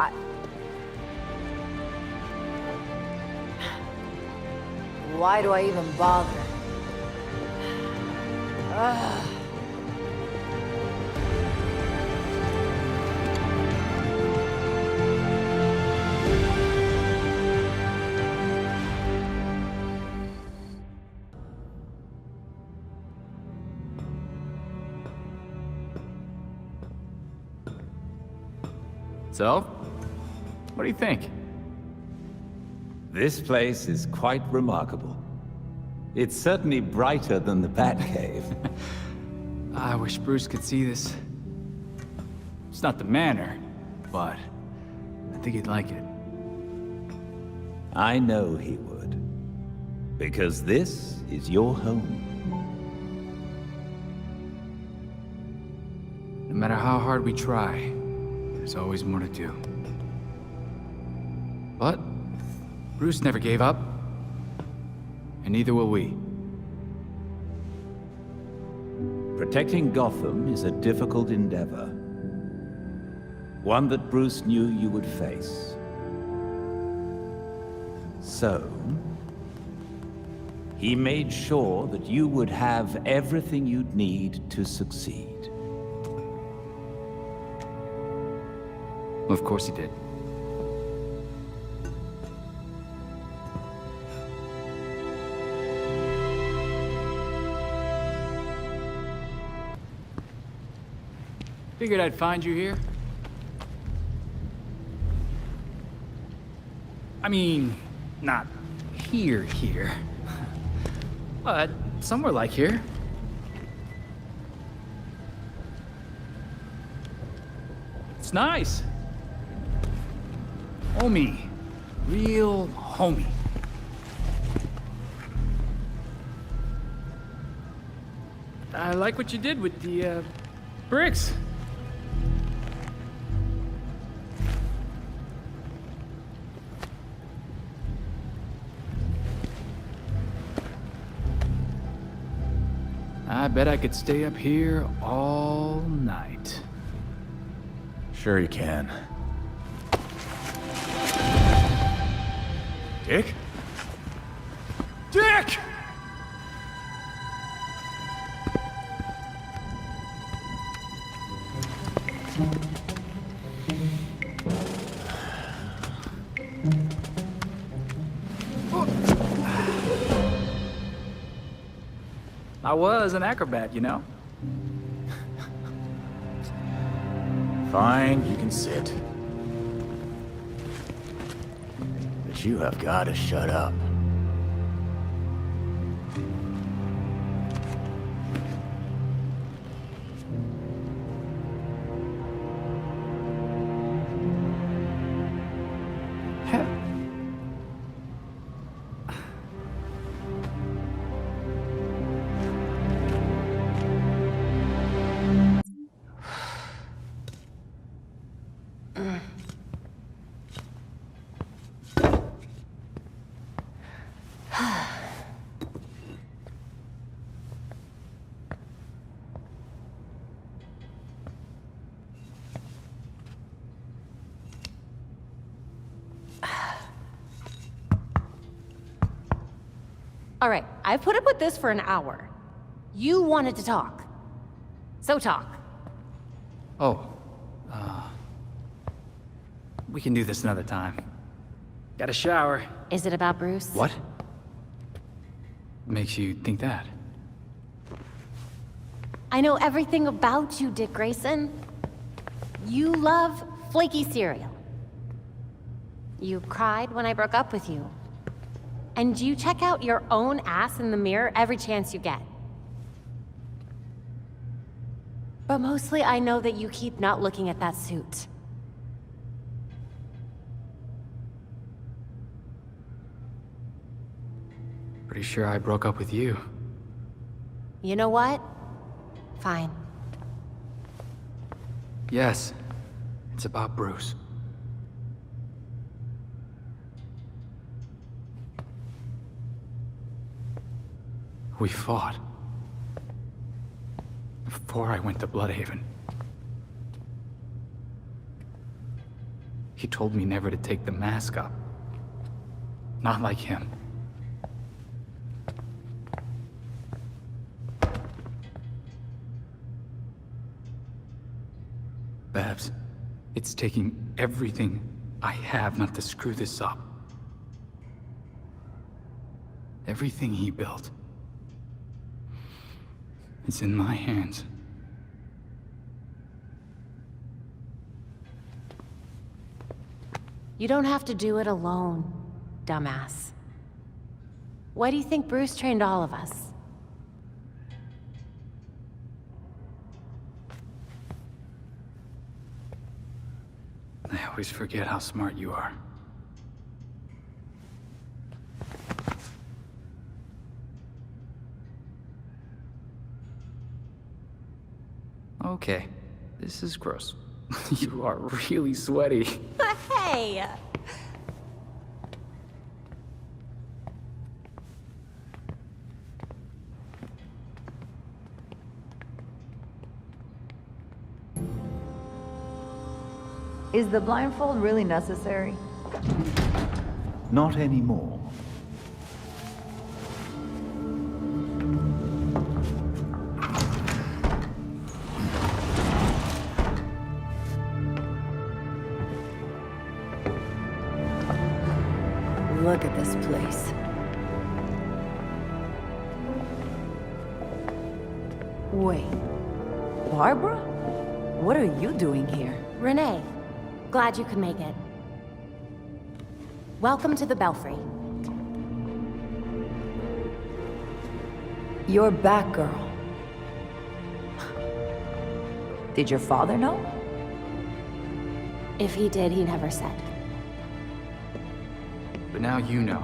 why do I even bother? Ugh. So, what do you think? This place is quite remarkable. It's certainly brighter than the Batcave. I wish Bruce could see this. It's not the manor, but I think he'd like it. I know he would. Because this is your home. No matter how hard we try, there's always more to do. But Bruce never gave up, and neither will we. Protecting Gotham is a difficult endeavor. One that Bruce knew you would face. So, he made sure that you would have everything you'd need to succeed. Of course he did. Figured I'd find you here. I mean, not here. But somewhere like here. It's nice. Homie. Real homie. I like what you did with the, bricks. I bet I could stay up here all night. Sure you can. Dick? Dick! I was an acrobat, you know? Fine, you can sit. But you have got to shut up. All right, I've put up with this for an hour. You wanted to talk. So talk. Oh, we can do this another time. Got a shower. Is it about Bruce? What? Makes you think that? I know everything about you, Dick Grayson. You love flaky cereal. You cried when I broke up with you. And you check out your own ass in the mirror every chance you get. But mostly I know that you keep not looking at that suit. Pretty sure I broke up with you. You know what? Fine. Yes, it's about Bruce. We fought. Before I went to Bloodhaven. He told me never to take the mask up. Not like him. Babs, it's taking everything I have not to screw this up. Everything he built. It's in my hands. You don't have to do it alone, dumbass. Why do you think Bruce trained all of us? I always forget how smart you are. Okay, this is gross. You are really sweaty. Hey! Is the blindfold really necessary? Not anymore. Look at this place. Wait. Barbara? What are you doing here? Renee, glad you could make it. Welcome to the Belfry. You're Batgirl. Did your father know? If he did, he never said. But now you know.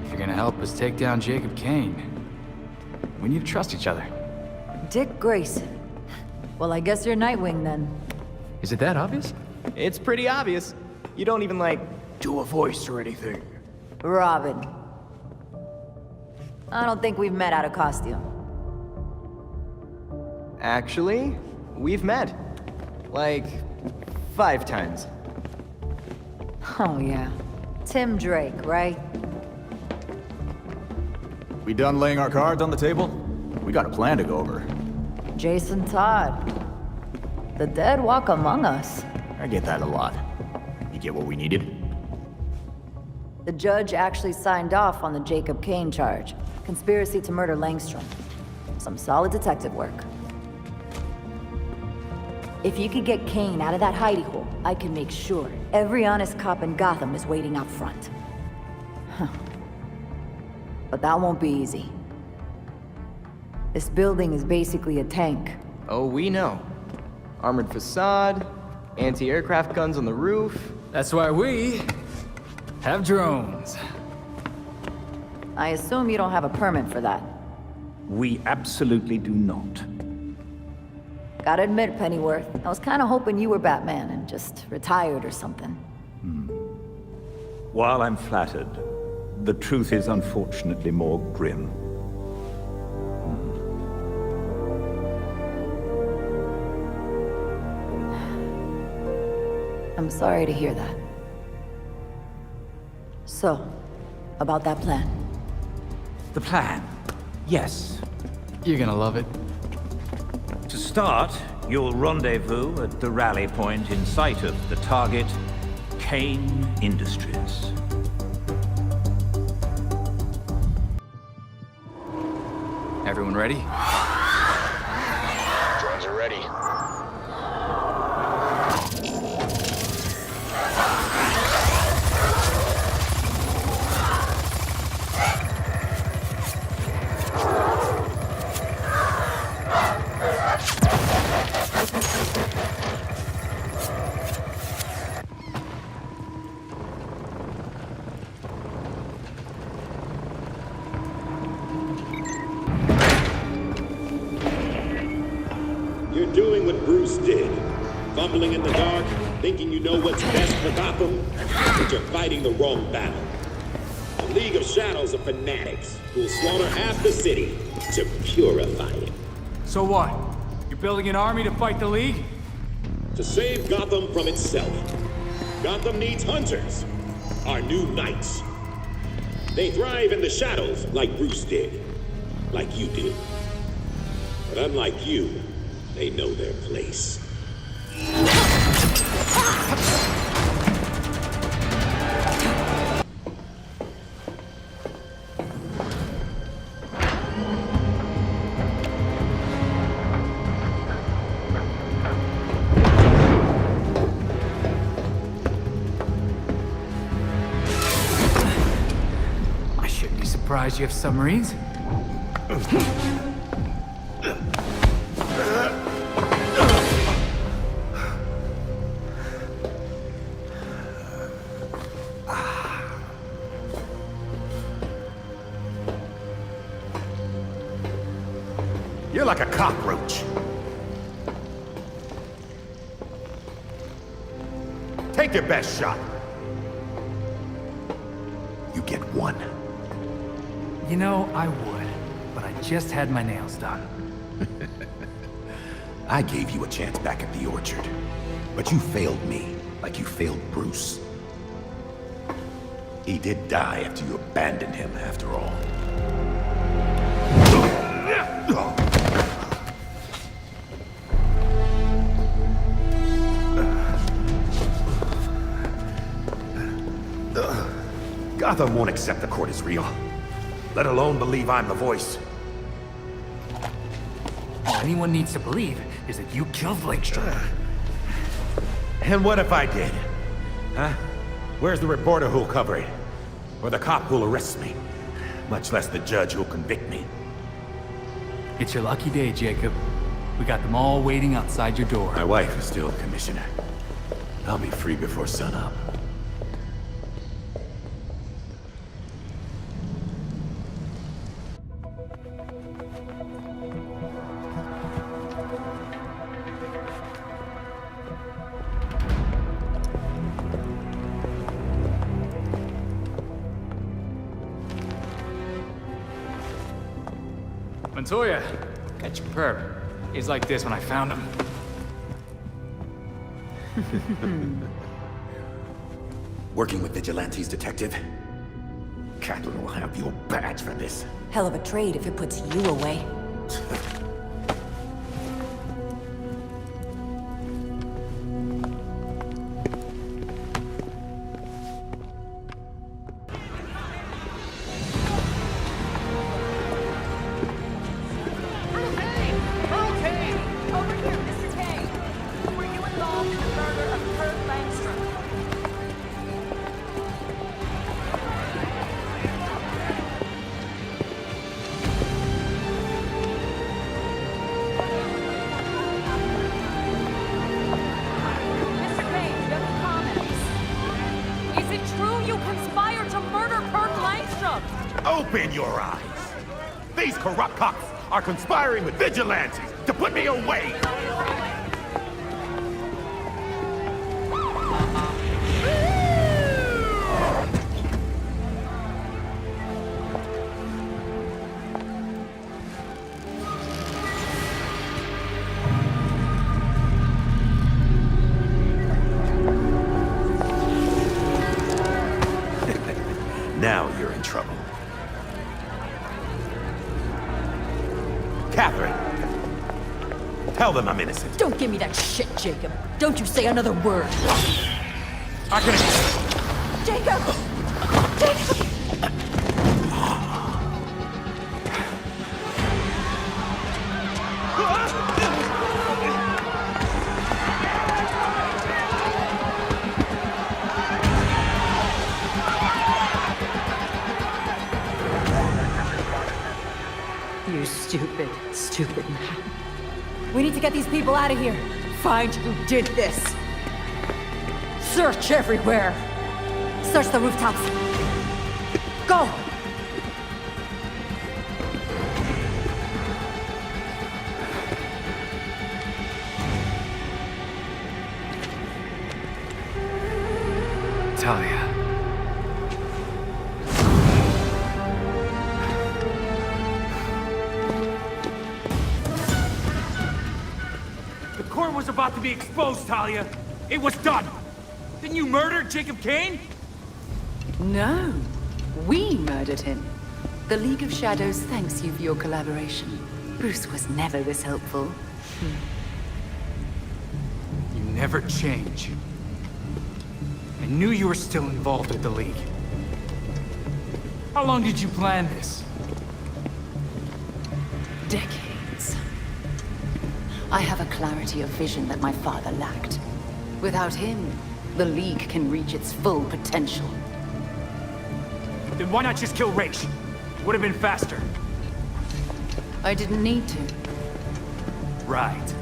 If you're gonna help us take down Jacob Kane, we need to trust each other. Dick Grayson. Well, I guess you're Nightwing then. Is it that obvious? It's pretty obvious. You don't even, like, do a voice or anything. Robin. I don't think we've met out of costume. Actually, we've met. Like, 5 times. Oh, yeah. Tim Drake, right? We done laying our cards on the table? We got a plan to go over. Jason Todd. The dead walk among us. I get that a lot. You get what we needed? The judge actually signed off on the Jacob Kane charge. Conspiracy to murder Langstrom. Some solid detective work. If you could get Kane out of that hidey hole, I can make sure every honest cop in Gotham is waiting out front. Huh. But that won't be easy. This building is basically a tank. Oh, we know. Armored facade, anti-aircraft guns on the roof. That's why we have drones. I assume you don't have a permit for that. We absolutely do not. Gotta admit, Pennyworth, I was kinda hoping you were Batman and just retired or something. While I'm flattered, the truth is unfortunately more grim. I'm sorry to hear that. So, about that plan. The plan. Yes. You're gonna love it. To start, you'll rendezvous at the rally point in sight of the target, Kane Industries. Everyone ready? Drones are ready. You're doing what Bruce did. Fumbling in the dark, thinking you know what's best for Gotham, but you're fighting the wrong battle. A League of Shadows are fanatics who'll slaughter half the city to purify it. So what? You're building an army to fight the League? To save Gotham from itself. Gotham needs hunters, our new knights. They thrive in the shadows like Bruce did, like you did. But unlike you, they know their place. I shouldn't be surprised you have submarines. You're like a cockroach. Take your best shot. You get one. You know, I would, but I just had my nails done. I gave you a chance back at the orchard, but you failed me like you failed Bruce. He did die after you abandoned him, after all. Gotham won't accept the court is real, let alone believe I'm the voice. All anyone needs to believe is that you killed Langstrom. And what if I did? Huh? Where's the reporter who'll cover it? Or the cop who'll arrest me? Much less the judge who'll convict me. It's your lucky day, Jacob. We got them all waiting outside your door. My wife is still commissioner. I'll be free before sunup. Montoya, catch your perp. He's like this when I found him. Working with vigilantes, detective? Catherine will have your badge for this. Hell of a trade if it puts you away. Open your eyes! These corrupt cops are conspiring with vigilantes to put me away! Now you're in trouble. Catherine, tell them I'm innocent. Don't give me that shit, Jacob. Don't you say another word. I can... Jacob! Jacob! You stupid, stupid man. We need to get these people out of here. Find who did this. Search everywhere. Search the rooftops. Go! Talia. The court was about to be exposed, Talia. It was done. Didn't you murder Jacob Kane? No. We murdered him. The League of Shadows thanks you for your collaboration. Bruce was never this helpful. You never change. I knew you were still involved with the League. How long did you plan this? Decades. I have a clarity of vision that my father lacked. Without him, the League can reach its full potential. Then why not just kill Raish? Would have been faster. I didn't need to. Right.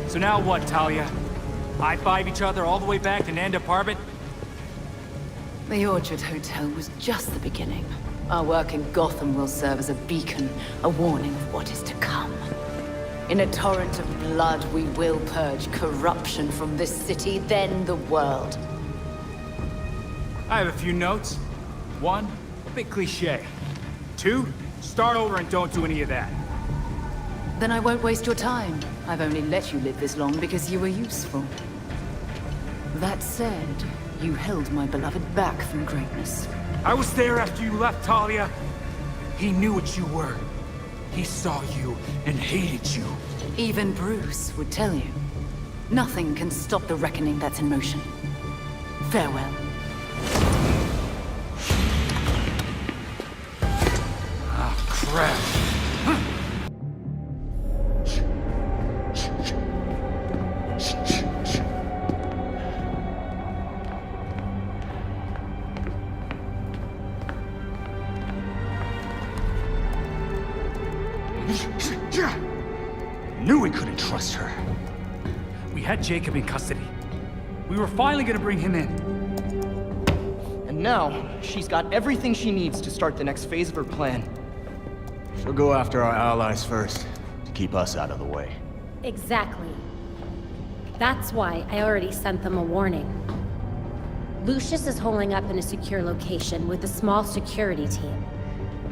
So now what, Talia? High-five each other all the way back to Nanda Parbat? The Orchard Hotel was just the beginning. Our work in Gotham will serve as a beacon, a warning of what is to come. In a torrent of blood, we will purge corruption from this city, then the world. I have a few notes. 1, a bit cliché. 2, start over and don't do any of that. Then I won't waste your time. I've only let you live this long because you were useful. That said, you held my beloved back from greatness. I was there after you left, Talia. He knew what you were. He saw you and hated you. Even Bruce would tell you. Nothing can stop the reckoning that's in motion. Farewell. Ah, crap. Knew we couldn't trust her. We had Jacob in custody. We were finally gonna bring him in. And now, she's got everything she needs to start the next phase of her plan. She'll go after our allies first, to keep us out of the way. Exactly. That's why I already sent them a warning. Lucius is holding up in a secure location with a small security team.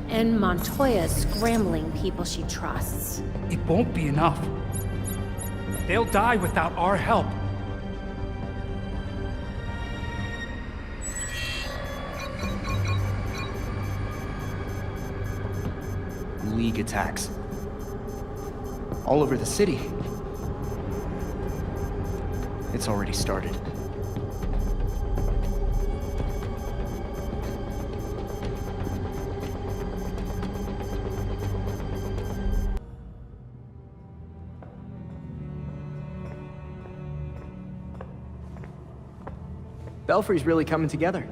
And Montoya's scrambling people she trusts. It won't be enough. They'll die without our help. League attacks. All over the city. It's already started. Belfry's really coming together.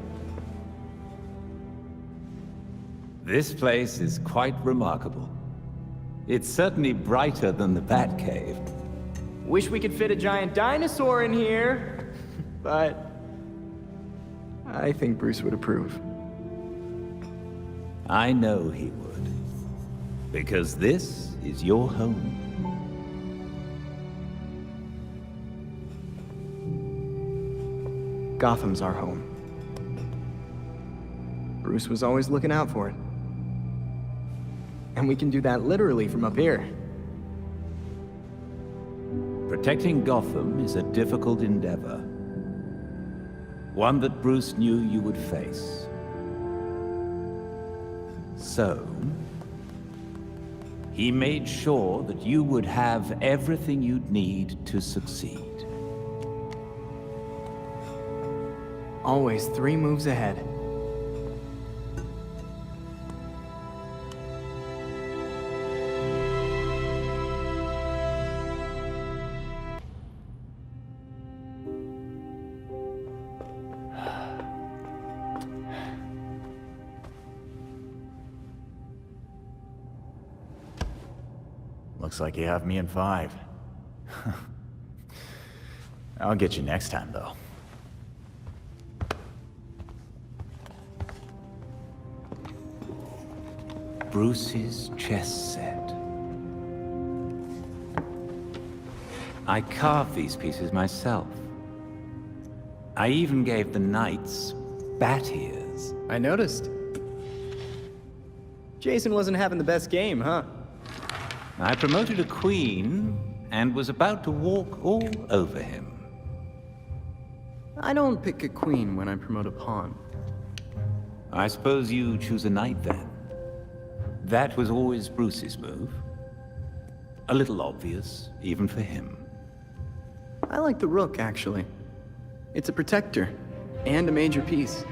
This place is quite remarkable. It's certainly brighter than the Batcave. Wish we could fit a giant dinosaur in here, but I think Bruce would approve. I know he would. Because this is your home. Gotham's our home. Bruce was always looking out for it. And we can do that literally from up here. Protecting Gotham is a difficult endeavor. One that Bruce knew you would face. So, He made sure that you would have everything you'd need to succeed. Always 3 moves ahead. Looks like you have me in 5. I'll get you next time, though. Bruce's chess set. I carved these pieces myself. I even gave the knights bat ears. I noticed. Jason wasn't having the best game, huh? I promoted a queen and was about to walk all over him. I don't pick a queen when I promote a pawn. I suppose you choose a knight then. That was always Bruce's move. A little obvious, even for him. I like the rook, actually. It's a protector, and a major piece.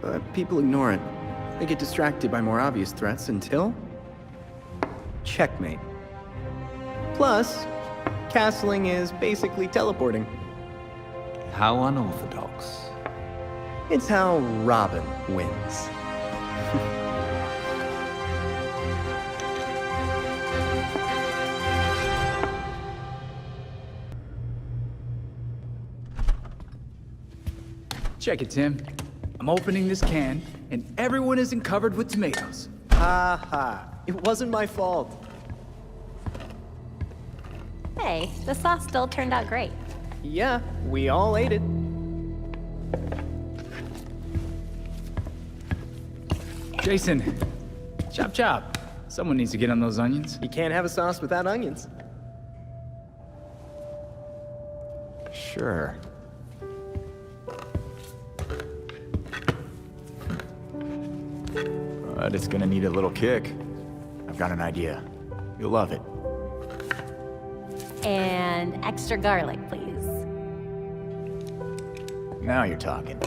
But people ignore it. They get distracted by more obvious threats until... checkmate. Plus, castling is basically teleporting. How unorthodox. It's how Robin wins. Check it, Tim. I'm opening this can, and everyone isn't covered with tomatoes. Ha ha. It wasn't my fault. Hey, the sauce still turned out great. Yeah, we all ate it. Jason, chop chop. Someone needs to get on those onions. You can't have a sauce without onions. Sure. But it's gonna need a little kick. I've got an idea. You'll love it. And extra garlic, please. Now you're talking.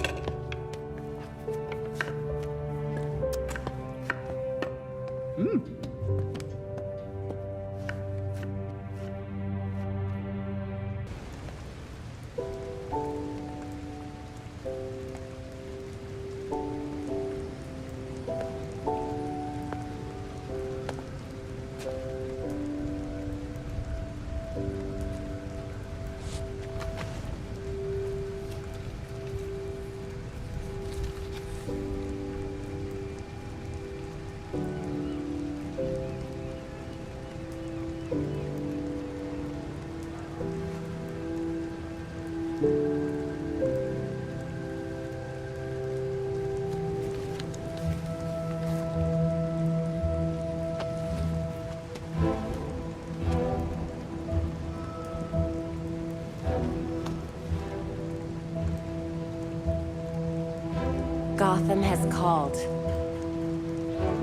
Gotham has called,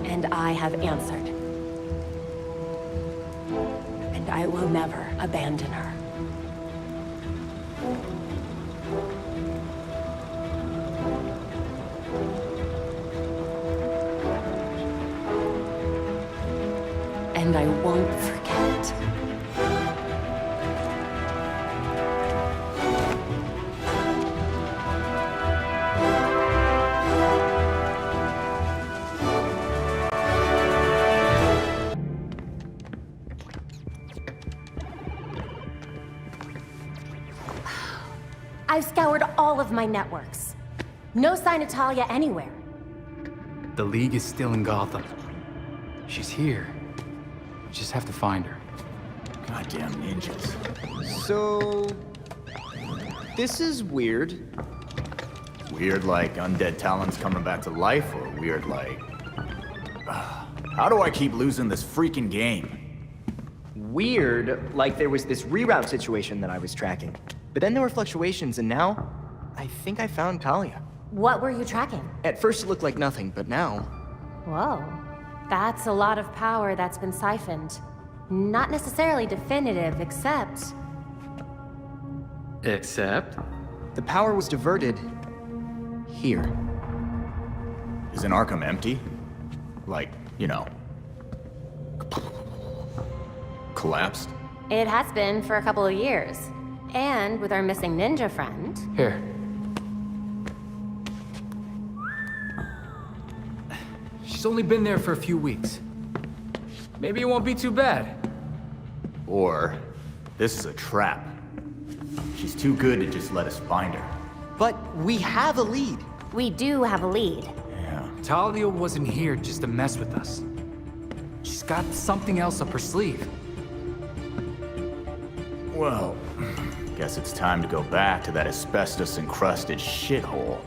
and I have answered. And I will never abandon her. And I won't forget. I've scoured all of my networks. No sign of Talia anywhere. The League is still in Gotham. She's here. We just have to find her. Goddamn ninjas. So... this is weird. Weird like undead talents coming back to life, or weird like... how do I keep losing this freaking game? Weird, like there was this reroute situation that I was tracking. But then there were fluctuations, and now, I think I found Talia. What were you tracking? At first it looked like nothing, but now... Whoa. That's a lot of power that's been siphoned. Not necessarily definitive, except... Except? The power was diverted... here. Isn't Arkham empty? Like, you know... collapsed? It has been for a couple of years. And with our missing ninja friend... Here. She's only been there for a few weeks. Maybe it won't be too bad. Or, this is a trap. She's too good to just let us find her. But we have a lead. We do have a lead. Yeah. Talia wasn't here just to mess with us. She's got something else up her sleeve. Well, guess it's time to go back to that asbestos-encrusted shithole.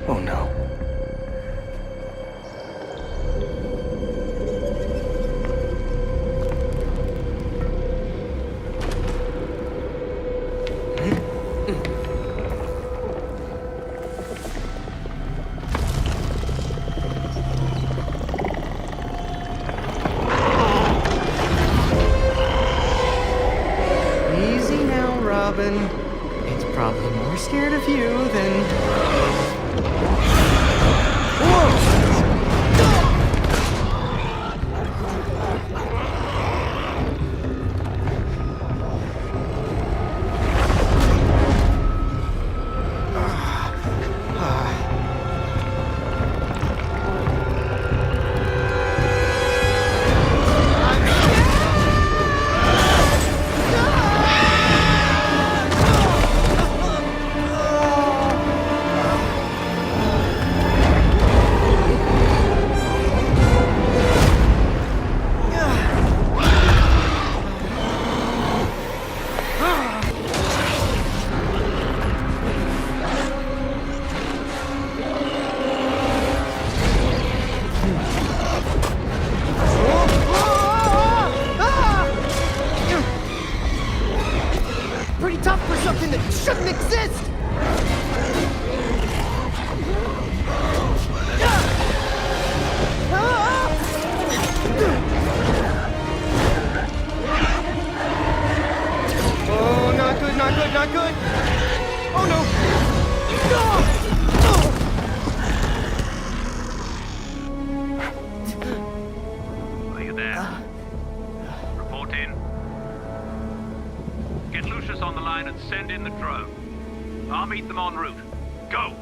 Oh no. Easy now, Robin. It's probably more scared of you than... Pretty tough for something that shouldn't exist! Oh, not good, not good, not good! Oh no! Are you there? Report in. Get Lucius on the line and send in the drone. I'll meet them en route. Go!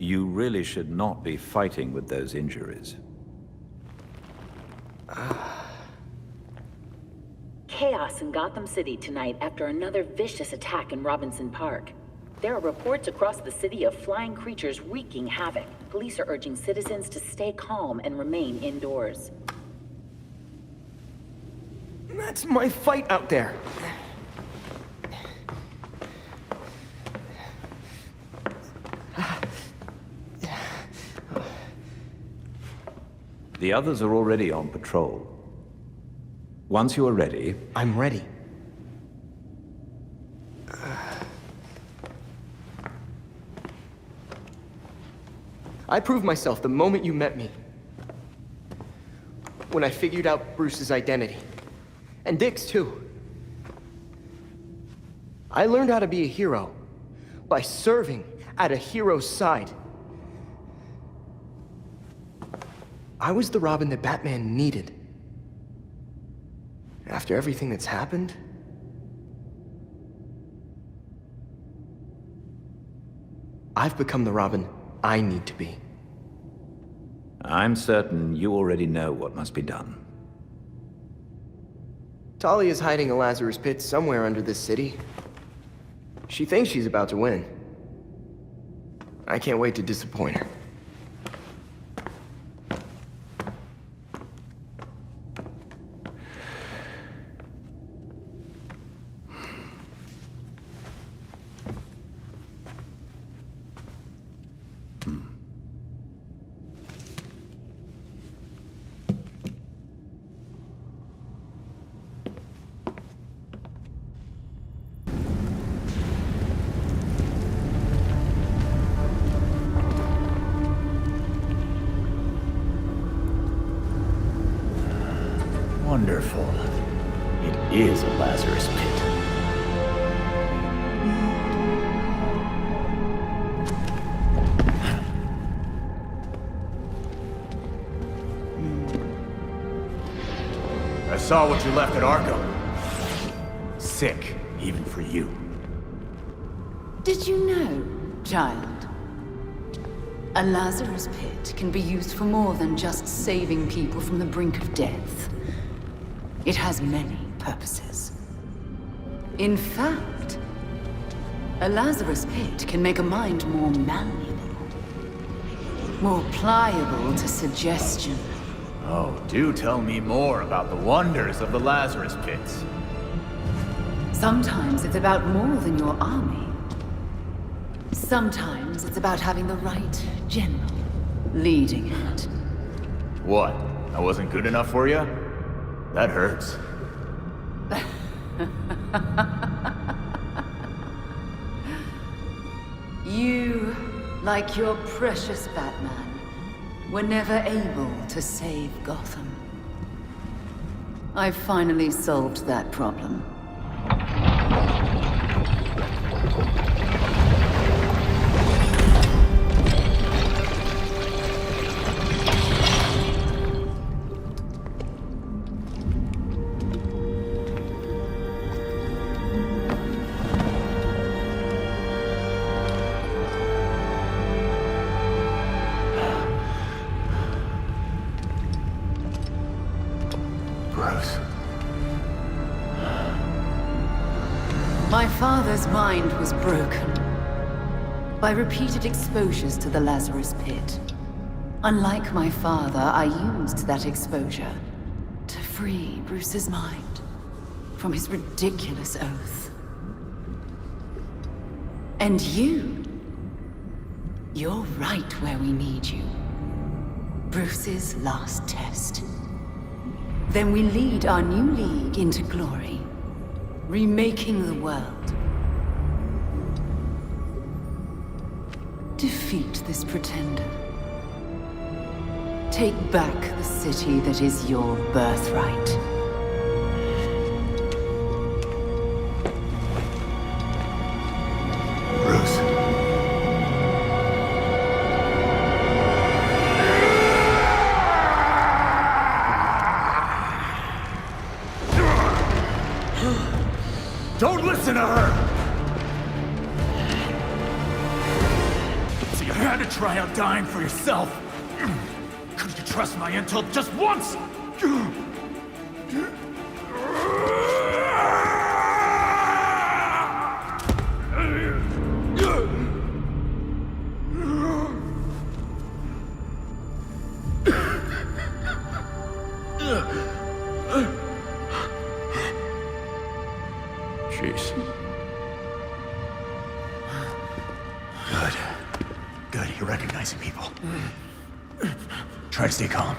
You really should not be fighting with those injuries. Chaos in Gotham City tonight after another vicious attack in Robinson Park. There are reports across the city of flying creatures wreaking havoc. Police are urging citizens to stay calm and remain indoors. That's my fight out there. The others are already on patrol. Once you are ready... I'm ready. I proved myself the moment you met me. When I figured out Bruce's identity. And Dick's too. I learned how to be a hero by serving at a hero's side. I was the Robin that Batman needed. After everything that's happened, I've become the Robin I need to be. I'm certain you already know what must be done. Talia's hiding a Lazarus Pit somewhere under this city. She thinks she's about to win. I can't wait to disappoint her. Wonderful. It is a Lazarus Pit. I saw what you left at Arkham. Sick, even for you. Did you know, child? A Lazarus Pit can be used for more than just saving people from the brink of death. It has many purposes. In fact, a Lazarus Pit can make a mind more malleable, more pliable to suggestion. Oh, do tell me more about the wonders of the Lazarus Pits. Sometimes it's about more than your army. Sometimes it's about having the right general leading it. What? I wasn't good enough for you? That hurts. You, like your precious Batman, were never able to save Gotham. I've finally solved that problem. My father's mind was broken by repeated exposures to the Lazarus Pit. Unlike my father, I used that exposure to free Bruce's mind from his ridiculous oath. And you're right where we need you. Bruce's last test. Then we lead our new league into glory. Remaking the world. Defeat this pretender. Take back the city that is your birthright. Bruce. Don't listen to her! So you had to try out dying for yourself. Couldn't you trust my intel just once? Jeez. Good, you're recognizing people. Try to stay calm.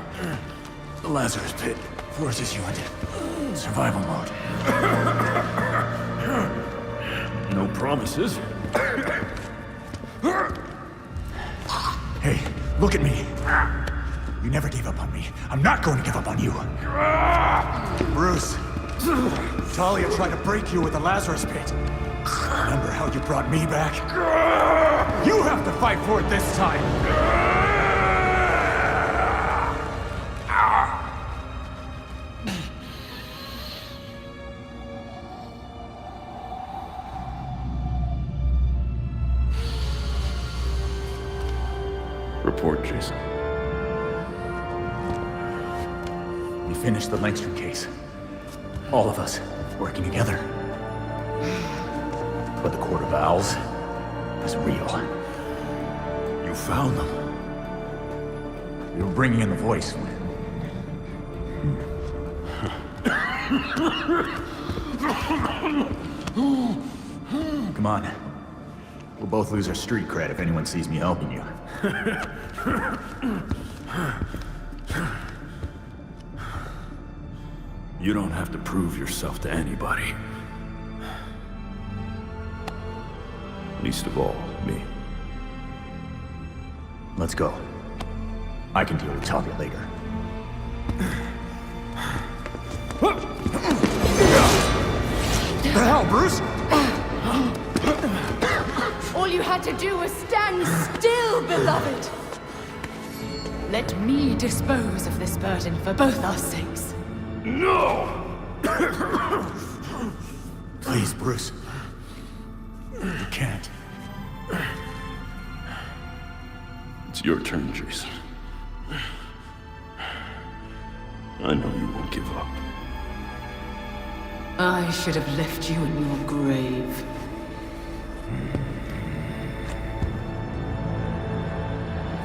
The Lazarus Pit forces you into survival mode. No promises. Hey, look at me. You never gave up on me. I'm not going to give up on you. Bruce, Talia tried to break you with the Lazarus Pit. Remember how you brought me back? You have to fight for it this time! Report, Jason. finish the Langston case. All of us working together. But the Court of Owls is real. You found them. You were bringing in the voice. Come on. We'll both lose our street cred if anyone sees me helping you. You don't have to prove yourself to anybody. Least of all, me. Let's go. I can deal with Talia later. The hell, Bruce? All you had to do was stand still, beloved! Let me dispose of this burden for both our sakes. No! Please, Bruce. You can't. It's your turn, Jason. I know you won't give up. I should have left you in your grave.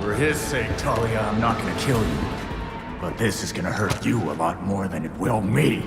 For his sake, Talia, I'm not gonna kill you. But this is gonna hurt you a lot more than it will me.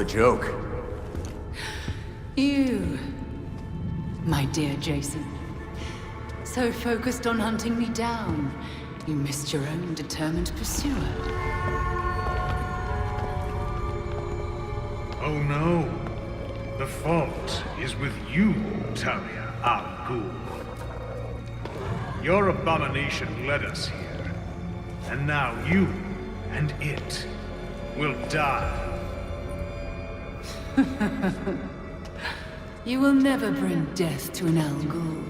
Joke. You, my dear Jason. So focused on hunting me down, you missed your own determined pursuer. Oh no. The fault is with you, Talia al Ghul. Your abomination led us here. And now you and it will die. You will never bring death to an Al Ghul.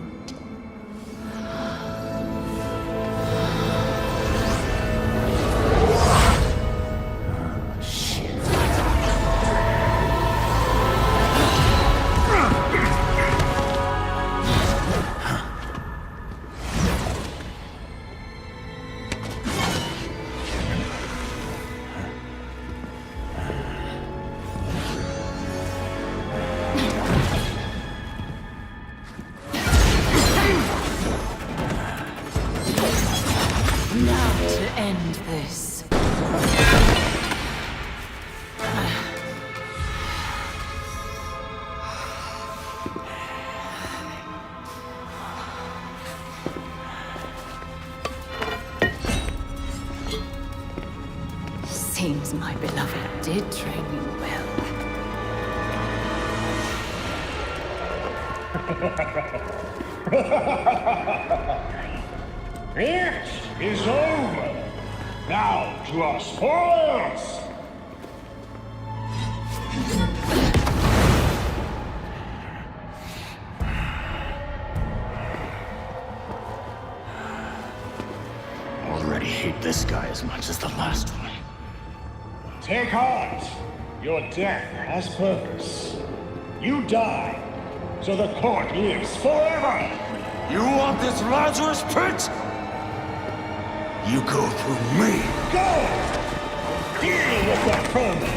Seems my beloved did train you well. It is over. Now to our spoils! Already hate this guy as much as the last one. Take heart. Your death has purpose. You die, so the court lives forever. You want this Lazarus pit? You go through me. Go! Deal with that vermin.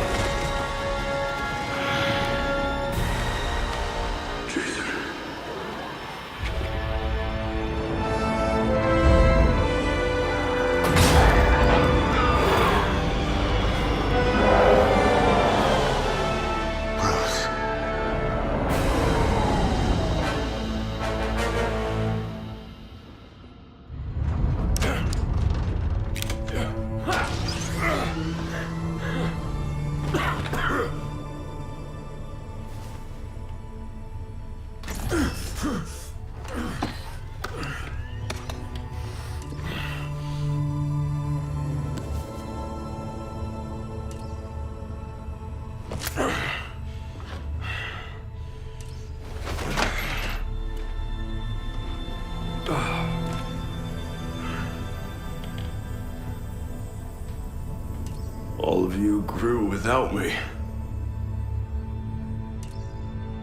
All of you grew without me.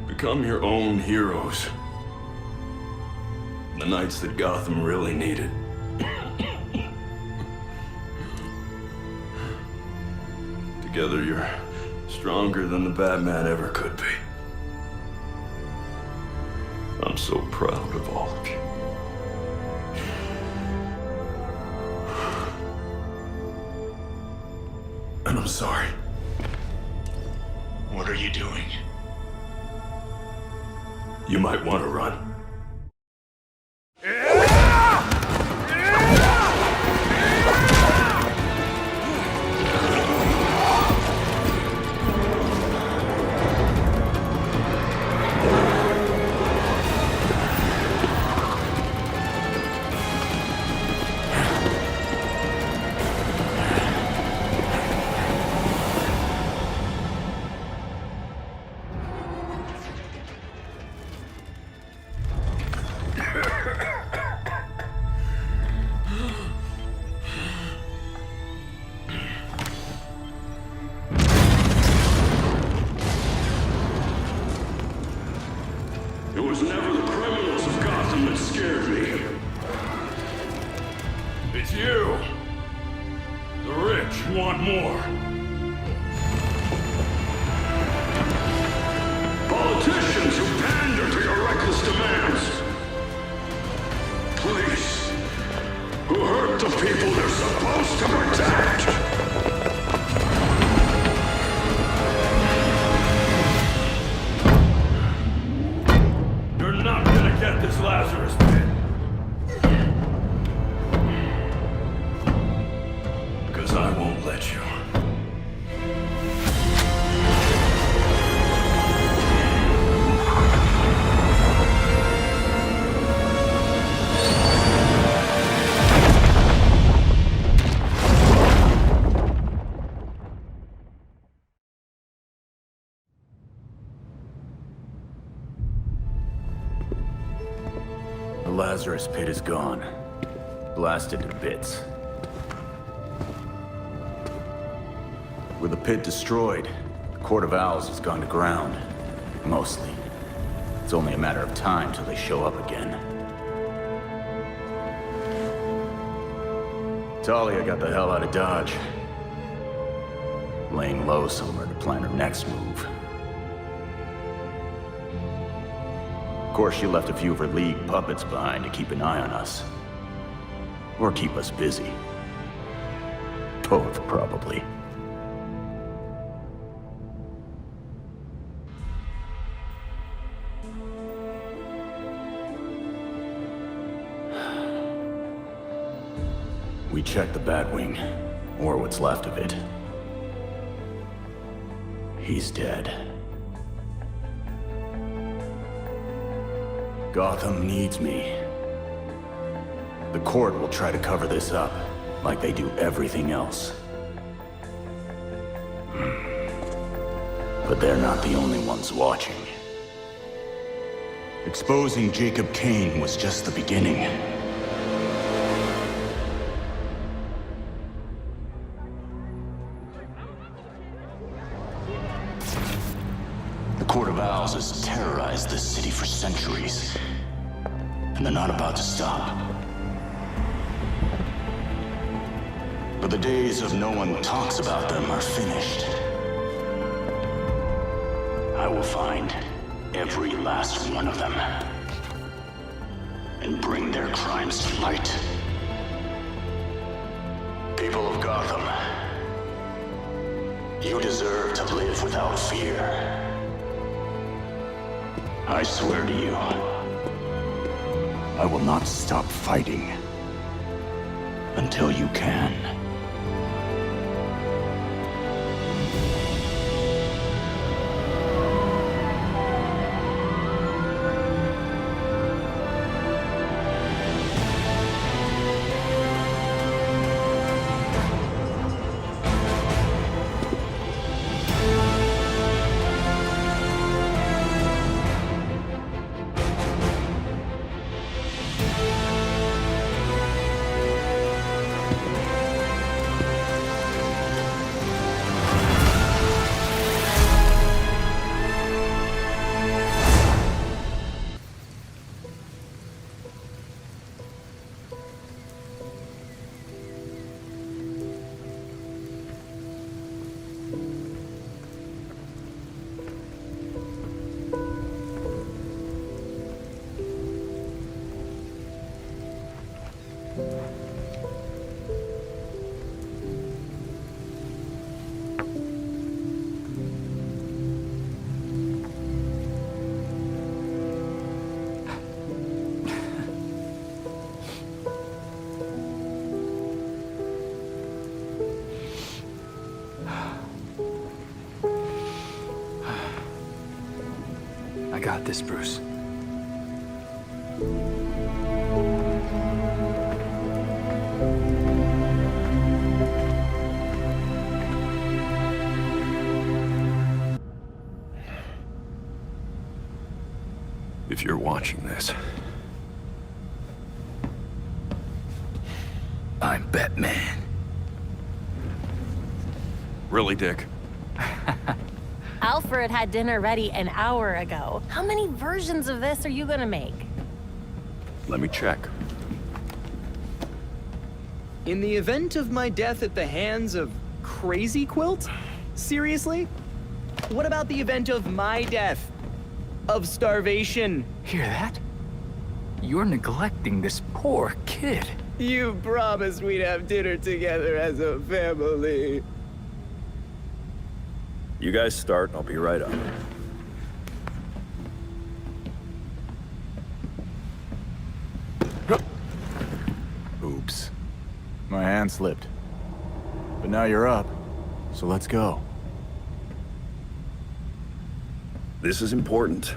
Become your own heroes. The knights that Gotham really needed. Together, you're stronger than the Batman ever could be. I'm so proud of all of you. And I'm sorry. What are you doing? You might want to run. It was never the criminals of Gotham that scared me. It's you. The rich want more. Politicians who pander to your reckless demands. Police who hurt the people they're supposed to protect. Get this Lazarus pit. Because I won't let you. The Lazarus pit is gone. Blasted to bits. With the pit destroyed, the Court of Owls has gone to ground. Mostly. It's only a matter of time till they show up again. Talia got the hell out of Dodge. Laying low somewhere to plan her next move. Of course, she left a few of her League puppets behind to keep an eye on us. Or keep us busy. Both, probably. We checked the Batwing, or what's left of it. He's dead. Gotham needs me. The court will try to cover this up, like they do everything else. But they're not the only ones watching. Exposing Jacob Kane was just the beginning. The Court of Owls has terrorized this city for centuries, and they're not about to stop. But the days of no one talks about them are finished. I will find every last one of them, and bring their crimes to light. People of Gotham, you deserve to live without fear. I swear to you, I will not stop fighting until you can. got this, Bruce. If you're watching this, I'm Batman. Really, Dick? Alfred had dinner ready an hour ago. How many versions of this are you gonna make? Let me check. In the event of my death at the hands of Crazy Quilt? Seriously? What about the event of my death? Of starvation? Hear that? You're neglecting this poor kid. You promised we'd have dinner together as a family. You guys start, I'll be right up. Oops. My hand slipped. But now you're up, so let's go. This is important.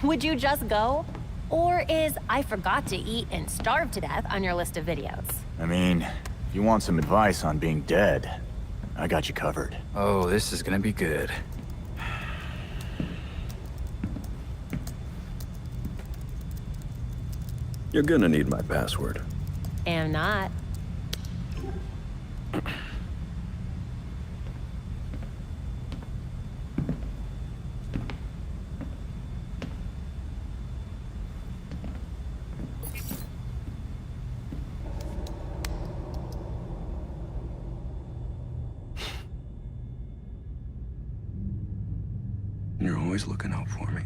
Would you just go? Or is I forgot to eat and starve to death on your list of videos? I mean, if you want some advice on being dead, I got you covered. Oh, this is gonna be good. You're gonna need my password. Am not. You're always looking out for me.